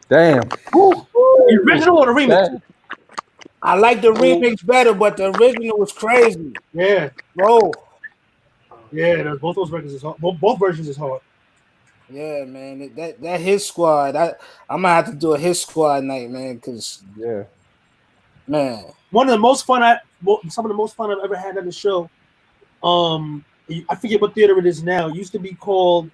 Damn. The original or the remix? I like the remix better, but the original was crazy. Yeah. Bro. Yeah, both those records is hard. Both versions is hard. Yeah, man. That Hit Squad. I'm gonna have to do a Hit Squad night, man. Cause man, some of the most fun I've ever had at the show I forget what theater it is now. It used to be called,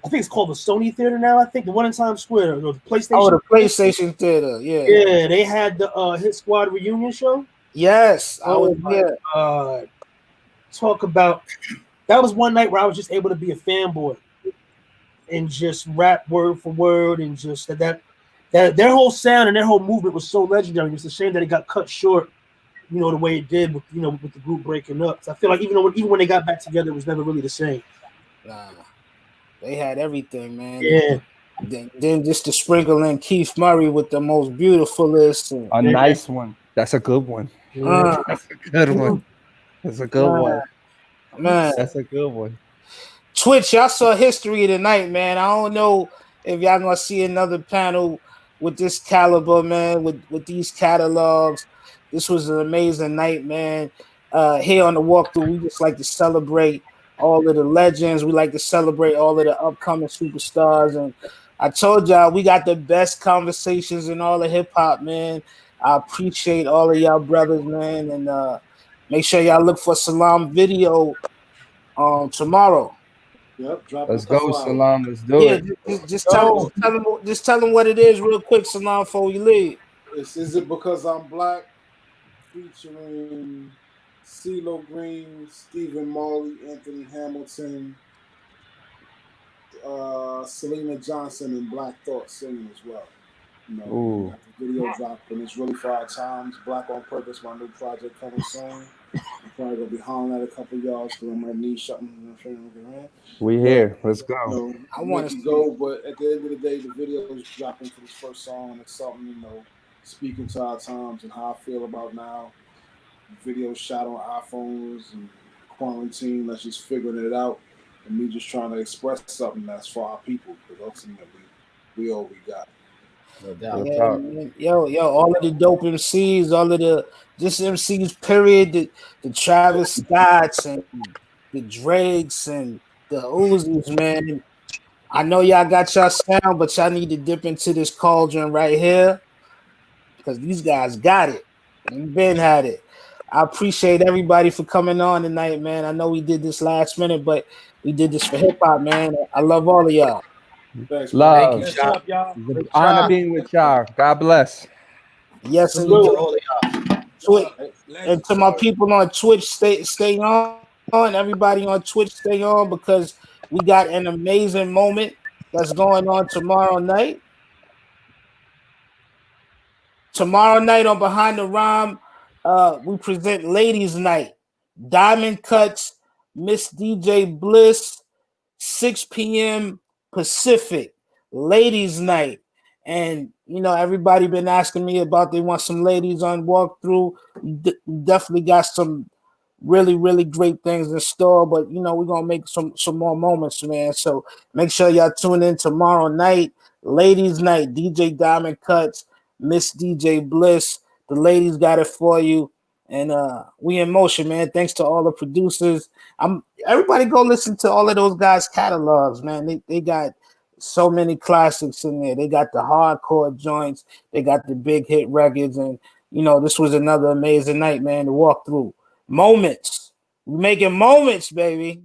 I think it's called the Sony Theater now. I think the one in Times Square, or the PlayStation. Oh, the PlayStation Theater. Yeah. Yeah, they had the Hit Squad reunion show. Yes, I was here. Talk about that was one night where I was just able to be a fanboy and just rap word for word, and just that their whole sound and their whole movement was so legendary. It's a shame that it got cut short, you know, the way it did with, you know, with the group breaking up. So I feel like even when they got back together, it was never really the same. Nah, they had everything, man. Yeah. Then just to sprinkle in Keith Murray with the most beautifulest. A nice one. That's a good one. That's a good one. That's a good one. Man, that's a good one. Twitch, y'all saw history tonight, man. I don't know if y'all gonna see another panel with this caliber, man, with these catalogs. This was an amazing night, man. Here on the walkthrough, we just like to celebrate all of the legends. We like to celebrate all of the upcoming superstars. And I told y'all we got the best conversations in all of hip hop, man. I appreciate all of y'all brothers, man. And make sure y'all look for Salam video tomorrow. Yep, let's go, Salam. Let's do it. Just tell them what it is real quick, Salam, before we leave. Is it because I'm black? Featuring CeeLo Green, Stephen Marley, Anthony Hamilton, Selena Johnson, and Black Thought singing as well. You know, we got the video dropped, and it's really for our times. Black on Purpose, my new project coming soon. I'm probably gonna be hollering at a couple of y'all because I might need something. We here. Let's go. You know, I want to go, but at the end of the day, the video is dropping for this first song. It's something, you know, speaking to our times and how I feel about now. Videos shot on iPhones and quarantine. Let's just figuring it out, and me just trying to express something that's for our people, because ultimately we all we got. Yo, all of the dope MCs, all of the just MCs, period. The Travis Scotts and the Drakes and the Uzis, man. I know y'all got y'all sound, but y'all need to dip into this cauldron right here, because these guys got it. We've been had it. I appreciate everybody for coming on tonight, man. I know we did this last minute, but we did this for hip hop, man. I love all of y'all. Thanks, love. Thank you, y'all. Honor being with y'all. God bless. Yes, and and to my people on Twitch, stay on. Everybody on Twitch, stay on, because we got an amazing moment that's going on tomorrow night. Tomorrow night on Behind the Rhyme, we present Ladies Night. Diamond Cuts, Miss DJ Bliss, 6 p.m. Pacific. Ladies Night. And, you know, everybody been asking me about they want some ladies on walkthrough. Definitely got some really, really great things in store, but, you know, we're going to make some more moments, man. So make sure y'all tune in tomorrow night. Ladies Night, DJ Diamond Cuts, Miss DJ Bliss. The ladies got it for you. And we in motion, man. Thanks to all the producers. Everybody go listen to all of those guys' catalogs, man. They got so many classics in there. They got the hardcore joints. They got the big hit records. And, you know, this was another amazing night, man, to walk through. Moments. We're making moments, baby.